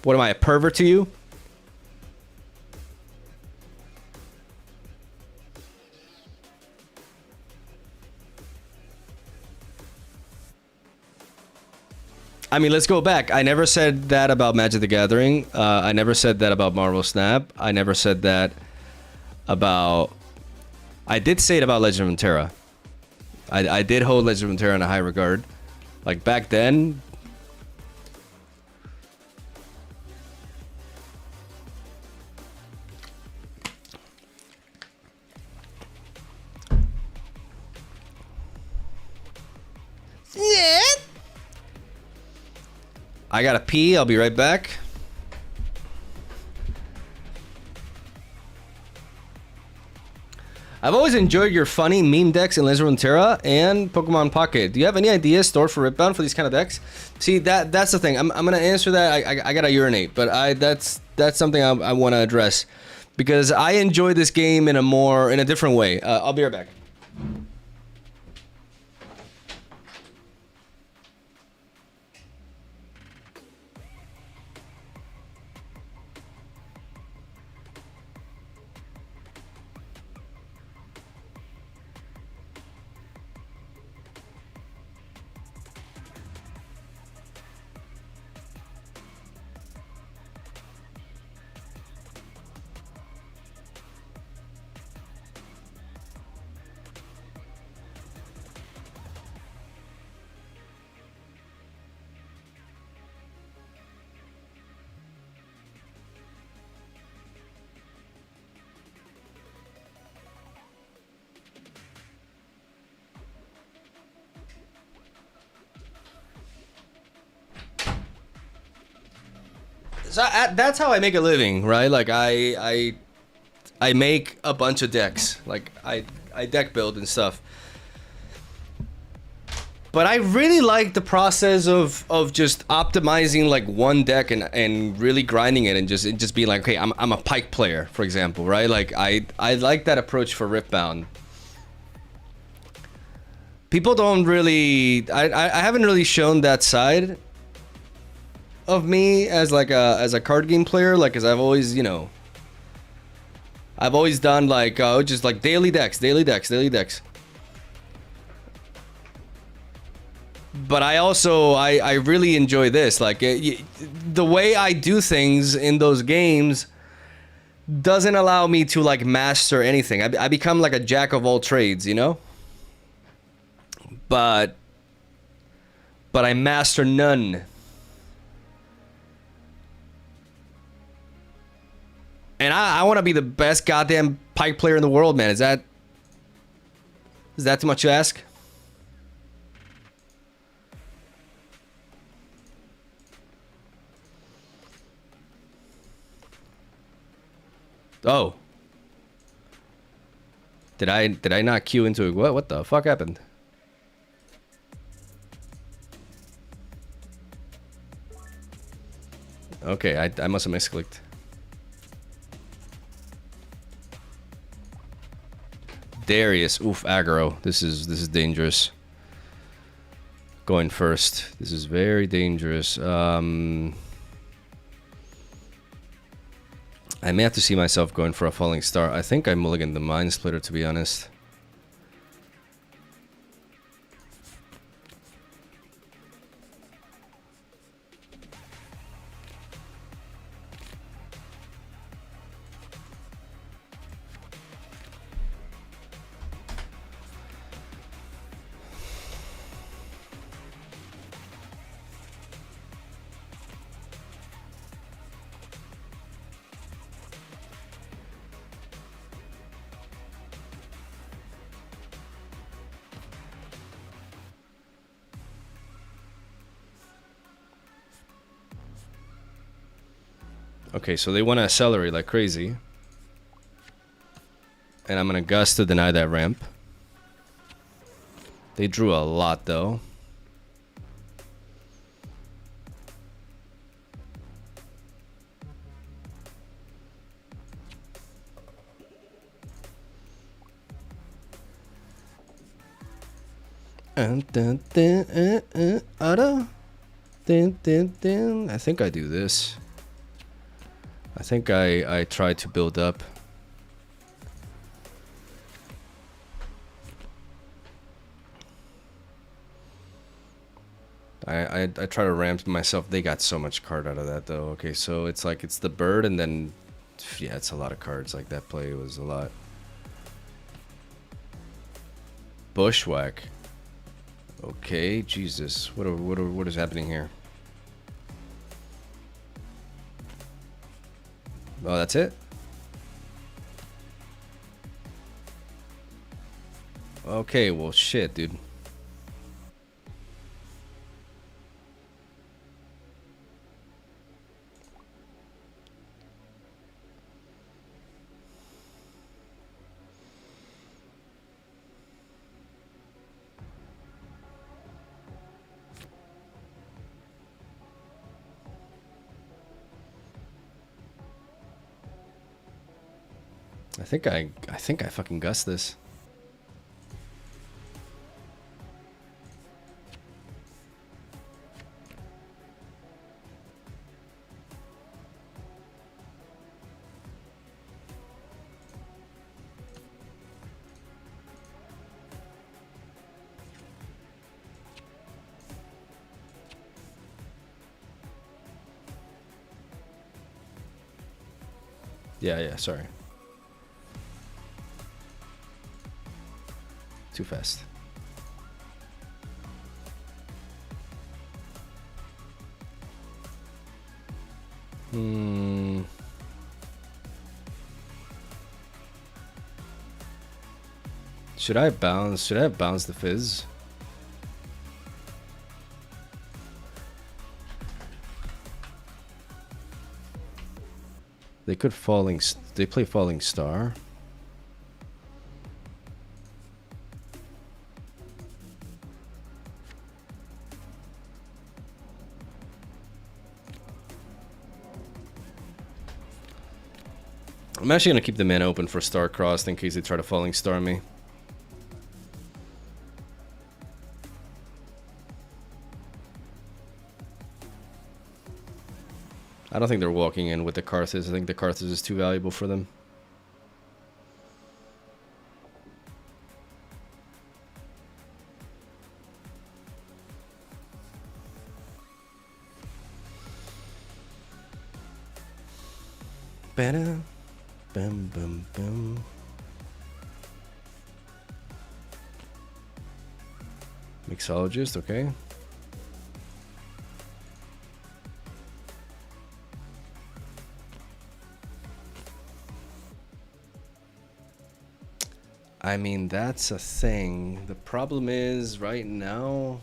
What am I, a pervert to you? I mean, let's go back. I never said that about Magic the Gathering. I never said that about Marvel Snap. I never said that about... I did say it about Legend of Runeterra. I did hold Legend of Runeterra in a high regard. Like, back then... Yeah. I gotta pee. I'll be right back. I've always enjoyed your funny meme decks in Legend of Runeterra and Pokemon Pocket. Do you have any ideas stored for Ripbound for these kind of decks? See, that's the thing. I'm gonna answer that. I gotta urinate, but that's something I want to address because I enjoy this game in a different way. I'll be right back. So that's how I make a living, right? Like I make a bunch of decks. Like I deck build and stuff. But I really like the process of just optimizing like one deck and really grinding it and just being like, okay, I'm a Pike player, for example, right? Like I like that approach for Riftbound. People don't really I haven't really shown that side of me as like a card game player, like, cause I've always, you know, I've always done like just like daily decks. But I also I really enjoy this, like the way I do things in those games doesn't allow me to like master anything. I become like a jack of all trades, you know, but I master none. And I want to be the best goddamn Pike player in the world, man. Is that too much to ask? Oh. Did I not queue into it? What the fuck happened? Okay, I must have misclicked. Darius, oof, aggro. This is dangerous. Going first. This is very dangerous. I may have to see myself going for a falling star. I think I mulliganed the Mind Splitter, to be honest. Okay, so they want to accelerate like crazy. And I'm going to gust to deny that ramp. They drew a lot, though. Auto. I think I do this. I think I try to build up. I try to ramp myself. They got so much card out of that though. Okay, so it's like it's the bird and then yeah, it's a lot of cards. Like that play was a lot. Bushwhack. Okay, Jesus. What is happening here? Oh, that's it? Okay, well shit, dude. I think I fucking guessed this. Yeah, sorry. Too fast. Should I bounce? Should I have bounced the fizz? They could they play falling star. I'm actually gonna keep the mana open for star crossed in case they try to falling star me. I don't think they're walking in with the Karthus. I think the Karthus is too valuable for them. Better. Bum, bum, bum. Mixologist, okay. I mean, that's a thing. The problem is, right now...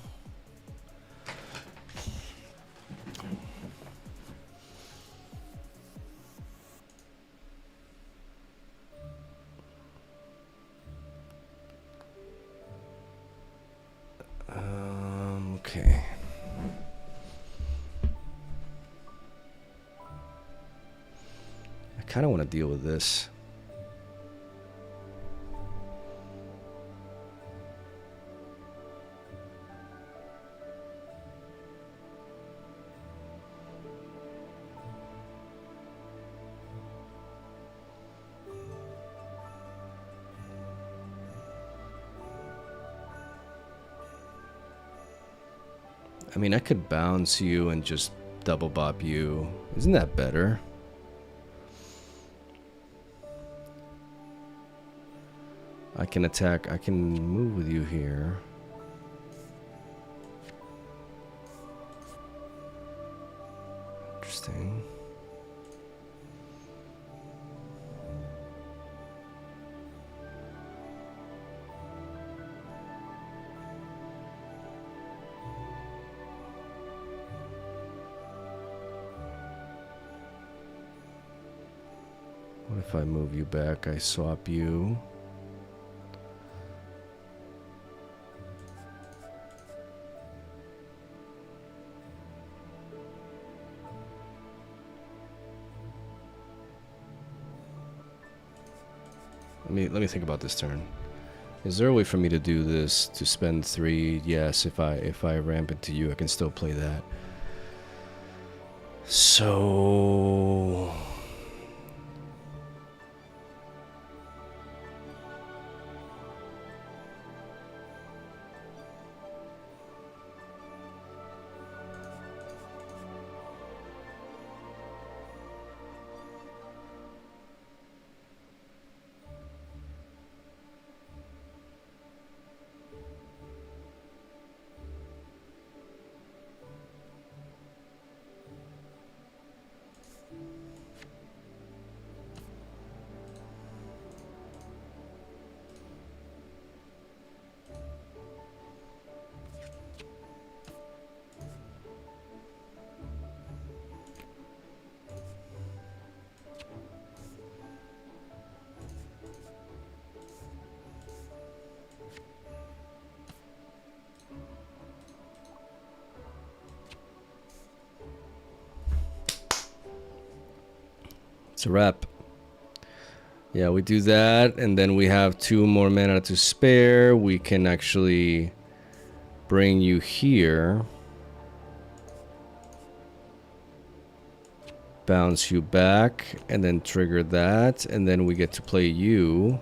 Okay. I kind of want to deal with this. I mean, I could bounce you and just double bop you. Isn't that better? I can attack. I can move with you here. Interesting. What if I move you back? I swap you. Let me think about this turn. Is there a way for me to do this to spend 3? Yes, if I ramp into you, I can still play that. So it's a wrap. Yeah, we do that, and then we have 2 more mana to spare. We can actually bring you here, bounce you back, and then trigger that, and then we get to play you,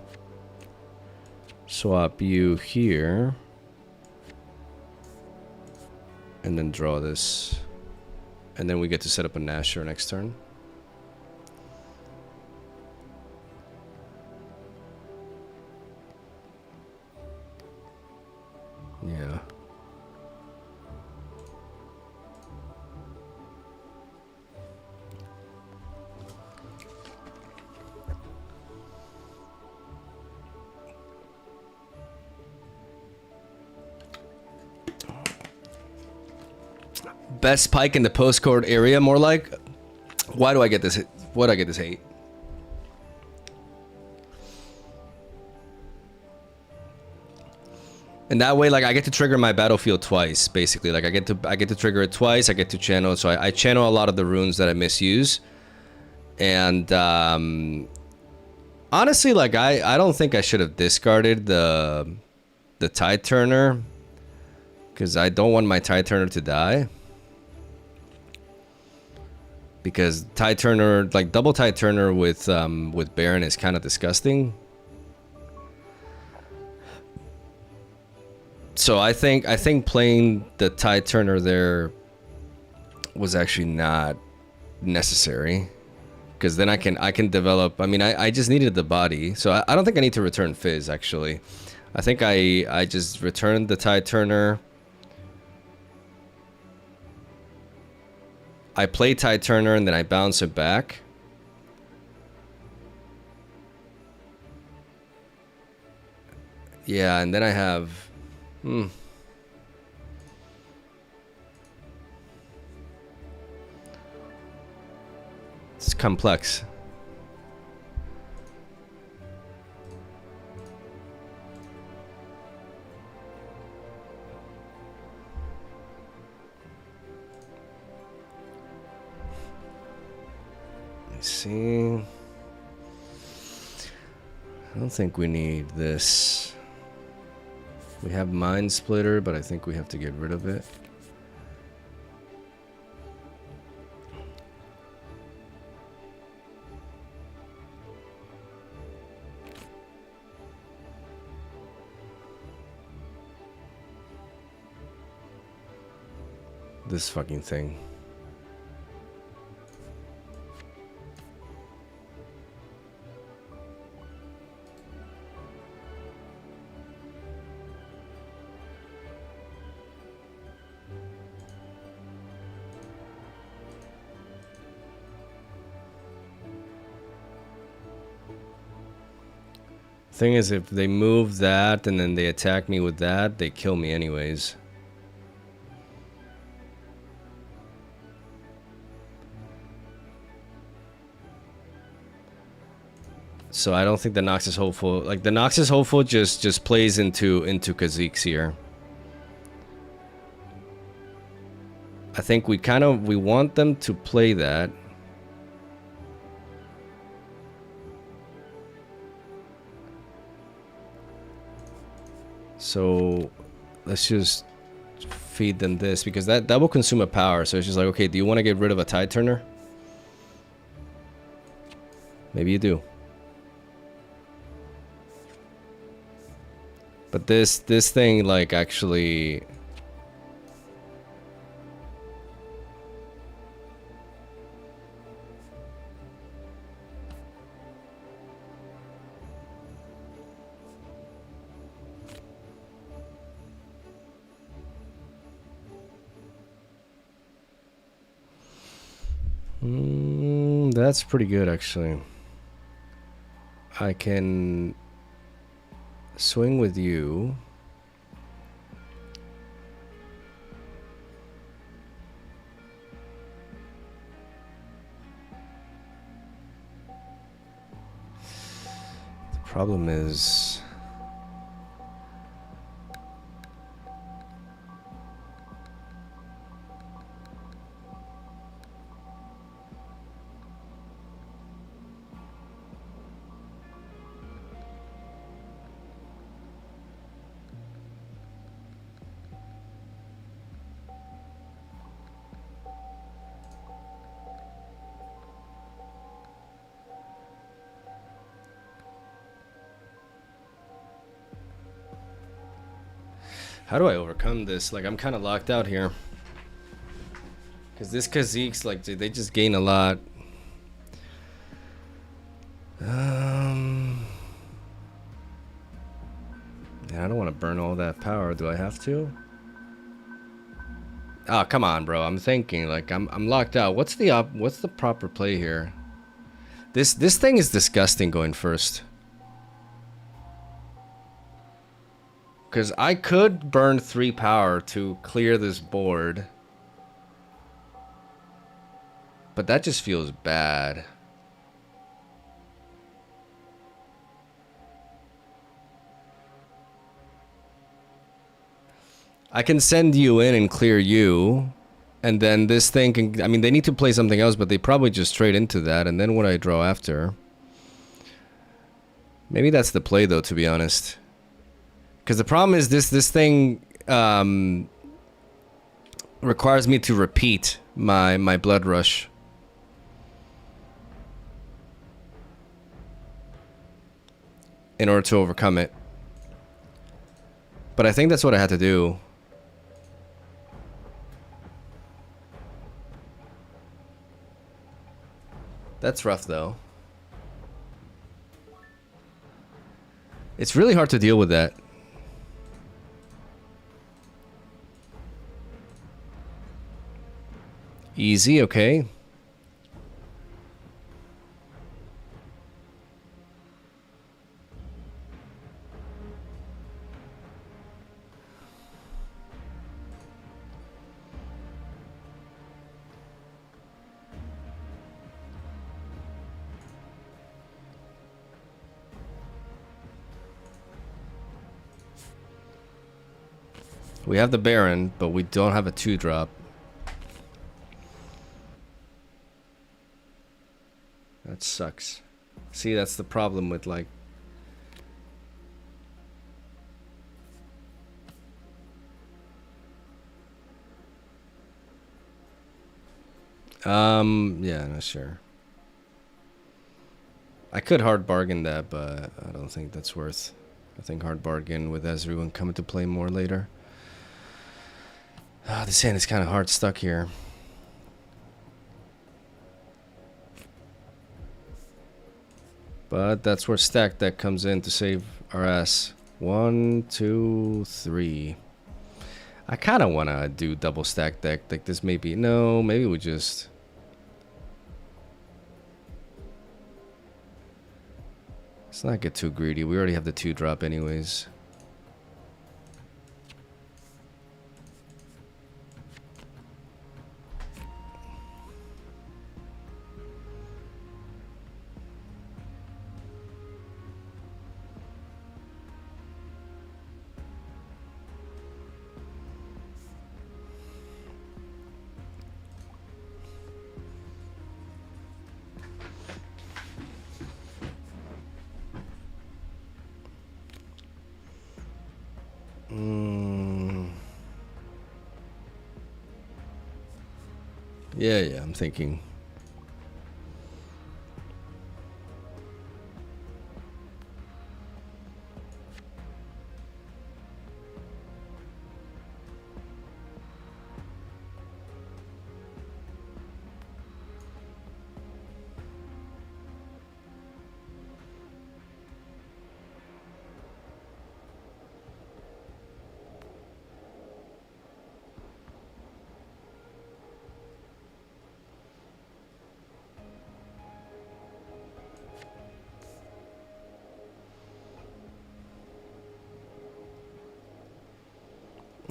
swap you here, and then draw this, and then we get to set up a Nasher next turn. Yeah. Best pike in the postcode area, more like. Why do I get this? Why do I get this hate? And that way, like, I get to trigger my battlefield twice, basically. Like, I get to trigger it twice. I get to channel, so I channel a lot of the runes that I misuse. And honestly, like, I don't think I should have discarded the Tide Turner, because I don't want my Tide Turner to die. Because Tide Turner, like double Tide Turner with Baron is kind of disgusting. So I think playing the Tide Turner there was actually not necessary, because then I can develop. I mean, I just needed the body, so I don't think I need to return Fizz. Actually, I think I just returned the Tide Turner. I play Tide Turner and then I bounce it back. Yeah, and then I have. It's complex. Let's see. I don't think we need this. We have Mind Splitter, but I think we have to get rid of it. This fucking thing. Thing is, if they move that and then they attack me with that, they kill me anyways. So I don't think the Noxus Hopeful, like the Noxus Hopeful just plays into Kha'Zix here. I think we want them to play that. So let's just feed them this, because that will consume a power. So it's just like, okay, do you want to get rid of a tide turner? Maybe you do. But this thing, like, actually... that's pretty good, actually. I can swing with you. The problem is... how do I overcome this? Like, I'm kind of locked out here. Because this Khaziks, like, they just gain a lot. Yeah, I don't want to burn all that power. Do I have to? Oh, come on, bro. I'm thinking, like, I'm locked out. What's the proper play here? This thing is disgusting going first. Because I could burn 3 power to clear this board. But that just feels bad. I can send you in and clear you. And then this thing can... I mean, they need to play something else, but they probably just trade into that. And then what I draw after... Maybe that's the play, though, to be honest. Because the problem is this thing requires me to repeat my blood rush. In order to overcome it. But I think that's what I had to do. That's rough, though. It's really hard to deal with that. Easy, okay. We have the Baron, but we don't have a 2-drop. That sucks. See, that's the problem with, like... yeah, not sure. I could hard bargain that, but I don't think that's worth... I think hard bargain with Ezreal and come into play more later. Ah, this hand is kind of hard stuck here. But that's where stack deck comes in to save our ass. 1, 2, 3. I kind of want to do double stack deck. Like this maybe. No, maybe we just... Let's not get too greedy. We already have the 2-drop anyways. Yeah, I'm thinking.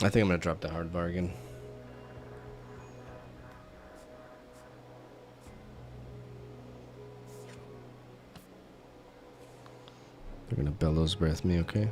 I think I'm gonna drop the hard bargain. They're gonna bellows breath me, okay?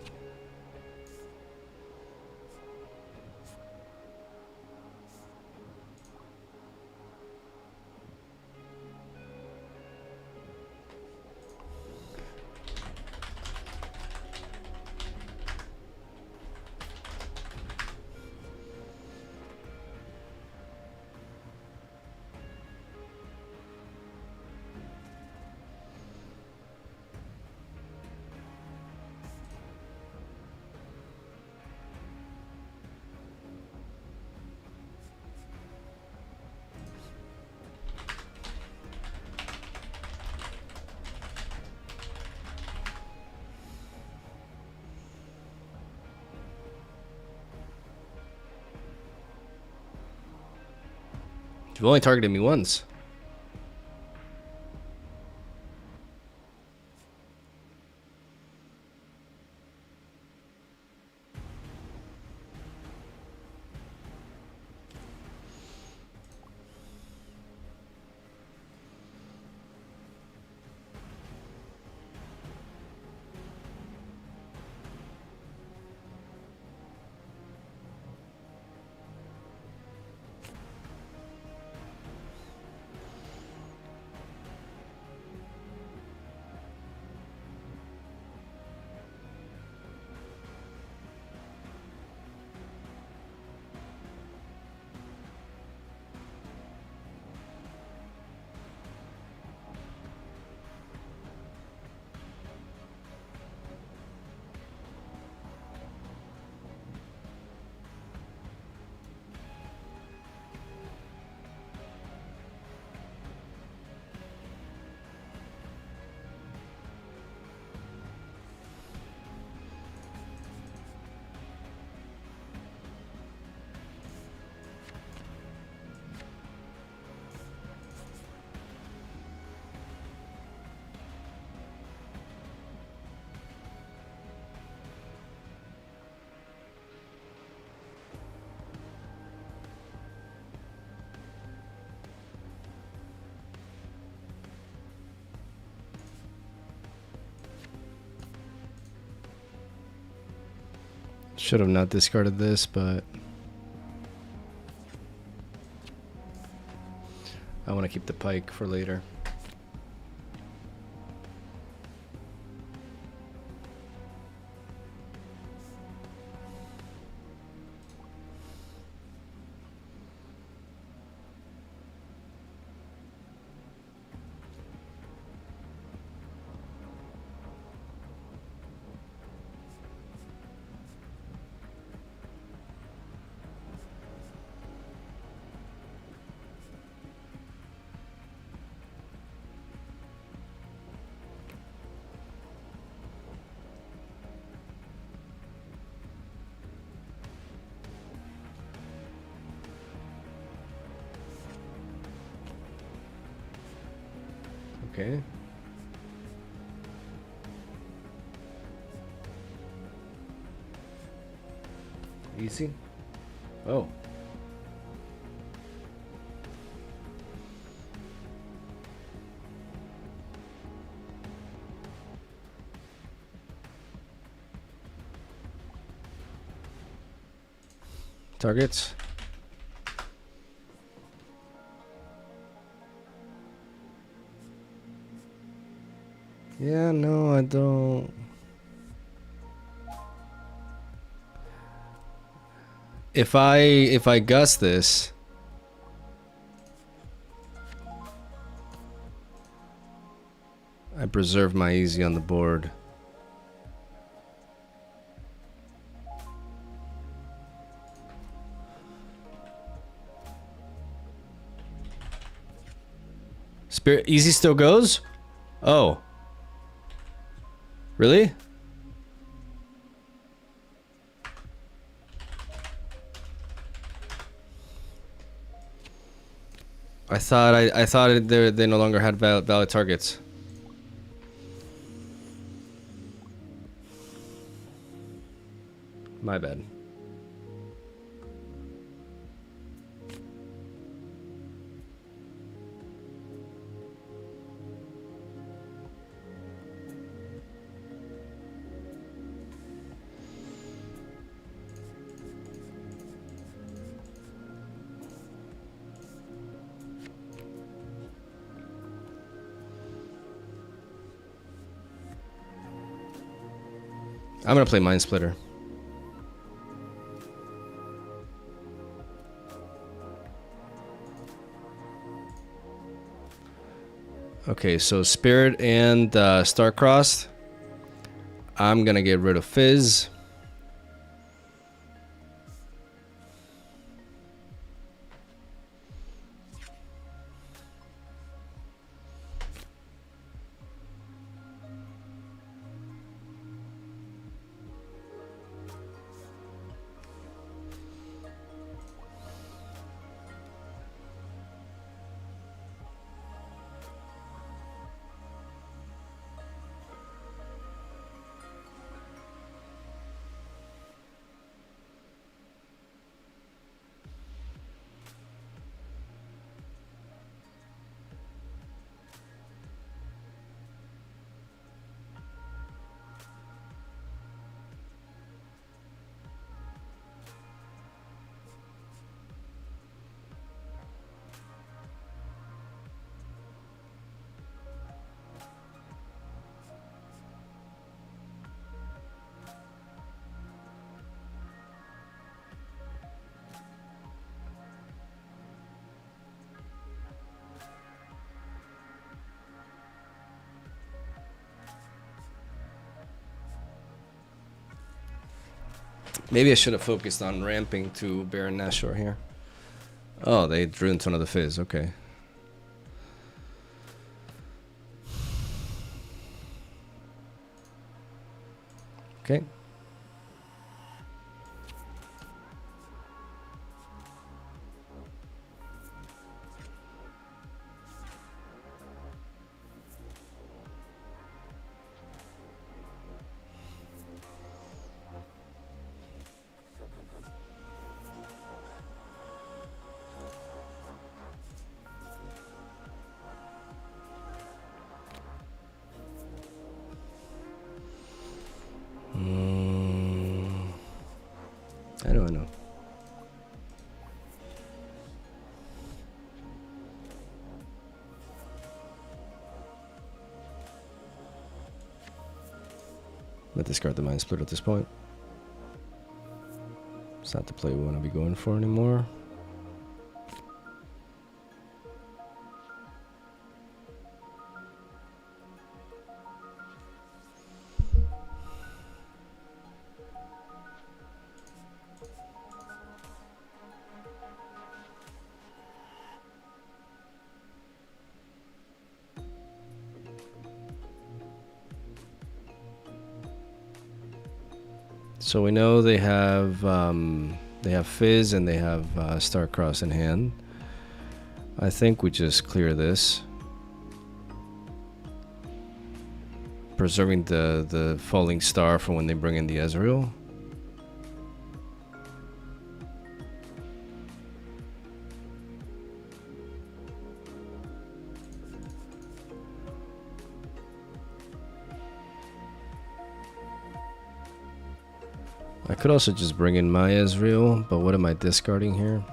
You've only targeted me once. Should have not discarded this, but I want to keep the pike for later. Okay. Easy. Oh. Targets. Yeah, no, I don't. if I gust this, I preserve my easy on the board. Spirit easy still goes? Oh. Really? I thought they no longer had valid targets. My bad. I'm gonna play Mind Splitter. Okay, so Spirit and Starcrossed. I'm gonna get rid of Fizz. Maybe I should have focused on ramping to Baron Nashor here. Oh, they drew into another Fizz. Okay. Okay. I know. Let discard the Mind Split at this point. It's not the play we want to be going for anymore. So we know they have Fizz and they have Starcross in hand. I think we just clear this, preserving the falling star for when they bring in the Ezreal. I could also just bring in my Ezreal, but what am I discarding here?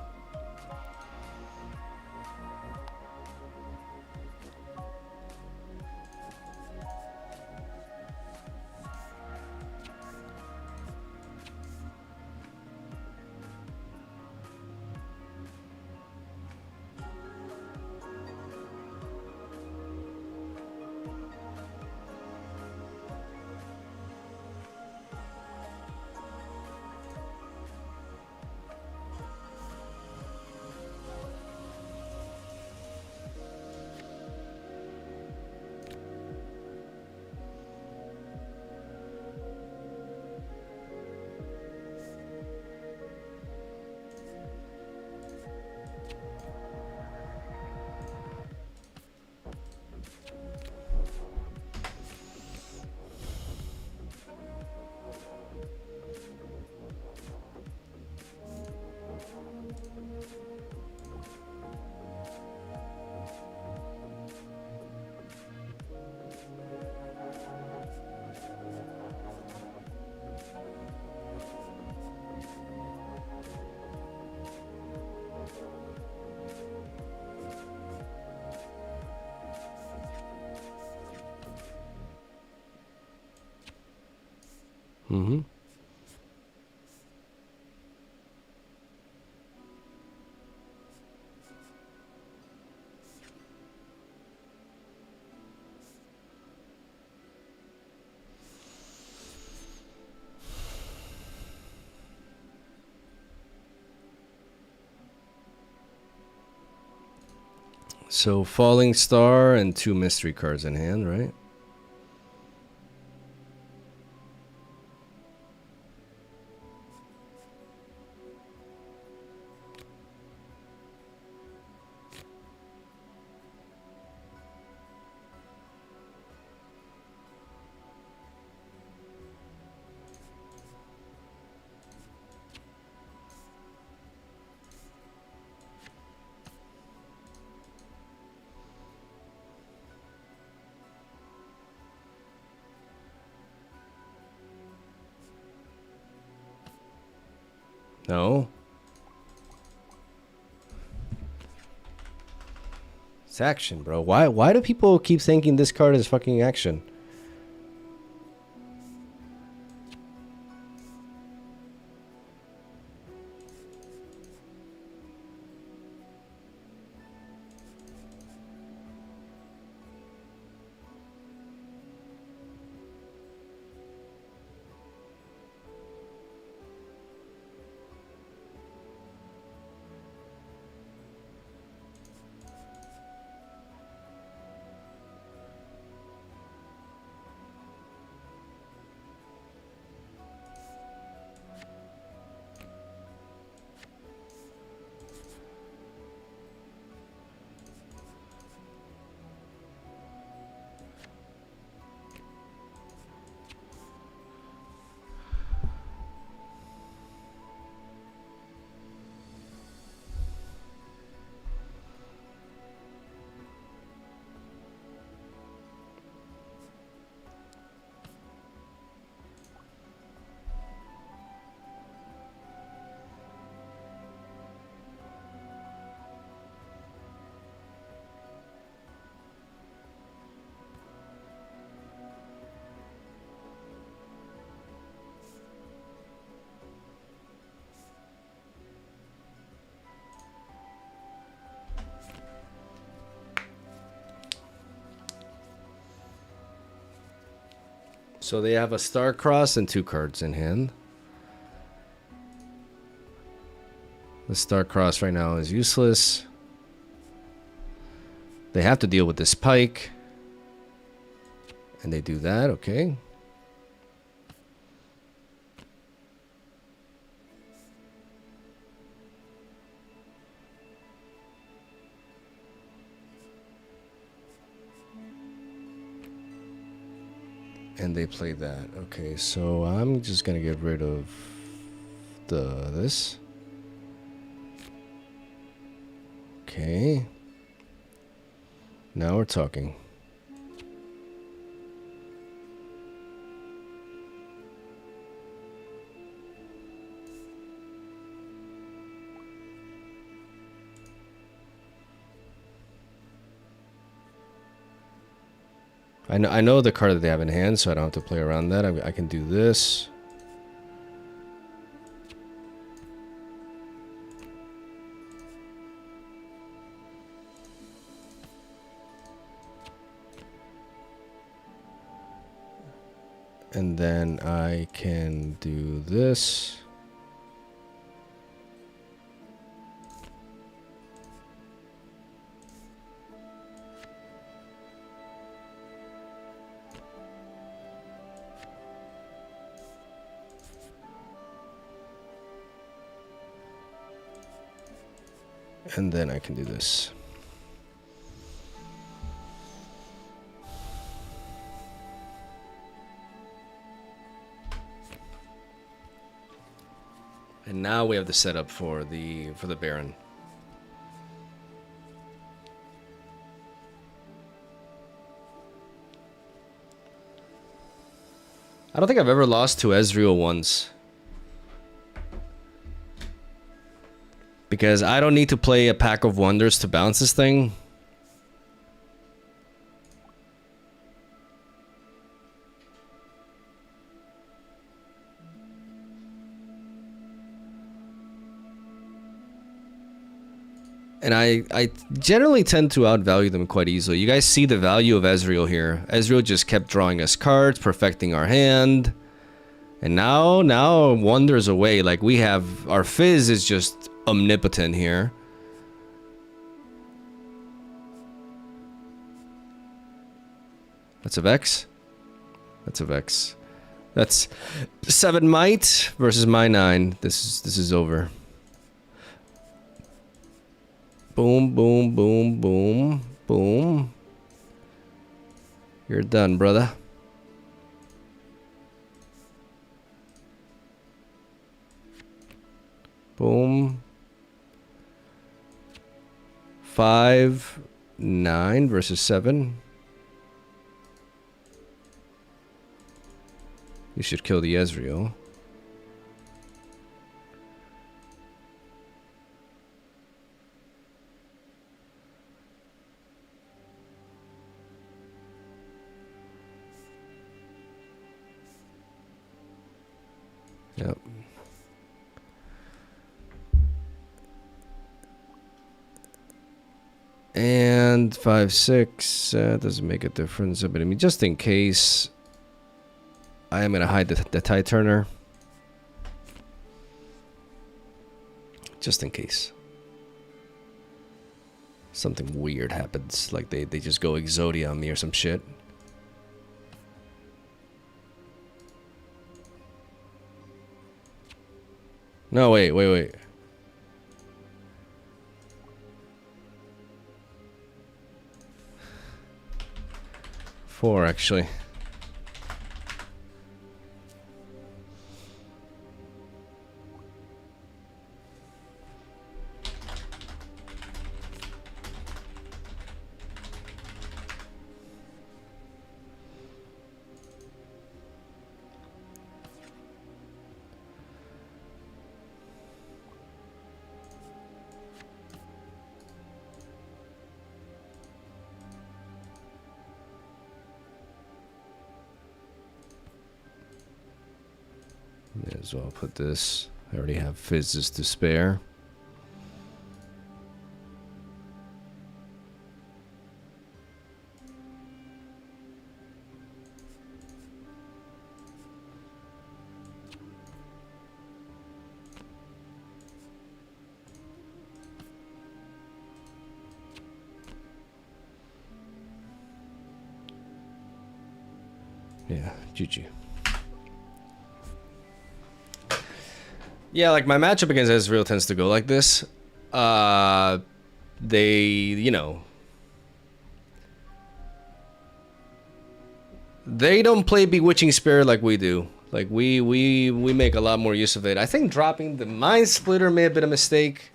Mm-hmm. So Falling Star and 2 mystery cards in hand, right? No. It's action, bro. Why do people keep thinking this card is fucking action? So they have a star cross and 2 cards in hand. The star cross right now is useless. They have to deal with this pike. And they do that, okay. And they play that. Okay, so I'm just gonna get rid of this. Okay. Now we're talking. I know the card that they have in hand, so I don't have to play around that. I can do this. And then I can do this. And then I can do this. And now we have the setup for the Baron. I don't think I've ever lost to Ezreal once. Because I don't need to play a Pack of Wonders to bounce this thing. And I generally tend to outvalue them quite easily. You guys see the value of Ezreal here. Ezreal just kept drawing us cards, perfecting our hand. And now wonders away. Like we have, our Fizz is just omnipotent here. That's a Vex. That's a Vex. That's 7 might versus my 9. This is over. Boom, boom, boom, boom, boom. You're done, brother. Boom. 5, 9 versus 7. You should kill the Ezreal. Yep. And 5, 6 doesn't make a difference. But I mean, just in case, I am gonna hide the Tide Turner. Just in case something weird happens, like they just go Exodia on me or some shit. No, wait. 4 actually. May as well put this. I already have Fizzes to spare. Yeah, GG. Yeah, like my matchup against Ezreal tends to go like this. They, you know, they don't play Bewitching Spirit like we do. Like we make a lot more use of it. I think dropping the Mind Splitter may have been a mistake.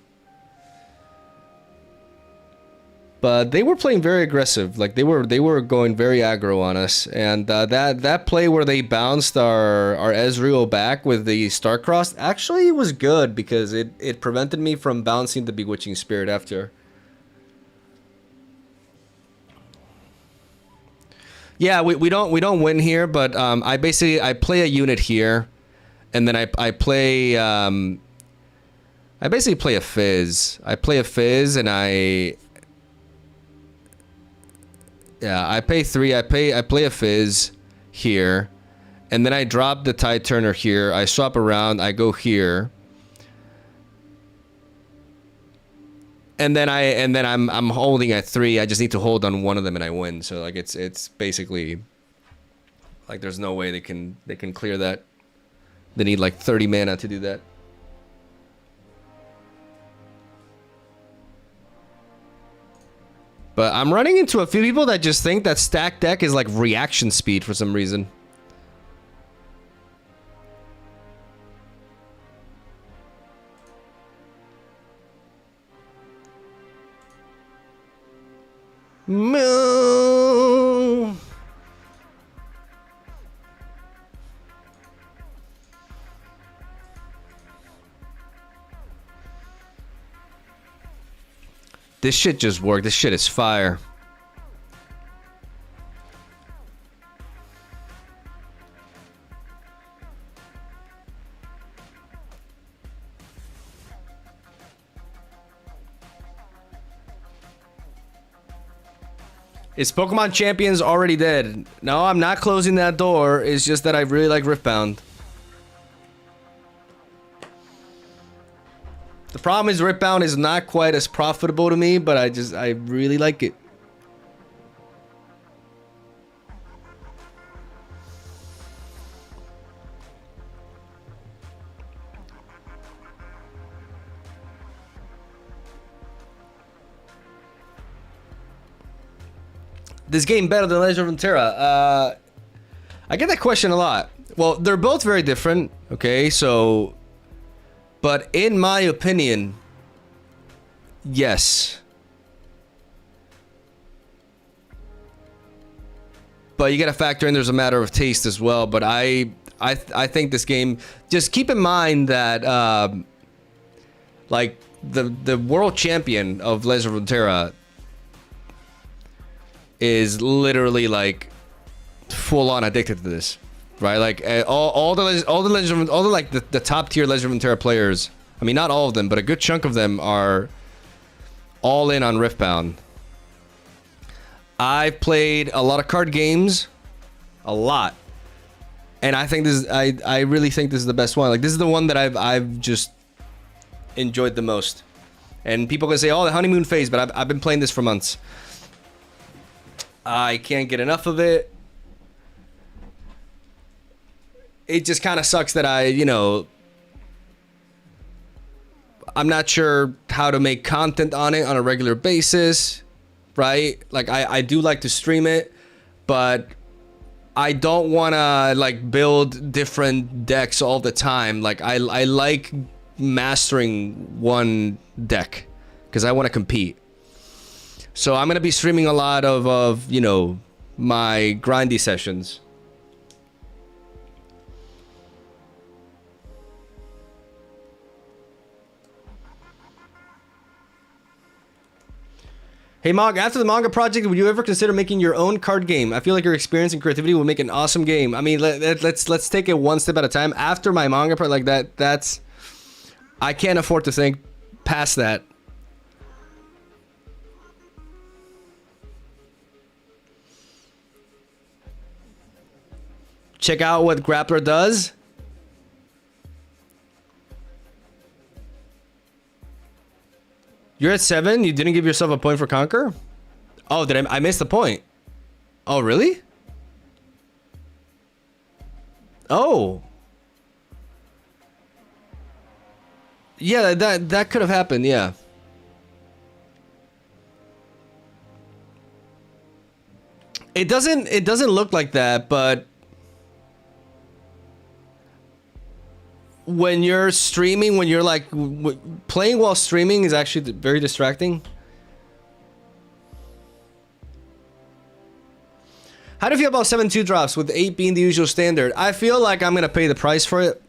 But they were playing very aggressive. Like they were going very aggro on us. And that play where they bounced our Ezreal back with the Starcrossed actually was good because it prevented me from bouncing the Bewitching Spirit after. Yeah, we don't win here, but I play a unit here, and then I basically play a Fizz. I play a Fizz and I pay 3. I play a Fizz here, and then I drop the Tide Turner here. I swap around. I go here, and then I'm holding at 3. I just need to hold on one of them, and I win. So like it's basically like there's no way they can clear that. They need like 30 mana to do that. But I'm running into a few people that just think that stack deck is like reaction speed for some reason. Moo. This shit just worked. This shit is fire. Is Pokemon Champions already dead? No, I'm not closing that door. It's just that I really like Riftbound. The problem is Riftbound is not quite as profitable to me, but I really like it. This game better than Legend of Runeterra? I get that question a lot. Well, they're both very different, okay? So, but in my opinion, yes. But you gotta factor in there's a matter of taste as well. But I think this game, just keep in mind that like the world champion of Legend of Runeterra is literally like full on addicted to this, right? Like all the top tier Legend of Runeterra players. I mean, not all of them, but a good chunk of them are all in on Riftbound. I've played a lot of card games, a lot, and I think this. I really think this is the best one. Like this is the one that I've just enjoyed the most. And people can say, "Oh, the honeymoon phase," but I've been playing this for months. I can't get enough of it. It just kind of sucks that I'm not sure how to make content on it on a regular basis, right? Like I do like to stream it, but I don't want to like build different decks all the time. Like I like mastering one deck because I want to compete. So I'm gonna be streaming a lot of my grindy sessions. Hey Mog, after the manga project, would you ever consider making your own card game? I feel like your experience and creativity will make an awesome game. I mean, let's take it one step at a time. After my manga project, like that's I can't afford to think past that. Check out what Grappler does. You're at 7? You didn't give yourself a point for Conquer? Oh, did I miss the point? Oh, really? Oh. Yeah, that could have happened, yeah. It doesn't look like that, but when you're streaming, when you're like playing while streaming is actually very distracting. How do you feel about 7-2 drops with 8 being the usual standard? I feel like I'm gonna pay the price for it,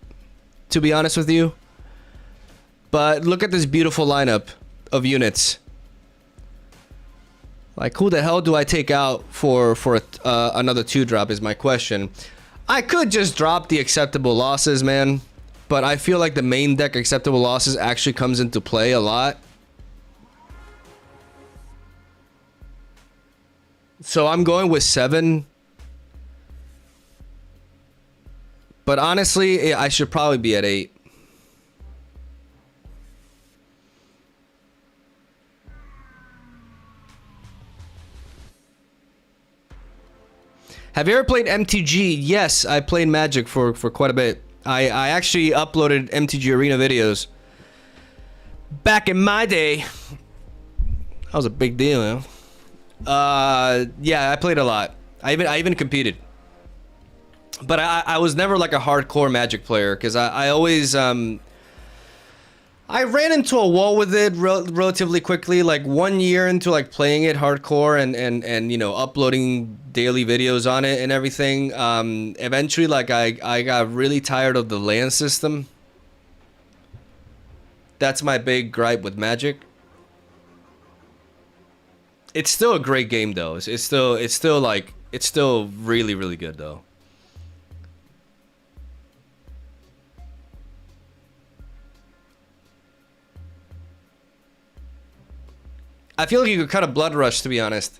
to be honest with you. But look at this beautiful lineup of units. Like, who the hell do I take out for another 2 drop is my question. I could just drop the acceptable losses, man. But I feel like the main deck acceptable losses actually comes into play a lot. So I'm going with 7. But honestly, I should probably be at 8. Have you ever played MTG? Yes, I played Magic for quite a bit. I actually uploaded MTG Arena videos back in my day. That was a big deal, you know? Yeah, I played a lot. I even competed. But I was never like a hardcore Magic player because I always I ran into a wall with it relatively quickly. Like 1 year into like playing it hardcore and uploading daily videos on it and everything. Eventually, like I got really tired of the land system. That's my big gripe with Magic. It's still a great game though. It's still really, really good though. I feel like you could cut a blood rush, to be honest.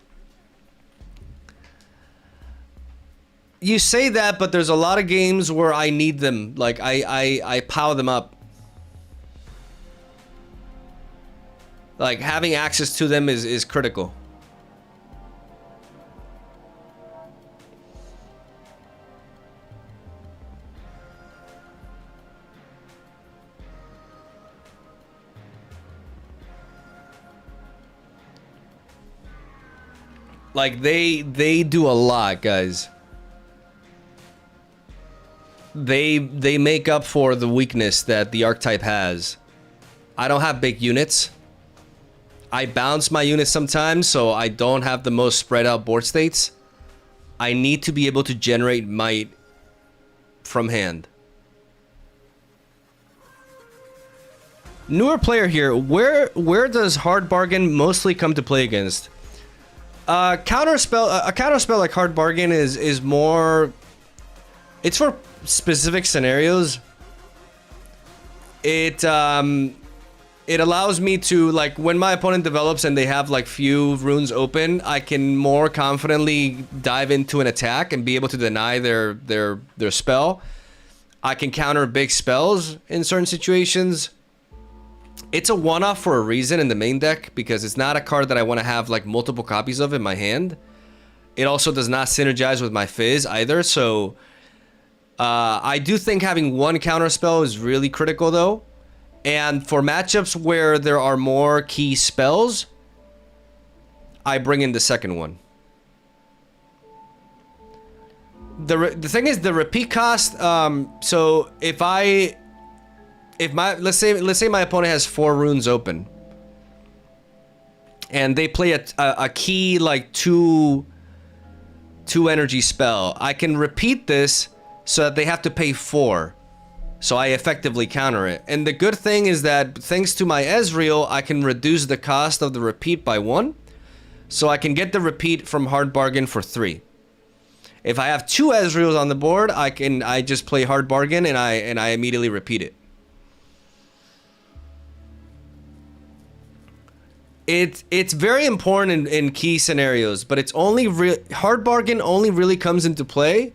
You say that, but there's a lot of games where I need them. Like, I power them up. Like, having access to them is critical. Like, they do a lot, guys. They make up for the weakness that the archetype has. I don't have big units. I bounce my units sometimes, so I don't have the most spread out board states. I need to be able to generate might from hand. Newer player here. Where does hard bargain mostly come to play against? A counter spell like hard bargain is more. It's for specific scenarios. It allows me to, like, when my opponent develops and they have like few runes open, I can more confidently dive into an attack and be able to deny their spell. I can counter big spells in certain situations. It's a one-off for a reason in the main deck, because it's not a card that I want to have like multiple copies of in my hand. It also does not synergize with my Fizz either, so I do think having one counter spell is really critical though. And for matchups where there are more key spells, I bring in the second one. The thing is, the repeat cost, so if let's say my opponent has 4 runes open and they play a key like 2 energy spell, I can repeat this so that they have to pay 4. So I effectively counter it. And the good thing is that thanks to my Ezreal, I can reduce the cost of the repeat by 1. So I can get the repeat from hard bargain for 3. If I have 2 Ezreals on the board, I just play hard bargain and I immediately repeat it. It's very important in key scenarios, but it's only hard bargain only really comes into play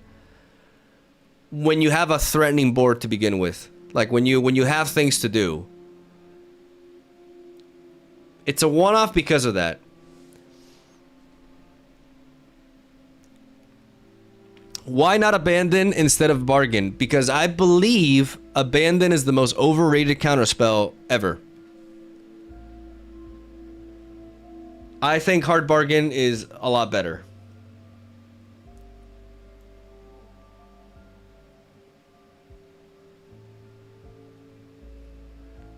when you have a threatening board to begin with. Like when you have things to do. It's a one-off because of that. Why not abandon instead of bargain? Because I believe abandon is the most overrated counterspell ever. I think hard bargain is a lot better.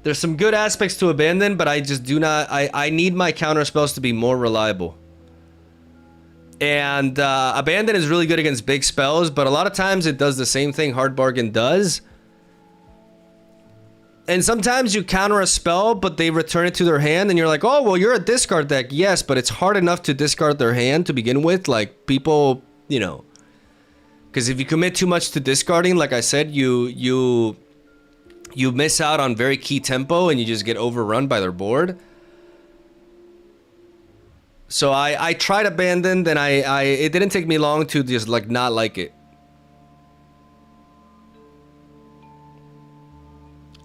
There's some good aspects to abandon, but I just do not. I need my counter spells to be more reliable. And abandon is really good against big spells, but a lot of times it does the same thing hard bargain does. And sometimes you counter a spell, but they return it to their hand, and you're like, oh, well, you're a discard deck. Yes, but it's hard enough to discard their hand to begin with. Like, people, you know. Because if you commit too much to discarding, like I said, you miss out on very key tempo, and you just get overrun by their board. So I tried abandoned, and it didn't take me long to just, like, not like it.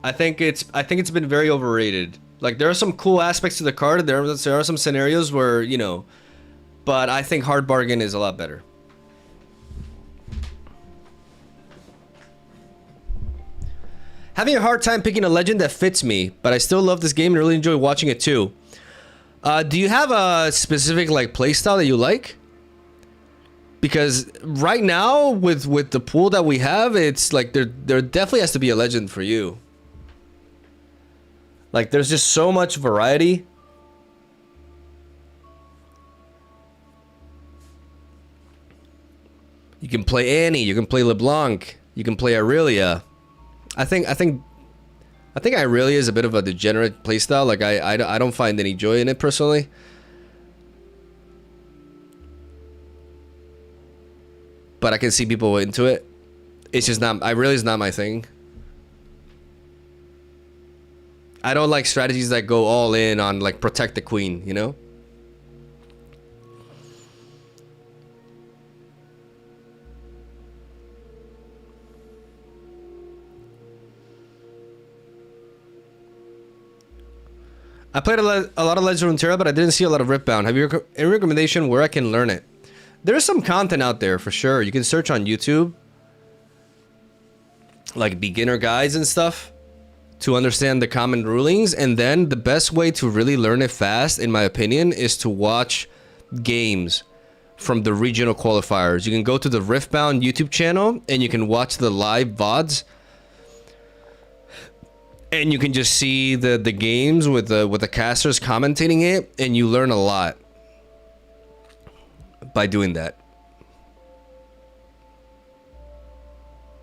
I think it's been very overrated. Like, there are some cool aspects to the card. There are some scenarios where, you know, but I think hard bargain is a lot better. Having a hard time picking a legend that fits me, but I still love this game and really enjoy watching it too. Do you have a specific like playstyle that you like? Because right now with the pool that we have, it's like there definitely has to be a legend for you. Like, there's just so much variety. You can play Annie, you can play LeBlanc, you can play Aurelia. I think Aurelia is a bit of a degenerate playstyle. Like, I don't find any joy in it personally. But I can see people into it. It's just not, Aurelia's not my thing. I don't like strategies that go all in on, like, protect the queen, you know? I played a lot of Legend of Runeterra, but I didn't see a lot of Riftbound. Have you any recommendation where I can learn it? There's some content out there for sure. You can search on YouTube, like beginner guides and stuff, to understand the common rulings. And then the best way to really learn it fast, in my opinion, is to watch games from the regional qualifiers. You can go to the Riftbound YouTube channel and you can watch the live VODs. And you can just see the games with the casters commentating it, and you learn a lot by doing that.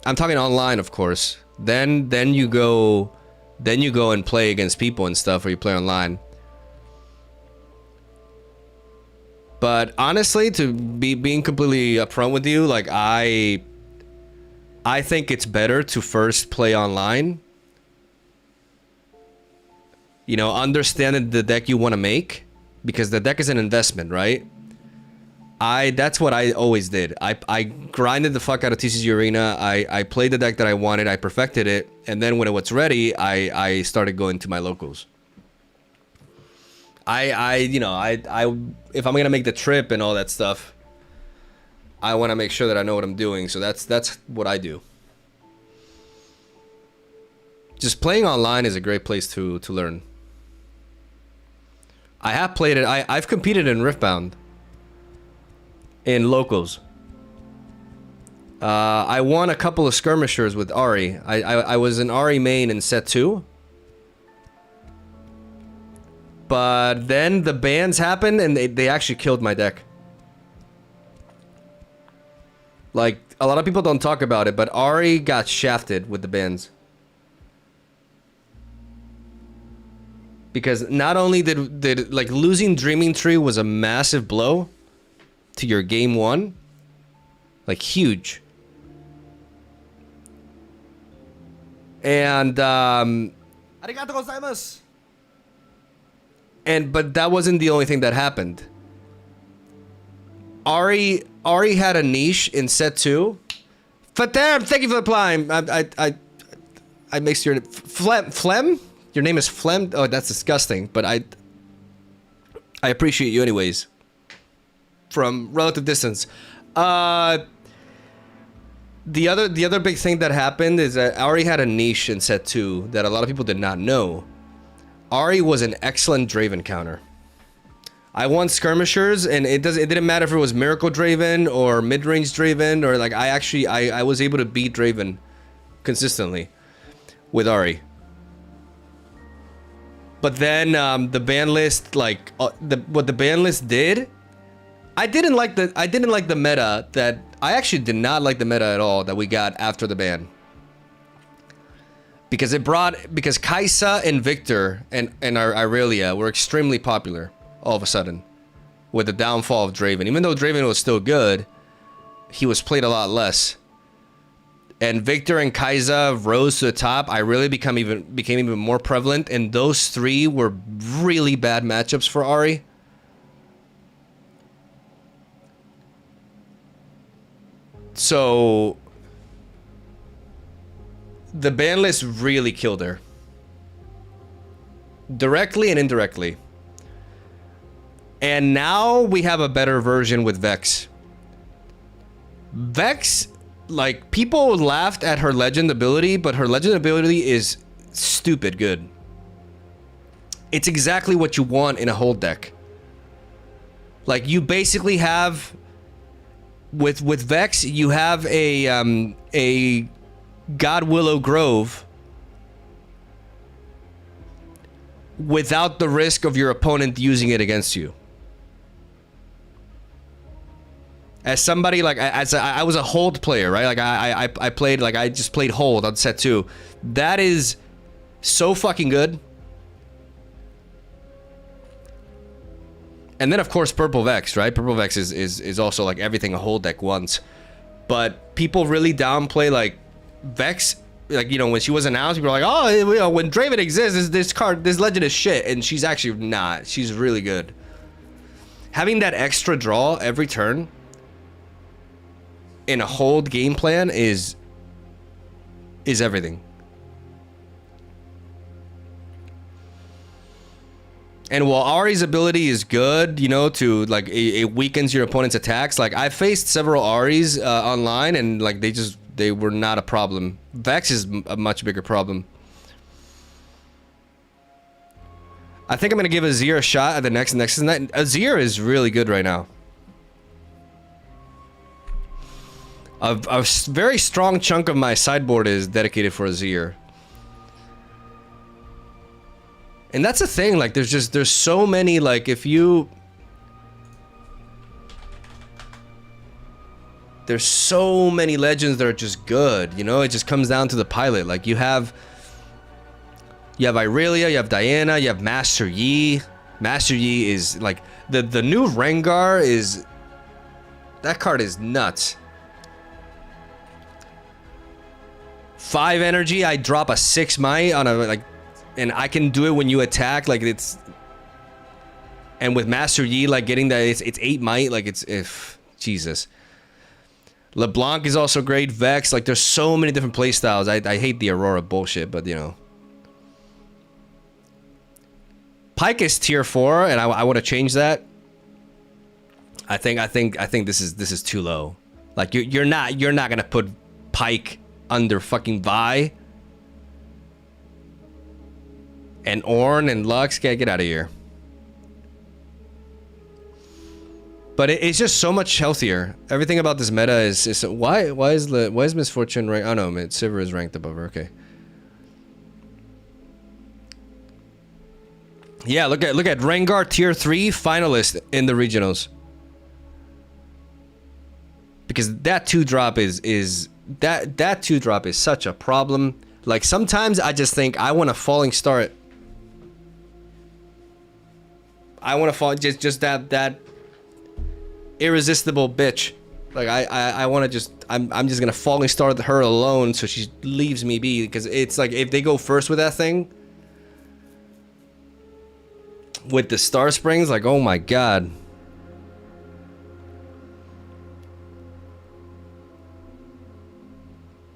I'm talking online, of course. Then you go and play against people and stuff, or you play online. But honestly, to being completely upfront with you, like I think it's better to first play online. You know, understanding the deck you want to make, because the deck is an investment, right? That's what I always did. I grinded the fuck out of TCG Arena. I played the deck that I wanted. I perfected it, and then when it was ready, I started going to my locals. You know, if I'm gonna make the trip and all that stuff, I want to make sure that I know what I'm doing. So that's what I do. Just playing online is a great place to learn. I have played it. I've competed in Riftbound in locals. I won a couple of skirmishers with Ari. I was an Ari main in set 2. But then the bans happened and they actually killed my deck. Like, a lot of people don't talk about it, but Ari got shafted with the bans. Because not only did like losing Dreaming Tree was a massive blow to your game 1, like huge. And Arigato gozaimasu. but that wasn't the only thing that happened. Ari had a niche in set 2. Fatem, thank you for the prime. I mixed your Flem. Your name is Flem? Oh, that's disgusting. But I appreciate you anyways. From relative distance. The other big thing that happened is that Ari had a niche in set 2 that a lot of people did not know. Ari was an excellent Draven counter. I won skirmishers, and it didn't matter if it was Miracle Draven or mid-range Draven, or like I was able to beat Draven consistently with Ari. But then the ban list, like what the ban list did, I didn't like the meta that I actually did not like the meta at all that we got after the ban. Because Kaisa and Victor and Irelia were extremely popular all of a sudden with the downfall of Draven. Even though Draven was still good, he was played a lot less. And Victor and Kaisa rose to the top. Irelia became even more prevalent, and those three were really bad matchups for Ari. So the ban list really killed her. Directly and indirectly. And now we have a better version with Vex. Vex, like, people laughed at her legend ability, but her legend ability is stupid good. It's exactly what you want in a hold deck. Like, you basically have with Vex, you have a God Willow Grove without the risk of your opponent using it against you. As somebody, like, I was a hold player, right? Like, I played, like, I just played hold on set 2. That is so fucking good. And then, of course, Purple Vex, right? Purple Vex is also, like, everything a hold deck wants. But people really downplay, like, Vex. Like, you know, when she was announced, people were like, oh, you know, when Draven exists, this legend is shit. And she's actually not. She's really good. Having that extra draw every turn in a hold game plan is everything. And while Ari's ability is good, you know, to like it weakens your opponent's attacks. Like I faced several Aris online, and like they were not a problem. Vex is a much bigger problem. I think I'm gonna give Azir a shot at the next Nexus Knight. Azir is really good right now. A very strong chunk of my sideboard is dedicated for Azir. And that's the thing, like there's so many, like there's so many legends that are just good, you know? It just comes down to the pilot. Like you have Irelia, you have Diana, you have Master Yi. Master Yi is like the new Rengar is, that card is nuts. 5 energy, I drop a 6 might on a like, and I can do it when you attack, like it's, and with Master Yi, like getting that, it's 8 might, like it's, if Jesus. LeBlanc is also great. Vex, like there's so many different play styles. I hate the Aurora bullshit, but you know. PYKE is tier 4, and I want to change that. I think this is too low. Like you're not gonna put PYKE under fucking Vi and Ornn and Lux. Get out of here. But it's just so much healthier. Everything about this meta is why is Misfortune ranked? Oh no, Sivir is ranked above her. Okay. Yeah, look at Rengar tier 3 finalist in the regionals. Because that 2-drop is that 2-drop is such a problem. Like sometimes I just think I want a falling start. I want to fall just that irresistible bitch. Like I want to just I'm just gonna falling start her alone so she leaves me be, because it's like if they go first with that thing with the Star Springs, like oh my god.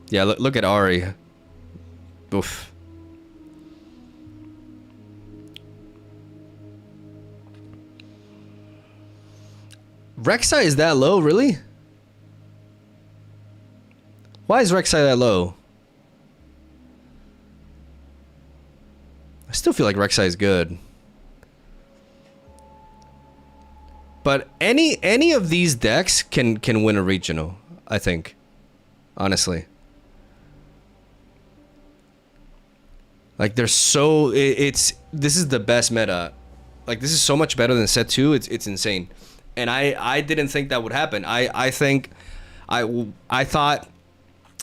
Yeah, look at Ari. Oof. Rek'Sai is that low, really? Why is Rek'Sai that low? I still feel like Rek'Sai is good. But any of these decks can win a regional, I think. Honestly. Like there's so this is the best meta. Like this is so much better than set 2. It's insane. And I didn't think that would happen. I thought,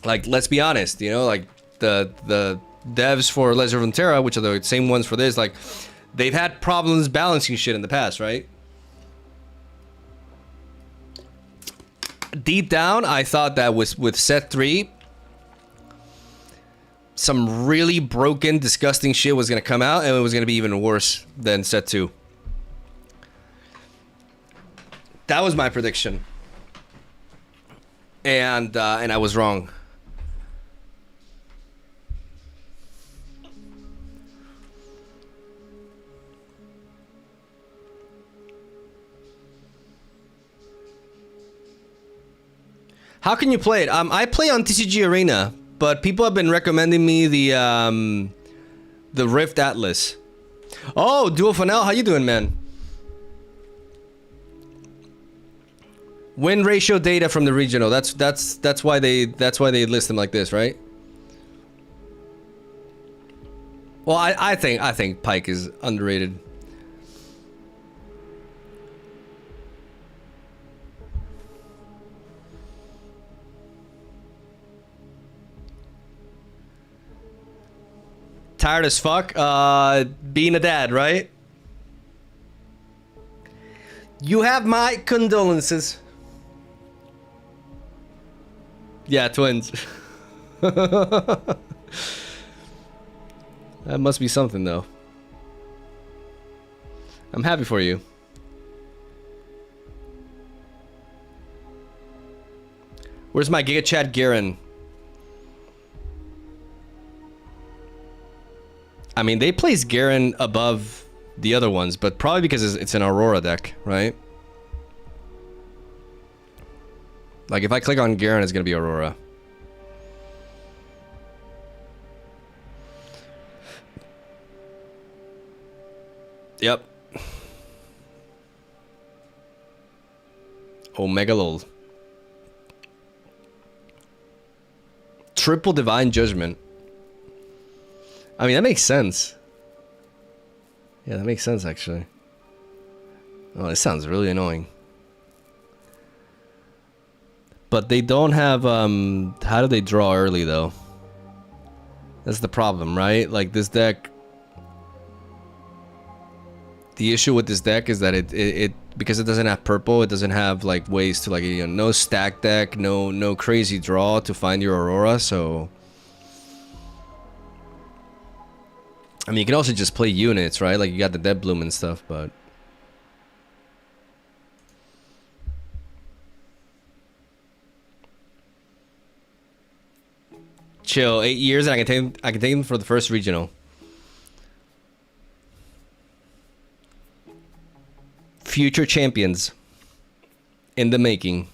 like, let's be honest, you know, like the devs for Legend of Runeterra, which are the same ones for this, like they've had problems balancing shit in the past, right? Deep down, I thought that with set 3, some really broken, disgusting shit was gonna come out, and it was gonna be even worse than set 2. That was my prediction, and I was wrong. How can you play it? I play on TCG Arena, but people have been recommending me the Rift Atlas. Oh, Duo Fanel, how you doing, man? Win ratio data from the regional. That's why they list them like this, right? Well, I think PYKE is underrated. Tired as fuck, being a dad, right? You have my condolences. Yeah, twins. That must be something, though. I'm happy for you. Where's my Giga Chad Garen? I mean, they place Garen above the other ones, but probably because it's an Aurora deck, right? Like if I click on Garen, it's gonna be Aurora. Yep. Omega lol. Triple Divine Judgment. I mean, that makes sense. Yeah, that makes sense, actually. Oh, this sounds really annoying. But they don't have, how do they draw early, though? That's the problem, right? Like, this deck... The issue with this deck is that it because it doesn't have purple, it doesn't have, like, ways to, like, you know, no stack deck, no crazy draw to find your Aurora, so... I mean, you can also just play units, right? Like, you got the Dead Bloom and stuff, but... Chill, 8 years and I can take them for the first regional. Future champions in the making.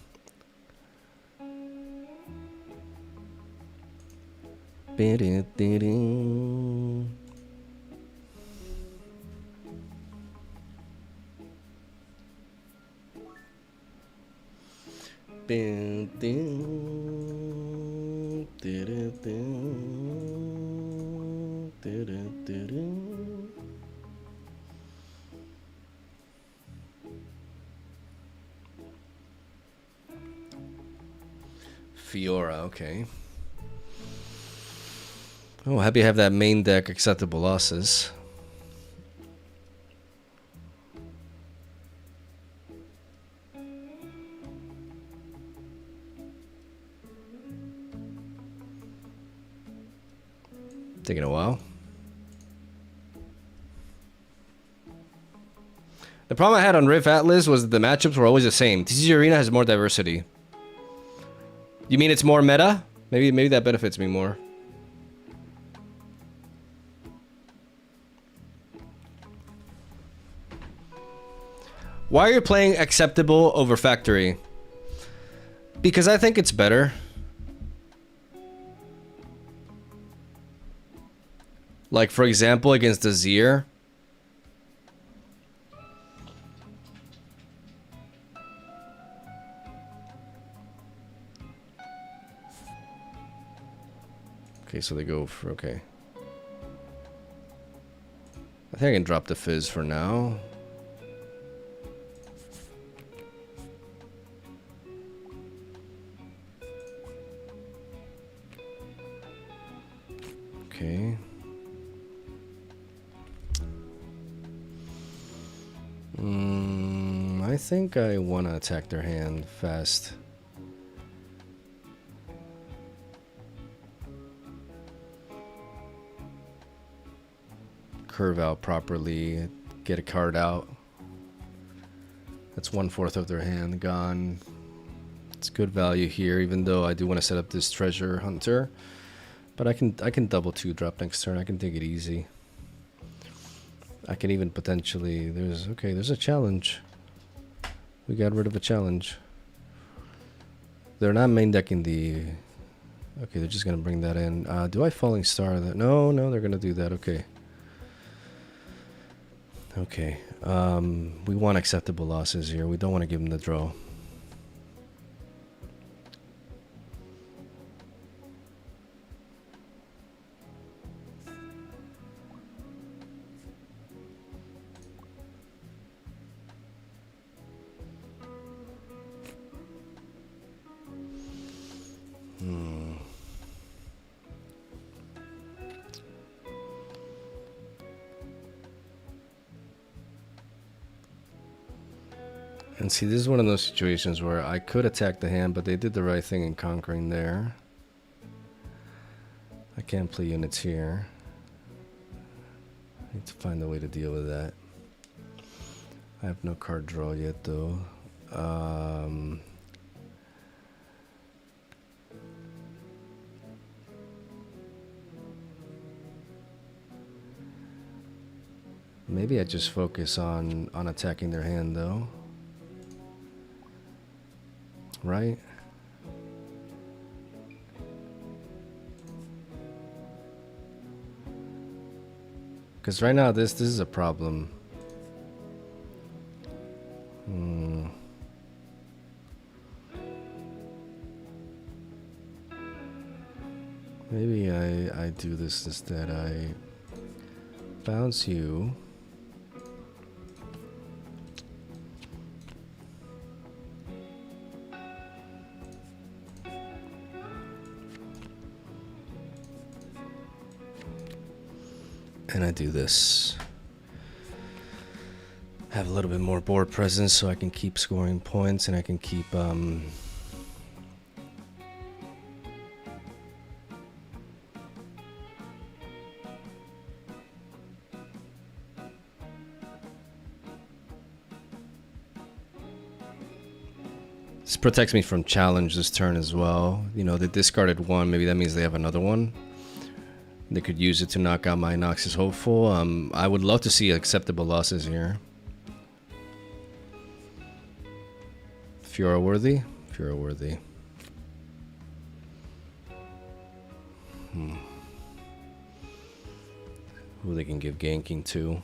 Fiora, okay. Oh, happy to have that main deck acceptable losses. Taking a while. The problem I had on Rift Atlas was the matchups were always the same. TCG Arena has more diversity. You mean it's more meta? Maybe that benefits me more. Why are you playing acceptable over factory? Because I think it's better. Like, for example, against the Zir. Okay, so they go for... Okay. I think I can drop the Fizz for now. Okay. I think I want to attack their hand fast. Curve out properly, get a card out. That's 1/4 of their hand gone. It's good value here, even though I do want to set up this treasure hunter. But I can double 2-drop next turn. I can take it easy. I can even potentially... There's a challenge. We got rid of a challenge. They're not main decking the... Okay, they're just going to bring that in. Do I Falling Star that? No, they're going to do that. Okay. Okay. We want acceptable losses here. We don't want to give them the draw. And see, this is one of those situations where I could attack the hand, but they did the right thing in conquering there. I can't play units here. I need to find a way to deal with that. I have no card draw yet, though. Maybe I just focus on attacking their hand though. Right? Because right now this is a problem. Maybe I do this instead. I bounce you. And I do this. Have a little bit more board presence so I can keep scoring points and I can keep this protects me from challenge this turn as well. You know, they discarded one, maybe that means they have another one. They could use it to knock out my Noxus Hopeful. I would love to see acceptable losses here. Fiora worthy? Fiora worthy. Who they can give ganking to.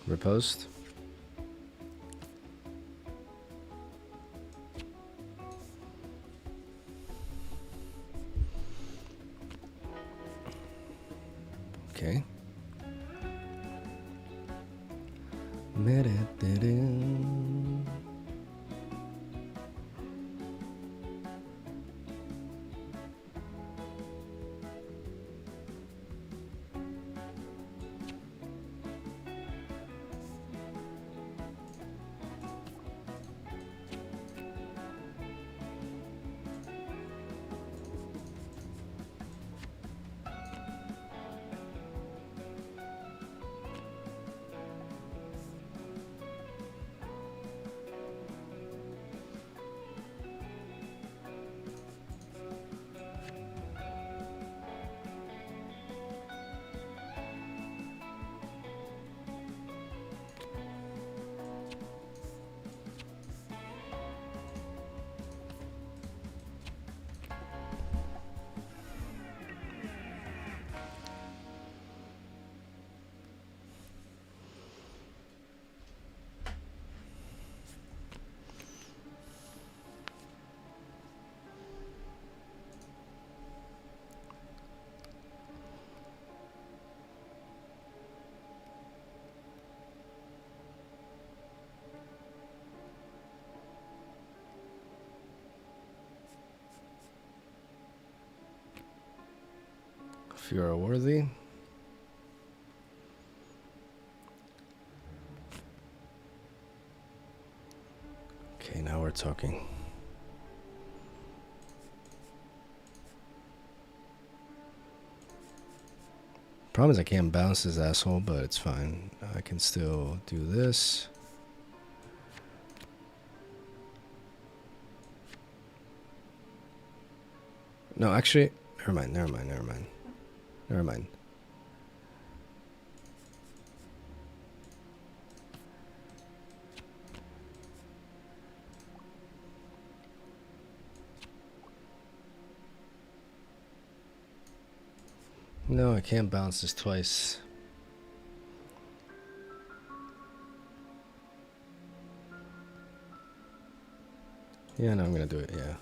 Riposte. Okay. Fiora worthy. Okay, now we're talking. Problem is I can't bounce this asshole, but it's fine. I can still do this. No, actually, never mind. Never mind. No, I can't bounce this twice. Yeah, no, I'm gonna do it, yeah.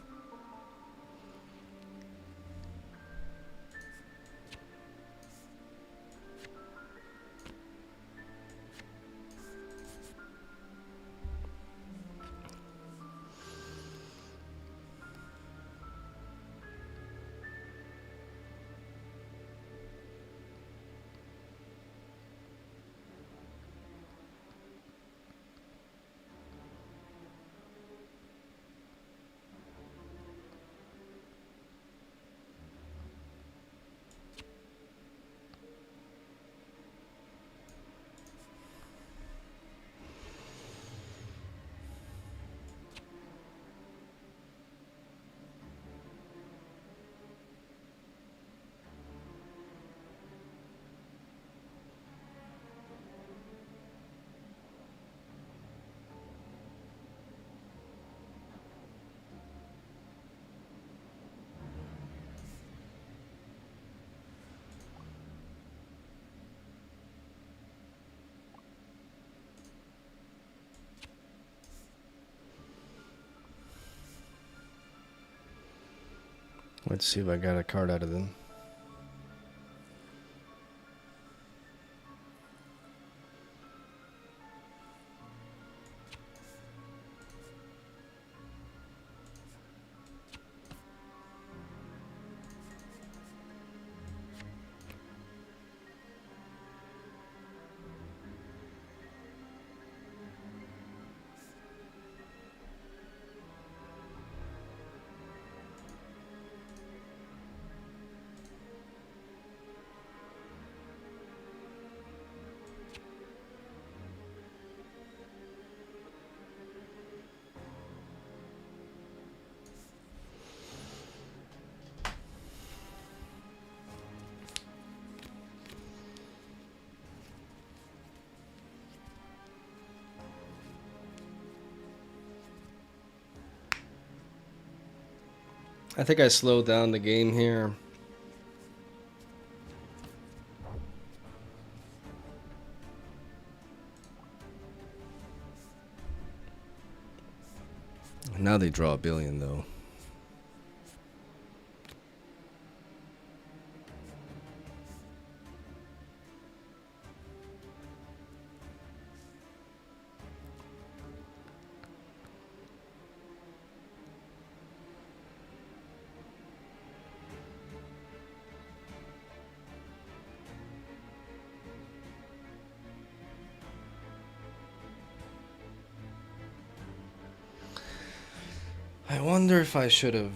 Let's see if I got a card out of them. I think I slowed down the game here. Now they draw a billion though. I wonder if I should have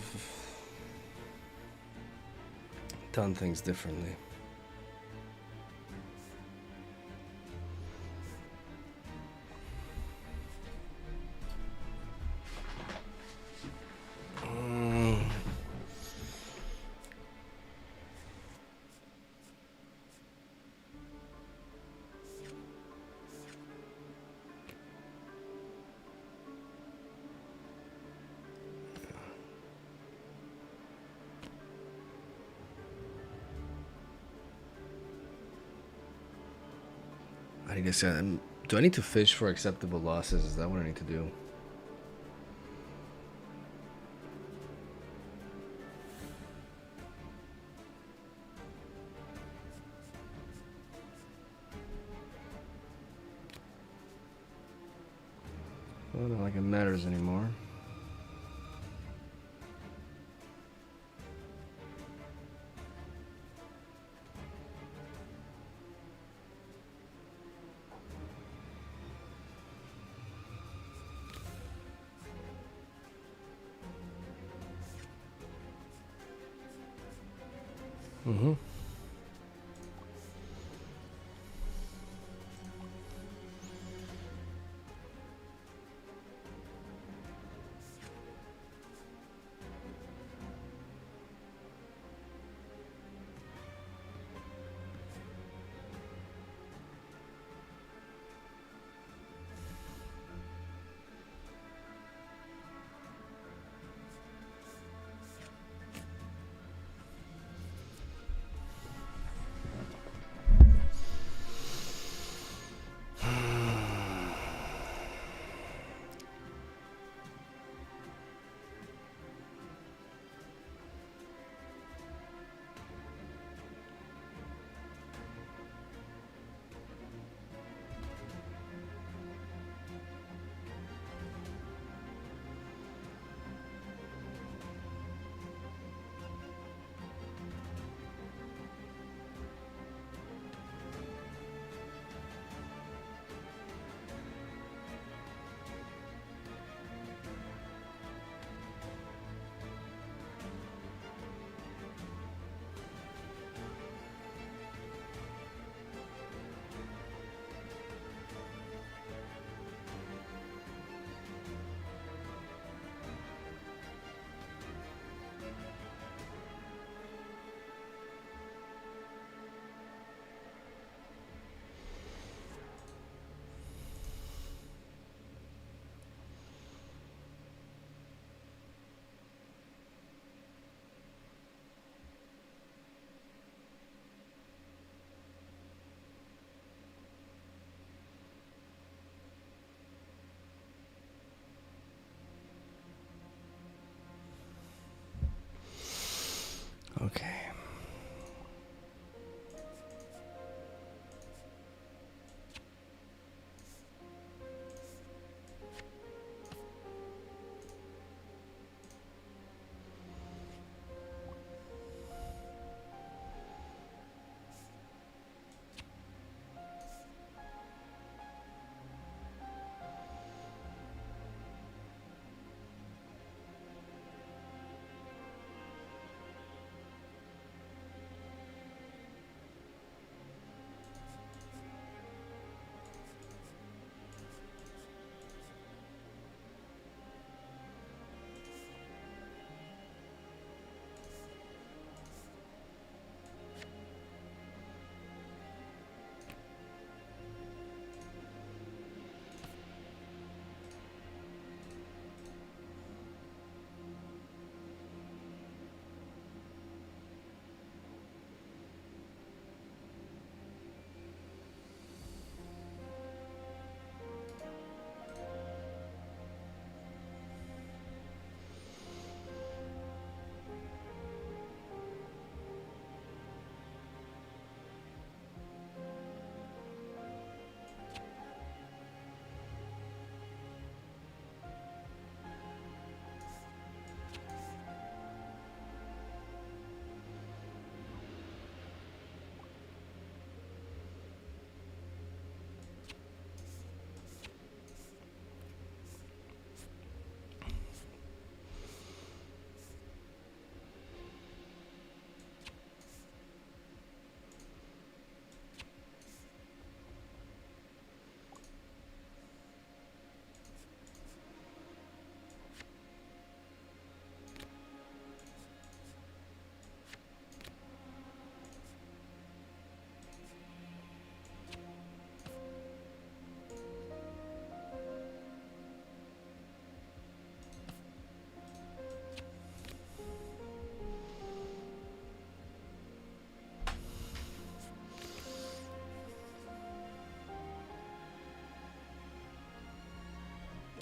done things differently. I guess do I need to fish for acceptable losses? Is that what I need to do? Well, not like it matters anymore. Mm-hmm.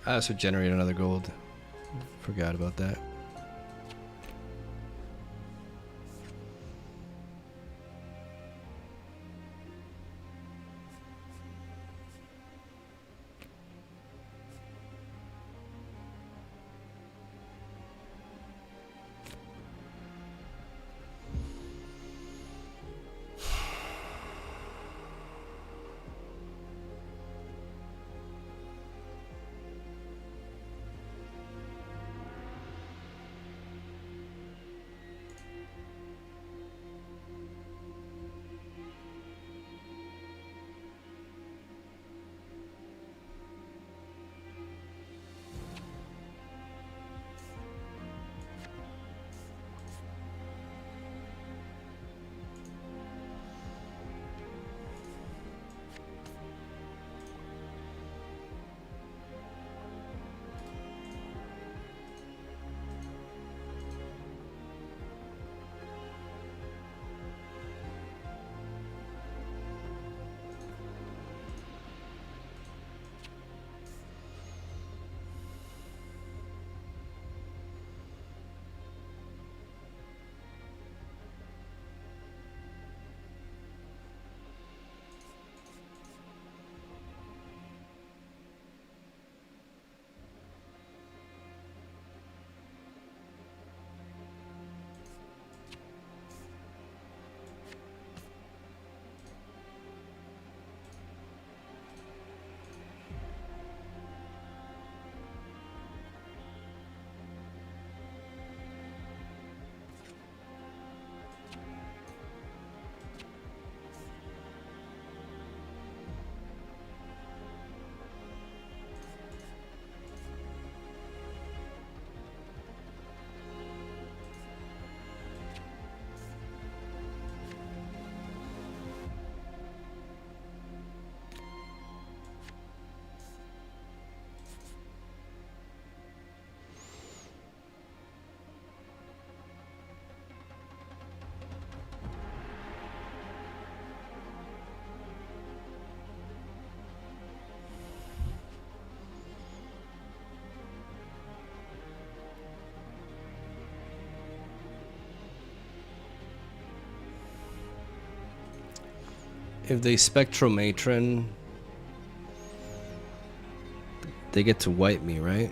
I also generate another gold. Forgot about that. If they Spectromatron, they get to wipe me, right?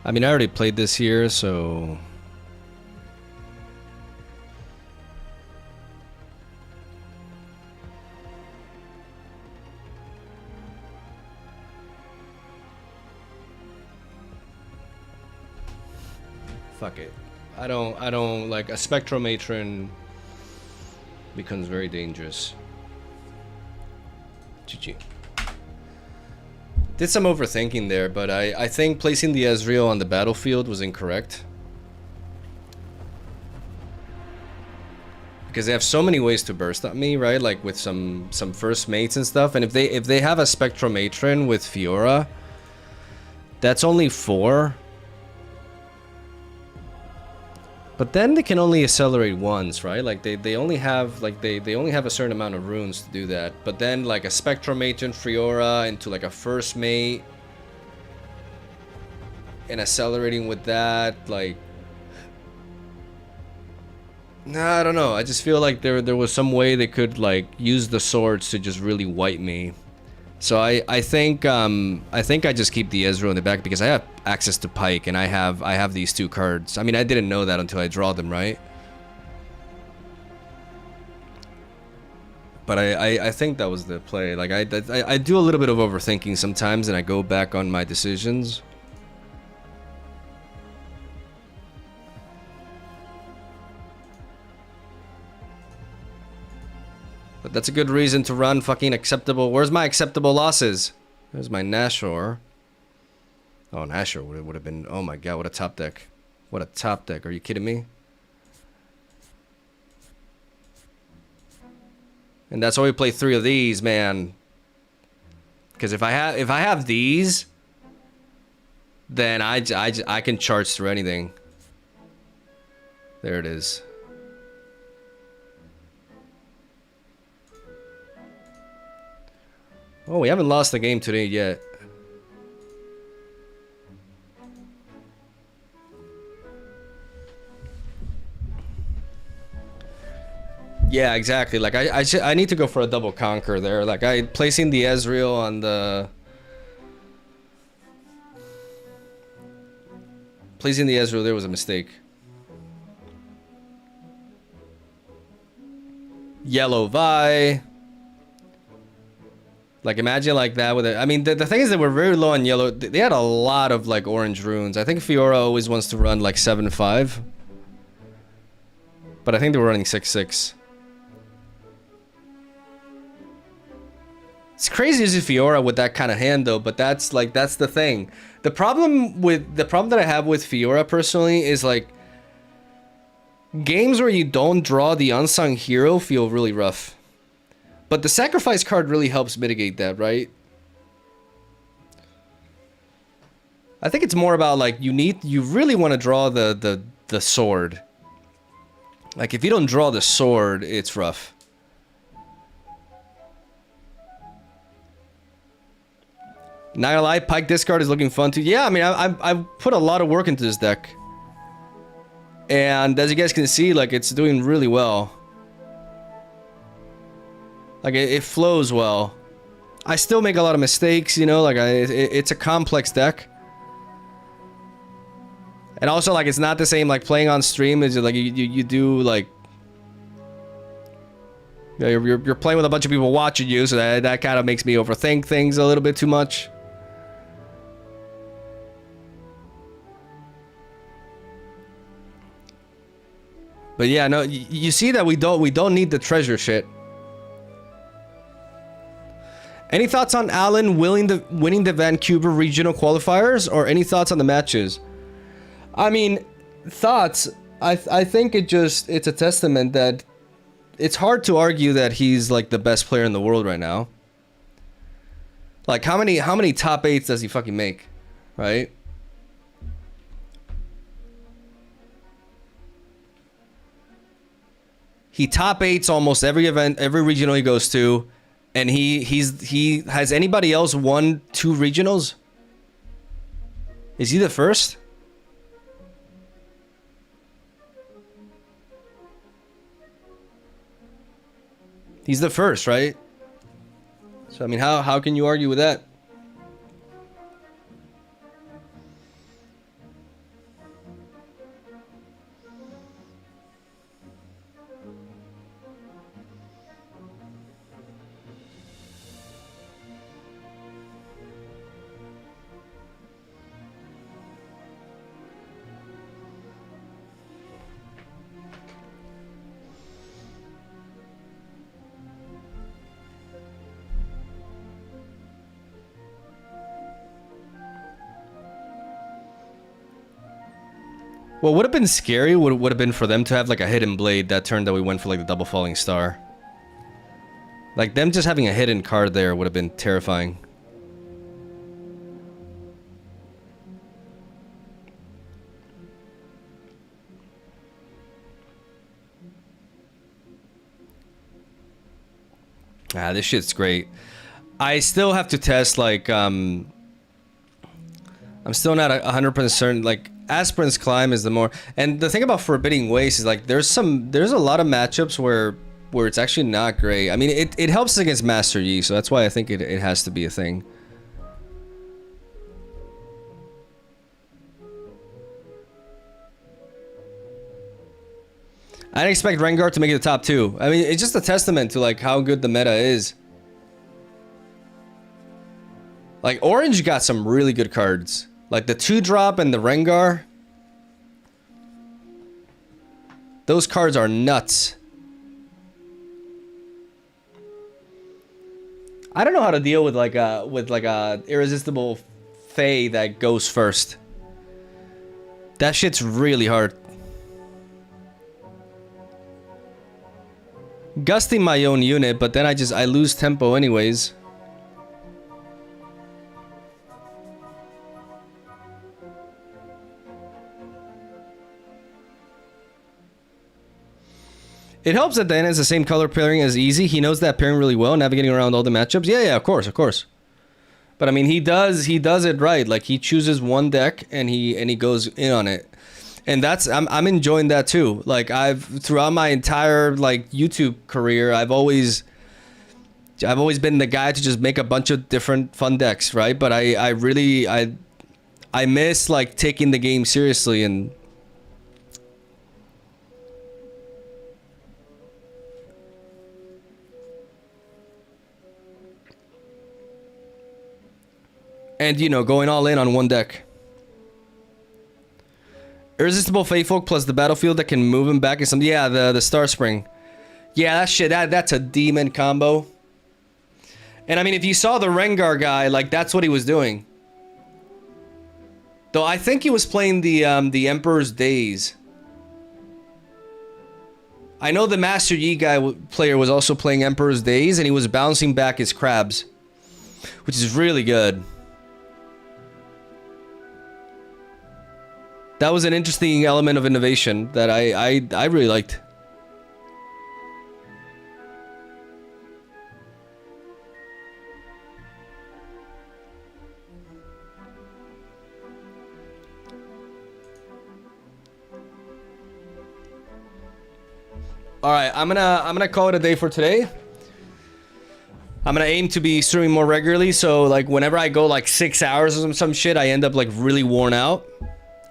I mean, I already played this here, so... Fuck it. I don't like a Spectromatron becomes very dangerous. GG. Did some overthinking there, but I think placing the Ezreal on the battlefield was incorrect. Because they have so many ways to burst at me, right? Like with some first mates and stuff. And if they have a Spectromatron with Fiora, that's only 4. But then they can only accelerate once, right? Like they only have they only have a certain amount of runes to do that. But then like a Spectromatron Fiora into like a first mate and accelerating with that, like nah, I don't know. I just feel like there was some way they could like use the swords to just really wipe me. So I think I just keep the Ezreal in the back because I have access to PYKE and I have these 2 cards. I mean, I didn't know that until I draw them, right? But I think that was the play. Like I do a little bit of overthinking sometimes and I go back on my decisions. But that's a good reason to run fucking acceptable. Where's my acceptable losses? There's my Nashor. Oh, Nashor would have been... Oh my god, what a top deck. What a top deck. Are you kidding me? And that's why we play 3 of these, man. Because if I have these, then I can charge through anything. There it is. Oh, we haven't lost the game today yet. Yeah, exactly. Like I need to go for a double conquer there. Like placing the Ezreal on the placing the Ezreal there was a mistake. Yellow Vi. Like imagine like that with it. I mean the thing is that we're very low on yellow. They had a lot of like orange runes. I think Fiora always wants to run like 7-5. But I think they were running 6-6. It's crazy to see Fiora with that kind of hand though, but that's the thing. The problem that I have with Fiora personally is like games where you don't draw the unsung hero feel really rough. But the sacrifice card really helps mitigate that, right? I think it's more about like you really want to draw the sword. Like if you don't draw the sword, it's rough. Not gonna lie, Pyke discard is looking fun too. Yeah, I mean, I've put a lot of work into this deck. And as you guys can see, like, it's doing really well. Like, it flows well. I still make a lot of mistakes, you know, like, it's a complex deck. And also, like, it's not the same, like, playing on stream is like, you do, like... Yeah, you're playing with a bunch of people watching you, so that kind of makes me overthink things a little bit too much. But yeah, no, you see that we don't need the treasure shit. Any thoughts on Allen winning the Vancouver regional qualifiers, or any thoughts on the matches? I mean, thoughts. I think it's a testament that it's hard to argue that he's like the best player in the world right now. Like how many top 8s does he fucking make, right? He top 8s almost every event, every regional he goes to, and he has anybody else won 2 regionals? Is he the first? He's the first, right? So I mean, how can you argue with that? What would have been scary would have been for them to have like a hidden blade that turn that we went for like the double falling star. Like them just having a hidden card there would have been terrifying. Ah, this shit's great. I still have to test like I'm still not 100% certain. Like Aspirin's Climb is the more, and the thing about Forbidding Waste is like there's a lot of matchups where it's actually not great. I mean, it helps against Master Yi, so that's why I think it has to be a thing. I didn't expect Rengar to make it the top 2. I mean, it's just a testament to like how good the meta is. Like Orange got some really good cards. Like the 2-drop and the Rengar. Those cards are nuts. I don't know how to deal with like a irresistible Fae that goes first. That shit's really hard. Gusting my own unit, but then I lose tempo anyways. It helps that Dan has the same color pairing as Easy. He knows that pairing really well, navigating around all the matchups. Yeah, of course. But I mean, he does it right. Like, he chooses one deck and he goes in on it. And I'm enjoying that too. Like, throughout my entire like YouTube career, I've always been the guy to just make a bunch of different fun decks, right? But I really miss like taking the game seriously and you know, going all in on one deck. Irresistible Fatefolk plus the battlefield that can move him back and some. Yeah, the Star Spring. Yeah, that's a demon combo. And I mean, if you saw the Rengar guy, like, that's what he was doing. Though I think he was playing the Emperor's Days. I know the Master Yi player was also playing Emperor's Days, and he was bouncing back his crabs, which is really good. That was an interesting element of innovation that I really liked. All right, I'm gonna call it a day for today. I'm gonna aim to be streaming more regularly, so like whenever I go like 6 hours or some shit, I end up like really worn out.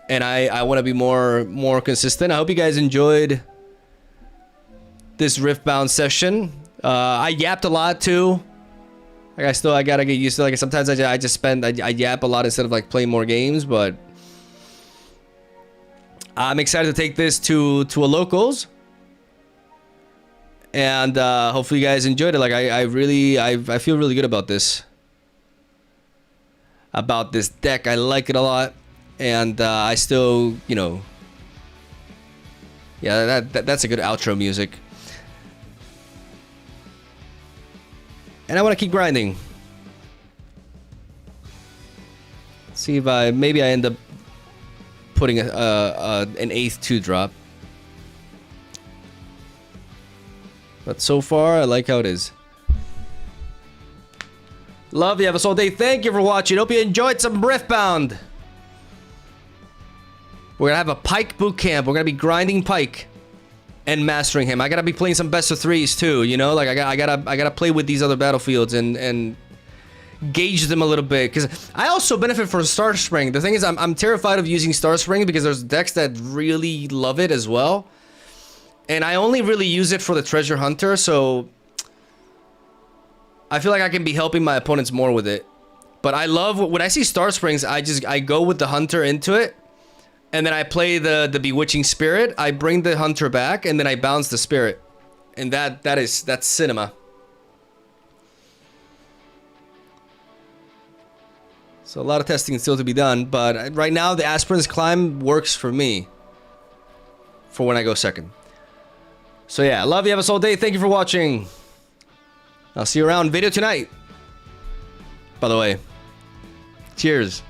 And I want to be more consistent. I hope you guys enjoyed this Riftbound session. I yapped a lot too. Like I gotta get used to. Like sometimes I yap a lot instead of like playing more games. But I'm excited to take this to a locals, and hopefully you guys enjoyed it. Like I feel really good about this deck. I like it a lot. And I still, you know, yeah, that's a good outro music. And I want to keep grinding. See if maybe I end up putting an 8th 2-drop. But so far, I like how it is. Love you, have us all day. Thank you for watching. Hope you enjoyed some Riftbound. We're gonna have a Pyke boot camp. We're gonna be grinding Pyke and mastering him. I gotta be playing some best of 3s too, you know? Like I gotta play with these other battlefields and gauge them a little bit, because I also benefit from Star Spring. The thing is, I'm terrified of using Star Spring because there's decks that really love it as well, and I only really use it for the Treasure Hunter, so I feel like I can be helping my opponents more with it. But I love when I see Star Springs. I go with the Hunter into it. And then I play the Bewitching Spirit. I bring the Hunter back, and then I bounce the Spirit, and that's cinema. So a lot of testing still to be done, but right now the Aspirant's Climb works for me for when I go second. So yeah, love you, have us all day. Thank you for watching. I'll see you around. Video tonight, by the way. Cheers.